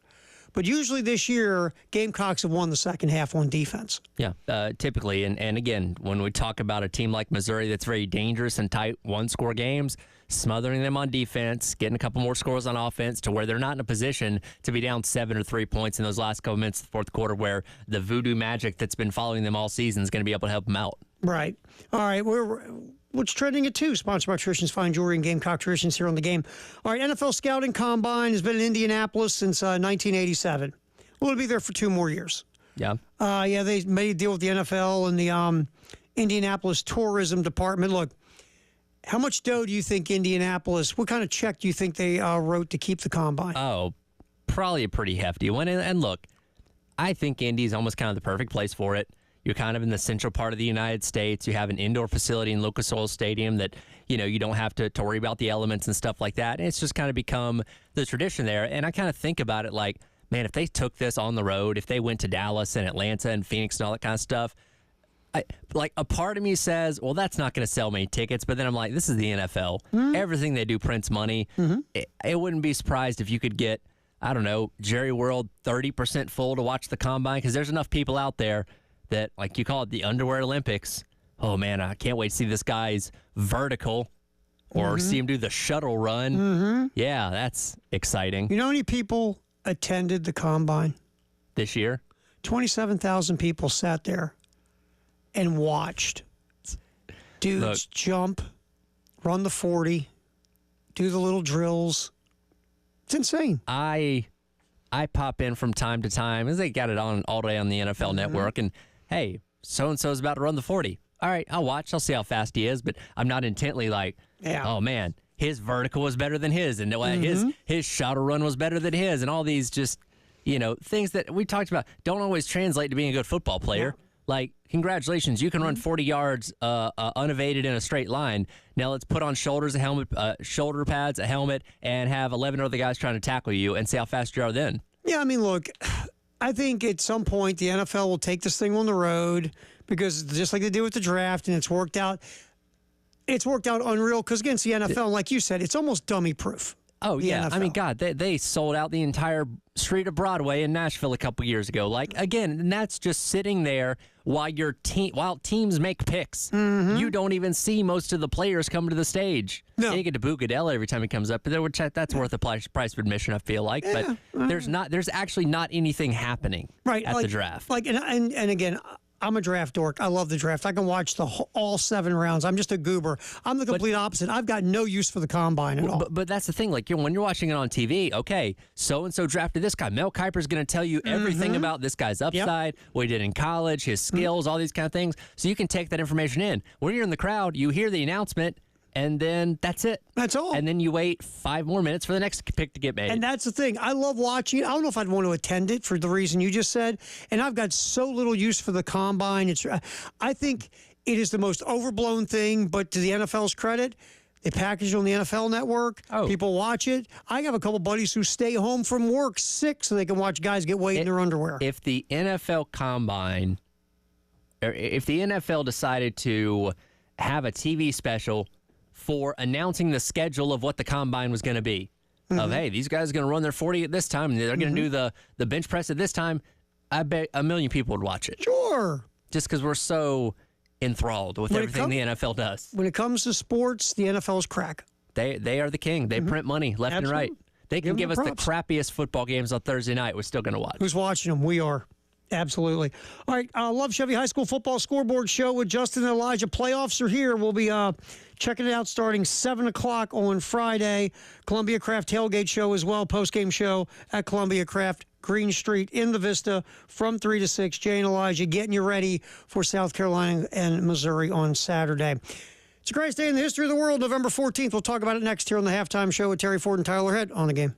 But usually this year, Gamecocks have won the second half on defense. Yeah, typically. And again, when we talk about a team like Missouri that's very dangerous in tight one-score games, smothering them on defense, getting a couple more scores on offense to where they're not in a position to be down 7 or 3 points in those last couple minutes of the fourth quarter where the voodoo magic that's been following them all season is going to be able to help them out. Right. All right. What's trending at 2? Sponsored by Traditions Fine Jewelry and Gamecock Traditions here on the game. All right. NFL Scouting Combine has been in Indianapolis since 1987. Well, it'll be there for 2 more years. Yeah. They made a deal with the NFL and the Indianapolis Tourism Department. Look, how much dough do you think Indianapolis, what kind of check do you think they wrote to keep the Combine? Oh, probably a pretty hefty one. And look, I think Indy's almost kind of the perfect place for it. You're kind of in the central part of the United States. You have an indoor facility in Lucas Oil Stadium that, you don't have to worry about the elements and stuff like that. And it's just kind of become the tradition there. And I kind of think about it like, man, if they took this on the road, if they went to Dallas and Atlanta and Phoenix and all that kind of stuff, a part of me says, well, that's not going to sell many tickets. But then I'm like, this is the NFL. Everything they do prints money. It wouldn't be surprised if you could get, I don't know, Jerry World 30% full to watch the Combine because there's enough people out there that, like you call it, the underwear Olympics. Oh, man, I can't wait to see this guy's vertical or see him do the shuttle run. Yeah, that's exciting. You know how many people attended the Combine? This year? 27,000 people sat there and watched dudes jump, run the 40, do the little drills. It's insane. I pop in from time to time, as they got it on all day on the NFL Network, and hey, so-and-so's about to run the 40. All right, I'll watch. I'll see how fast he is, but I'm not intently like, oh, man, his vertical was better than his, and his shuttle run was better than his, and all these just, things that we talked about don't always translate to being a good football player. Yeah. Like, congratulations, you can run 40 yards unevaded in a straight line. Now let's put on shoulders, a helmet, shoulder pads, a helmet, and have 11 other guys trying to tackle you and see how fast you are then. Yeah, I mean, look, I think at some point the NFL will take this thing on the road because just like they did with the draft, and it's worked out unreal because against the NFL, like you said, it's almost dummy proof. Oh, yeah. NFL. I mean, God, they sold out the entire street of Broadway in Nashville a couple years ago. Like, again, and that's just sitting there while while teams make picks. You don't even see most of the players come to the stage. No. You get to Boo Goodell every time he comes up, but that's worth the price of admission, I feel like. Yeah. But there's actually not anything happening at the draft. And again, I'm a draft dork. I love the draft. I can watch all 7 rounds. I'm just a goober. I'm the complete opposite. I've got no use for the Combine at all. But that's the thing. Like, when you're watching it on TV, okay, so-and-so drafted this guy. Mel Kiper's going to tell you everything about this guy's upside, what he did in college, his skills, all these kind of things. So you can take that information in. When you're in the crowd, you hear the announcement, and then that's it. That's all. And then you wait 5 more minutes for the next pick to get made. And that's the thing. I love watching it. I don't know if I'd want to attend it for the reason you just said. And I've got so little use for the Combine. I think it is the most overblown thing, but to the NFL's credit, they package it on the NFL Network. People watch it. I have a couple buddies who stay home from work sick so they can watch guys get weighed in their underwear. If the NFL Combine, or if the NFL decided to have a TV special for announcing the schedule of what the Combine was going to be. Of, hey, these guys are going to run their 40 at this time, and they're going to do the bench press at this time. I bet 1 million people would watch it. Sure. Just because we're so enthralled with everything the NFL does. When it comes to sports, the NFL's crack. They are the king. They print money left and right. They can give us the crappiest football games on Thursday night. We're still going to watch. Who's watching them? We are. Absolutely. All right. Love Chevy High School Football Scoreboard Show with Justin and Elijah. Playoffs are here. We'll be checking it out starting 7 o'clock on Friday. Columbia Craft Tailgate Show as well. Post-game show at Columbia Craft, Green Street in the Vista from 3 to 6. Jay and Elijah getting you ready for South Carolina and Missouri on Saturday. It's the greatest day in the history of the world, November 14th. We'll talk about it next here on the Halftime Show with Terry Ford and Tyler Head on the game.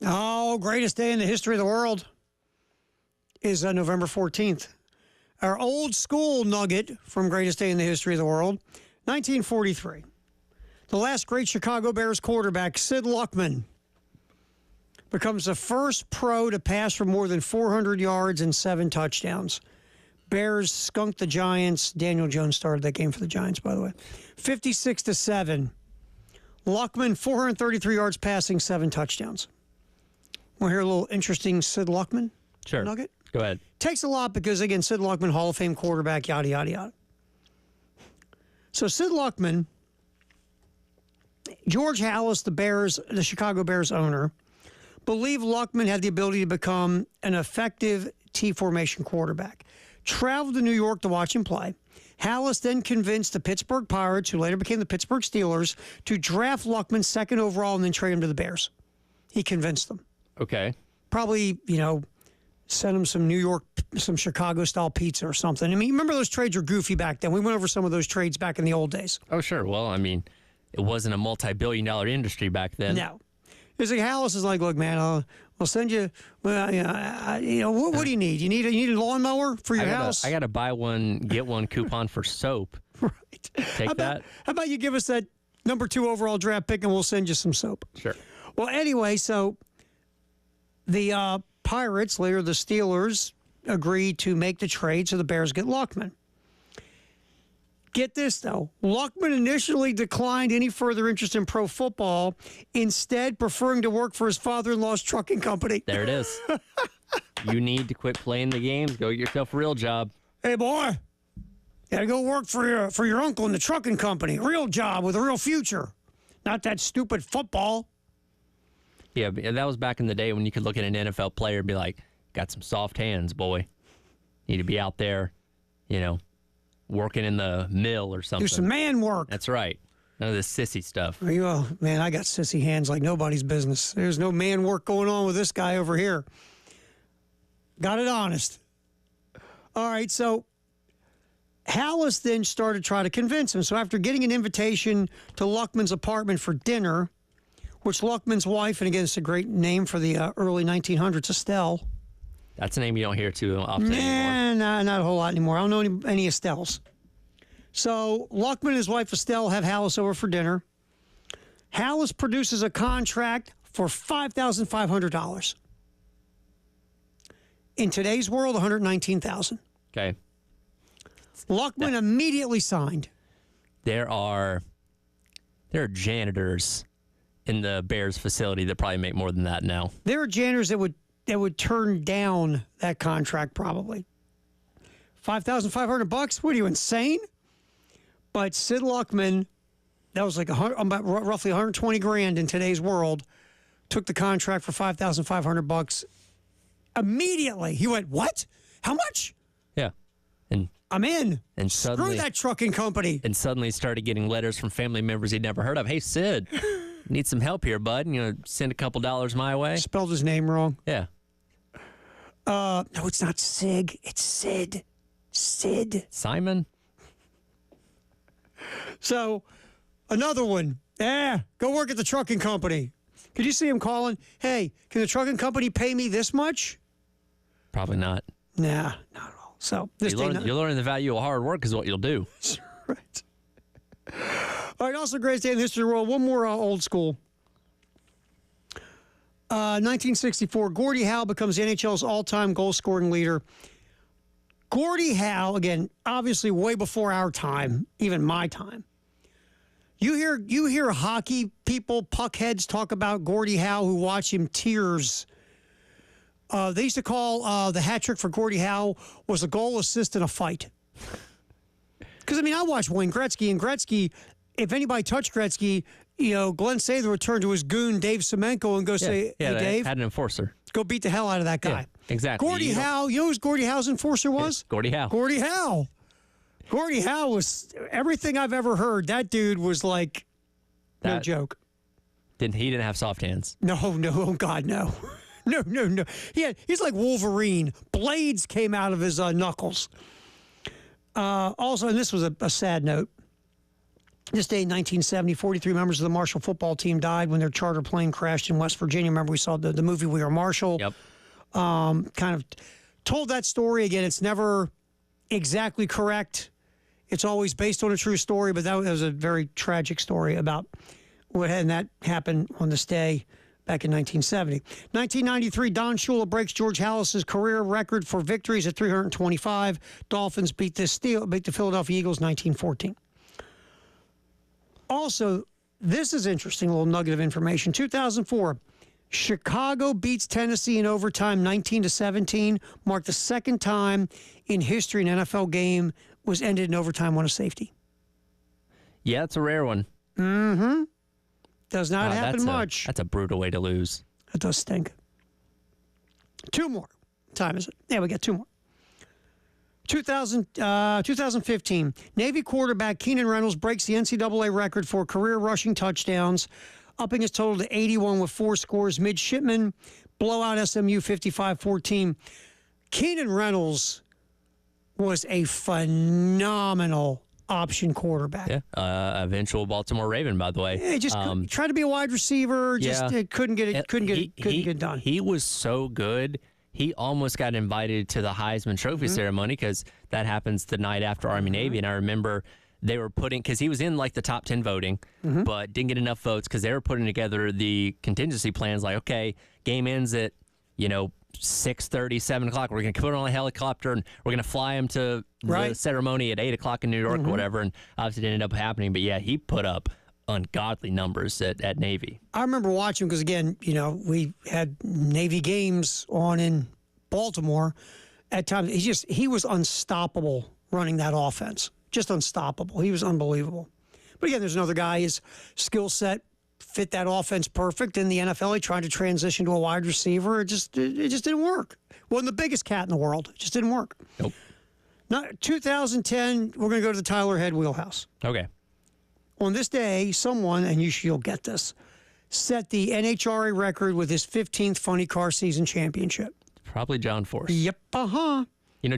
Oh, greatest day in the history of the world is November 14th. Our old school nugget from greatest day in the history of the world, 1943. The last great Chicago Bears quarterback, Sid Luckman, becomes the first pro to pass for more than 400 yards and 7 touchdowns. Bears skunked the Giants. Daniel Jones started that game for the Giants, by the way. 56-7. Luckman, 433 yards passing, 7 touchdowns. Want to hear a little interesting Sid Luckman Sure. nugget? Go ahead. Takes a lot because, again, Sid Luckman, Hall of Fame quarterback, yada, yada, yada. So Sid Luckman, George Halas, the Chicago Bears owner, believed Luckman had the ability to become an effective T-formation quarterback. Traveled to New York to watch him play. Halas then convinced the Pittsburgh Pirates, who later became the Pittsburgh Steelers, to draft Luckman second overall and then trade him to the Bears. He convinced them. Okay. Probably, sent him some Chicago-style pizza or something. I mean, remember those trades were goofy back then. We went over some of those trades back in the old days. Oh, sure. Well, I mean, it wasn't a multi-billion-dollar industry back then. No. It's like Halas is like, look, man, I'll send you. Well, what do you need? You need a lawnmower for your house? I got to buy one, get one coupon for soap. Right. Take that. How about you give us that number 2 overall draft pick and we'll send you some soap? Sure. Well, anyway, so the Pirates, later the Steelers, agreed to make the trade so the Bears get Luckman. Get this, though. Luckman initially declined any further interest in pro football, instead preferring to work for his father-in-law's trucking company. There it is. You need to quit playing the games. Go get yourself a real job. Hey, boy, gotta go work for your uncle in the trucking company. Real job with a real future. Not that stupid football. Yeah, but that was back in the day when you could look at an NFL player and be like, got some soft hands, boy. Need to be out there, working in the mill or something. Do some man work. That's right. None of this sissy stuff. Man, I got sissy hands like nobody's business. There's no man work going on with this guy over here. Got it honest. All right, so Halas then started trying to convince him. So after getting an invitation to Luckman's apartment for dinner, which Luckman's wife, and again, it's a great name for the early 1900s, Estelle. That's a name you don't hear too often anymore. Not a whole lot anymore. I don't know any Estelles. So Luckman and his wife Estelle have Halas over for dinner. Halas produces a contract for $5,500. In today's world, $119,000. Okay. Luckman immediately signed. There are janitors in the Bears facility that probably make more than that now. There are janitors that would turn down that contract probably. $5,500? What are you, insane? But Sid Luckman, that was like about roughly $120,000 in today's world, took the contract for $5,500 immediately. He went, what? How much? Yeah. And I'm in. And suddenly, screw that trucking company. And suddenly started getting letters from family members he'd never heard of. Hey, Sid, need some help here, bud. Send a couple dollars my way. Spelled his name wrong. Yeah. No, it's not Sig. It's Sid. Sid. Simon. So, another one. Go work at the trucking company. Could you see him calling? Hey, can the trucking company pay me this much? Probably not. Nah, not at all. So, this you're learning the value of hard work is what you'll do. Right. All right, also greatest day in the history of the world. One more old school. 1964, Gordie Howe becomes the NHL's all-time goal-scoring leader. Gordie Howe, again, obviously way before our time, even my time. You hear hockey people, puckheads, talk about Gordie Howe who watch him tears. They used to call the hat trick for Gordie Howe was a goal, assist, and a fight. Because, I watched Wayne Gretzky, and Gretzky, if anybody touched Gretzky, Glenn Sather would turn to his goon, Dave Semenko, and go say, hey, Dave. Had an enforcer. Go beat the hell out of that guy. Yeah, exactly. Gordie Howe, you know who Gordie Howe's enforcer was? Gordie Howe. Gordie Howe. Gordie Howe was, everything I've ever heard, that dude was like, no joke. He didn't have soft hands. No, oh God, no. No. He's like Wolverine. Blades came out of his knuckles. Also, and this was a sad note, This day in 1970, 43 members of the Marshall football team died when their charter plane crashed in West Virginia. Remember, we saw the movie We Are Marshall. Yep. Kind of told that story. Again, it's never exactly correct. It's always based on a true story, but that was a very tragic story about what had that happened on this day back in 1970. 1993, Don Shula breaks George Halas's career record for victories at 325. Dolphins beat the Philadelphia Eagles 1914. Also, this is interesting, a little nugget of information. 2004, Chicago beats Tennessee in overtime 19-17, marked the second time in history an NFL game was ended in overtime on a safety. Yeah, it's a rare one. Does not happen that's much. That's a brutal way to lose. It does stink. Two more. What time is it? Yeah, we got two more. 2015, Navy quarterback Keenan Reynolds breaks the NCAA record for career rushing touchdowns, upping his total to 81 with 4 scores. Midshipman blowout SMU 55-14. Keenan Reynolds was a phenomenal option quarterback. Yeah, eventual Baltimore Raven, by the way. He just tried to be a wide receiver, couldn't get it done. He was so good. He almost got invited to the Heisman Trophy ceremony because that happens the night after Army-Navy. And I remember they were because he was in like the top 10 voting, but didn't get enough votes because they were putting together the contingency plans like, okay, game ends at, 6:30, 7 o'clock. We're going to put it on a helicopter and we're going to fly him to the ceremony at 8 o'clock in New York or whatever. And obviously it ended up happening. But yeah, he put up ungodly numbers at Navy. I remember watching because, again, we had Navy games on in Baltimore at times. He was unstoppable running that offense. Just unstoppable. He was unbelievable. But again, there's another guy, his skill set fit that offense perfect. In the NFL, he tried to transition to a wide receiver. It just didn't work. Wasn't the biggest cat in the world. It just didn't work. Nope. Now, 2010, we're going to go to the Tyler Head wheelhouse. Okay. On this day, someone, and you'll get this, set the NHRA record with his 15th funny car season championship. Probably John Force. Yep,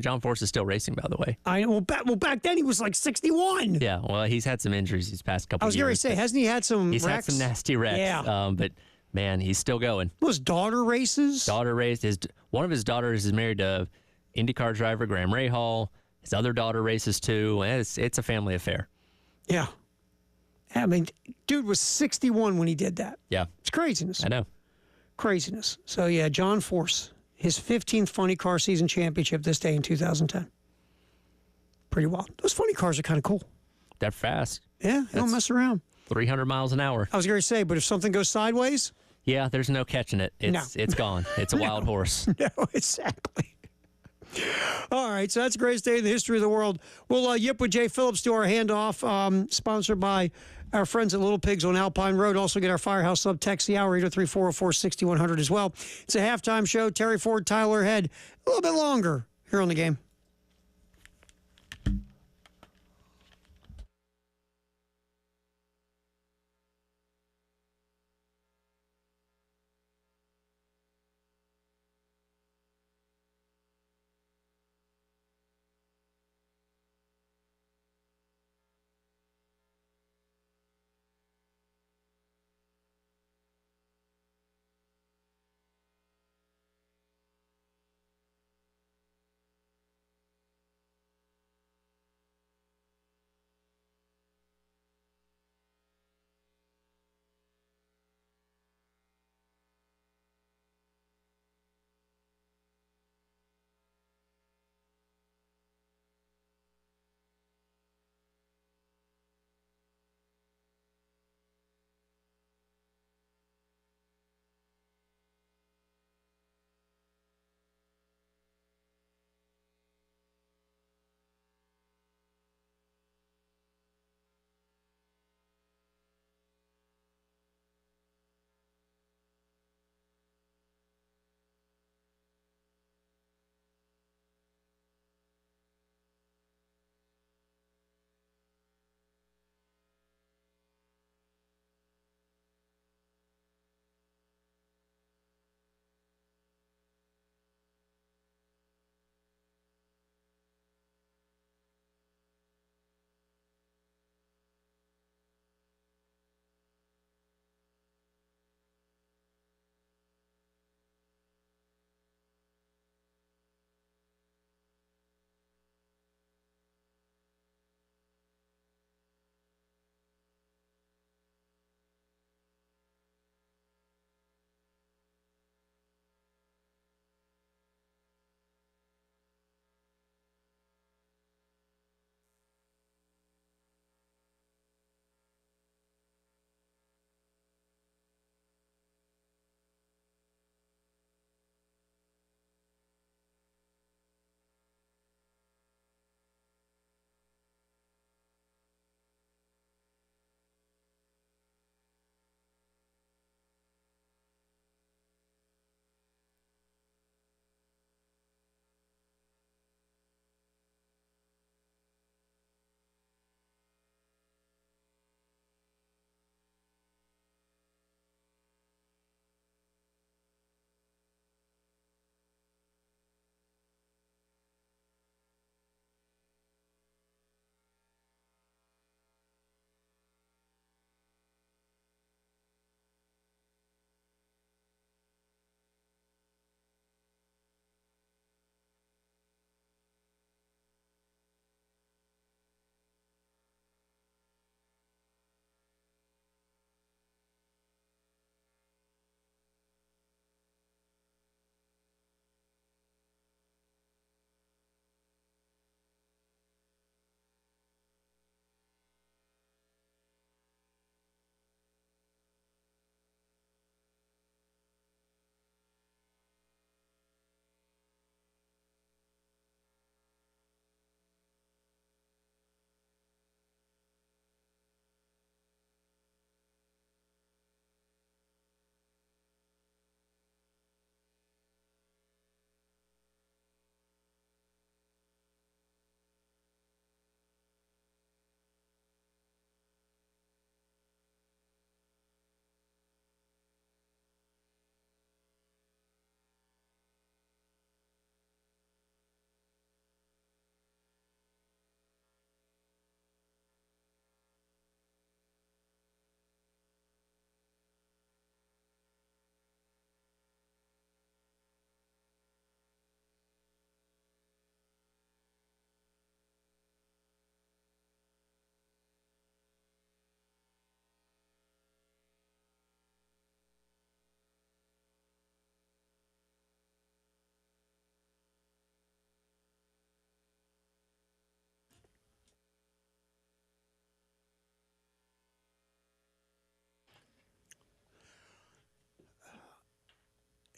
John Force is still racing, by the way. I know. Well, back then he was like 61. Yeah, well, he's had some injuries these past couple of years. I was going to say, hasn't he had some He's wrecks? had some nasty wrecks. Yeah. But, man, he's still going. Well, his daughter races. Daughter raced. One of his daughters is married to IndyCar driver Graham Rahal. His other daughter races, too. It's a family affair. Yeah. I mean, dude was 61 when he did that. Yeah. It's craziness. I know. Craziness. So, yeah, John Force, his 15th funny car season championship this day in 2010. Pretty wild. Those funny cars are kind of cool. They're fast. Yeah, they don't mess around. 300 miles an hour. I was going to say, but if something goes sideways? Yeah, there's no catching it. It's gone. It's a wild horse. No, exactly. All right, so that's the greatest day in the history of the world. We'll yip with Jay Phillips to our handoff, sponsored by our friends at Little Pigs on Alpine Road. Also get our Firehouse Sub text the hour, 803-404-6100 as well. It's a halftime show. Terry Ford, Tyler Head, a little bit longer here on the game.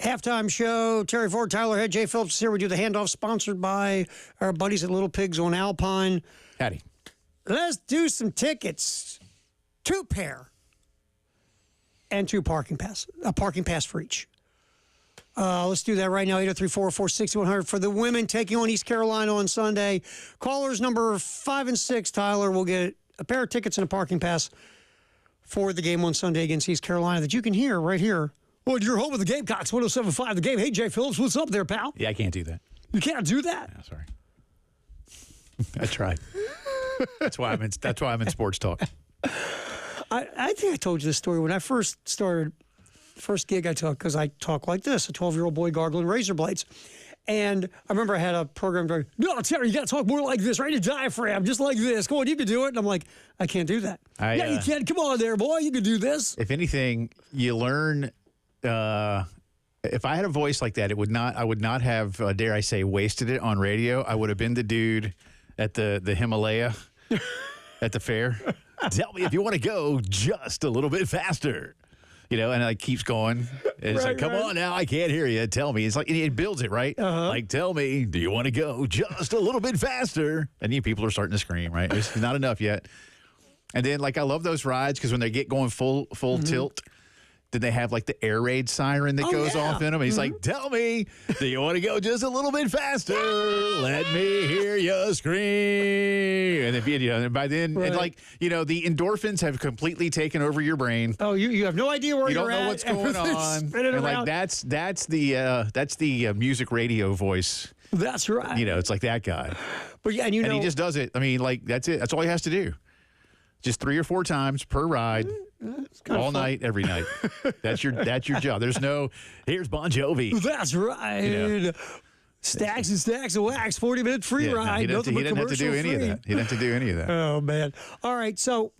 Halftime show. Terry Ford, Tyler Head, Jay Phillips here. We do the handoff sponsored by our buddies at Little Pigs on Alpine. Howdy. Let's do some tickets. 2 pair. And 2 parking pass. A parking pass for each. Let's do that right now. 803-446-100 for the women taking on East Carolina on Sunday. Callers number 5 and 6, Tyler, will get a pair of tickets and a parking pass for the game on Sunday against East Carolina that you can hear right here. Well, you're home with the Gamecocks, 107.5 The Game. Hey, Jay Phillips, what's up there, pal? Yeah, I can't do that. You can't do that. No, sorry. I tried. That's why I'm in sports talk. I think I told you this story when I first started. First gig I took, because I talk like this, a 12-year-old boy gargling razor blades. And I remember I had a program going, no, Terry, you got to talk more like this, right? A diaphragm, just like this. Come on, you can do it. And I'm like, I can't do that. Yeah, you can. Come on there, boy. You can do this. If anything, you learn. If I had a voice like that, I would not have, dare I say, wasted it on radio. I would have been the dude at the Himalaya at the fair. Tell me if you want to go just a little bit faster. You know, and it like keeps going. And it's like, come on now, I can't hear you. Tell me. It's like, it builds it, right? Like, tell me, do you want to go just a little bit faster? And you people are starting to scream, right? It's not enough yet. And then, like, I love those rides because when they get going full tilt, then they have, like, the air raid siren that goes off in them. And he's like, tell me, do you want to go just a little bit faster? Let me hear you scream. And if and by then, and like, the endorphins have completely taken over your brain. Oh, you have no idea where you're at. You don't know what's going on. And like that's the music radio voice. That's right. It's like that guy. But yeah, and he just does it. I mean, like that's it. That's all he has to do. Just 3 or 4 times per ride. All night, every night. That's your job. There's no, here's Bon Jovi. That's right. Stacks and stacks of wax, 40-minute free ride. He didn't have to do any of that. He didn't have to do any of that. Oh, man. All right, so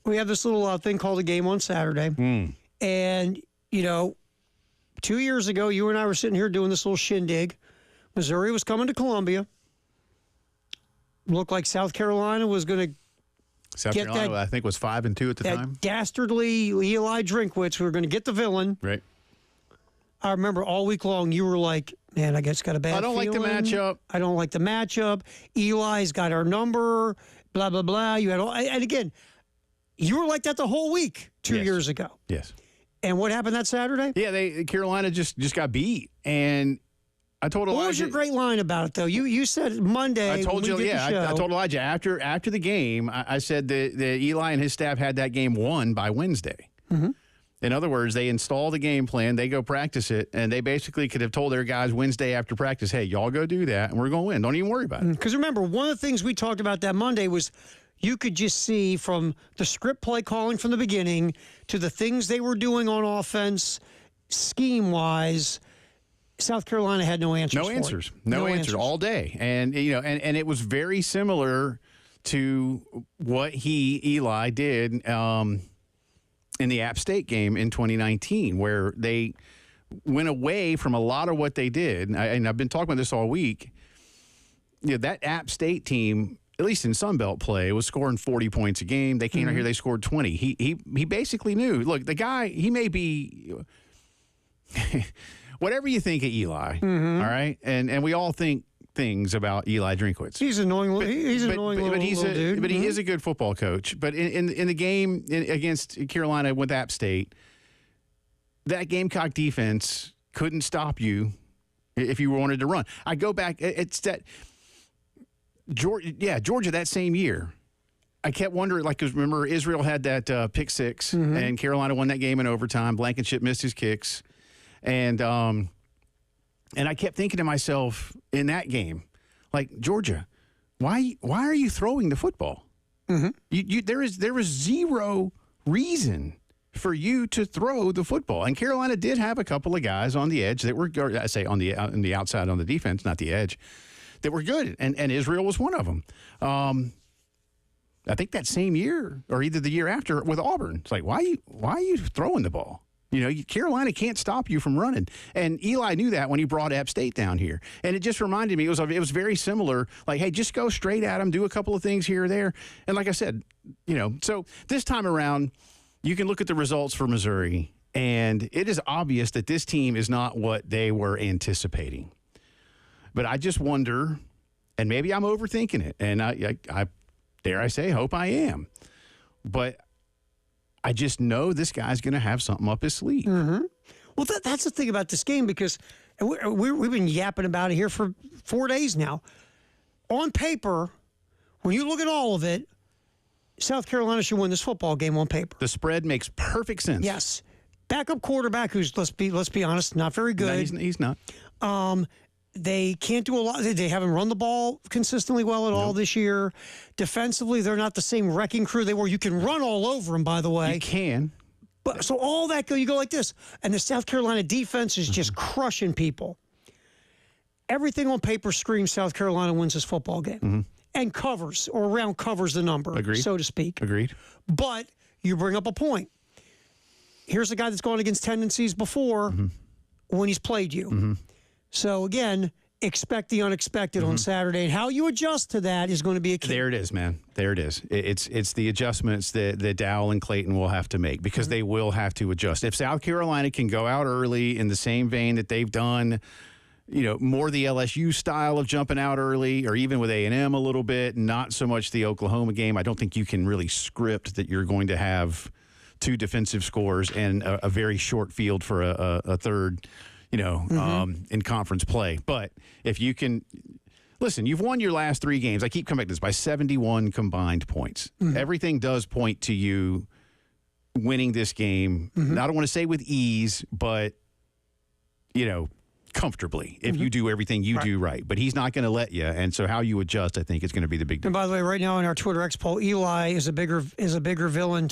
we have this little thing called a game on Saturday. And, 2 years ago, you and I were sitting here doing this little shindig. Missouri was coming to Columbia. Looked like South Carolina was going to South Carolina, I think, was 5-2 at the time. Dastardly Eli Drinkwitz, who were going to get the villain. Right. I remember all week long you were like, man, I guess got a bad feeling. Like the matchup. I don't like the matchup. Eli's got our number, blah, blah, blah. You had and again, you were like that the whole week 2 years ago. Yes. And what happened that Saturday? Yeah, Carolina just got beat. And I told Elijah. What was your great line about it, though? You said Monday. I told you, I told Elijah after the game, I said that Eli and his staff had that game won by Wednesday. In other words, they install the game plan, they go practice it, and they basically could have told their guys Wednesday after practice, hey, y'all go do that, and we're going to win. Don't even worry about it. Because remember, one of the things we talked about that Monday was you could just see from the script play calling from the beginning to the things they were doing on offense, scheme-wise, South Carolina had no answers. No answers all day, and and it was very similar to what Eli did in the App State game in 2019, where they went away from a lot of what they did. And I've been talking about this all week. That App State team, at least in Sun Belt play, was scoring 40 points a game. They came out here, they scored 20. He basically knew. Look, the guy, he may be. Whatever you think of Eli, all right, and we all think things about Eli Drinkwitz. He's annoying. He's annoying little dude. But he is a good football coach. But in the game against Carolina with App State, that Gamecock defense couldn't stop you if you wanted to run. I go back. It's that Georgia that same year. I kept wondering, because remember Israel had that pick six, and Carolina won that game in overtime. Blankenship missed his kicks. And I kept thinking to myself in that game, like, Georgia, why are you throwing the football? There was zero reason for you to throw the football. And Carolina did have a couple of guys on the edge that were, I say on the outside on the defense, not the edge, that were good. And Israel was one of them. I think that same year or either the year after with Auburn, it's like, why are you throwing the ball? Carolina can't stop you from running. And Eli knew that when he brought App State down here. And it just reminded me, it was very similar. Like, hey, just go straight at them, do a couple of things here or there. And like I said, so this time around, you can look at the results for Missouri And it is obvious that this team is not what they were anticipating. But I just wonder, and maybe I'm overthinking it, and I dare I say, hope I am. But I just know this guy's going to have something up his sleeve. Mm-hmm. Well, that's the thing about this game, because we've been yapping about it here for 4 days now. On paper, when you look at all of it, South Carolina should win this football game on paper. The spread makes perfect sense. Yes. Backup quarterback who's, let's be honest, not very good. No, he's not. They can't do a lot. They haven't run the ball consistently well at all this year. Defensively, they're not the same wrecking crew they were. You can run all over them, by the way. You can. But so all that you go like this, and the South Carolina defense is just crushing people. Everything on paper screams South Carolina wins this football game and covers, or around covers the number, Agreed. so to speak. Agreed. But you bring up a point. Here's a guy that's gone against tendencies before when he's played you. So again, expect the unexpected on Saturday, and how you adjust to that is going to be a key. There it is, man. There it is. It's the adjustments that Dowell and Clayton will have to make, because they will have to adjust. If South Carolina can go out early in the same vein that they've done, more the LSU style of jumping out early, or even with A&M a little bit, not so much the Oklahoma game, I don't think you can really script that you're going to have 2 defensive scores and a very short field for a third, in conference play. But if you can, listen, you've won your last 3 games. I keep coming back to this, by 71 combined points. Everything does point to you winning this game. I don't want to say with ease, but, comfortably, if you do everything you do right. But he's not going to let you. And so how you adjust, I think, is going to be the big And difference. by the way, right now in our Twitter X poll, Eli is a bigger villain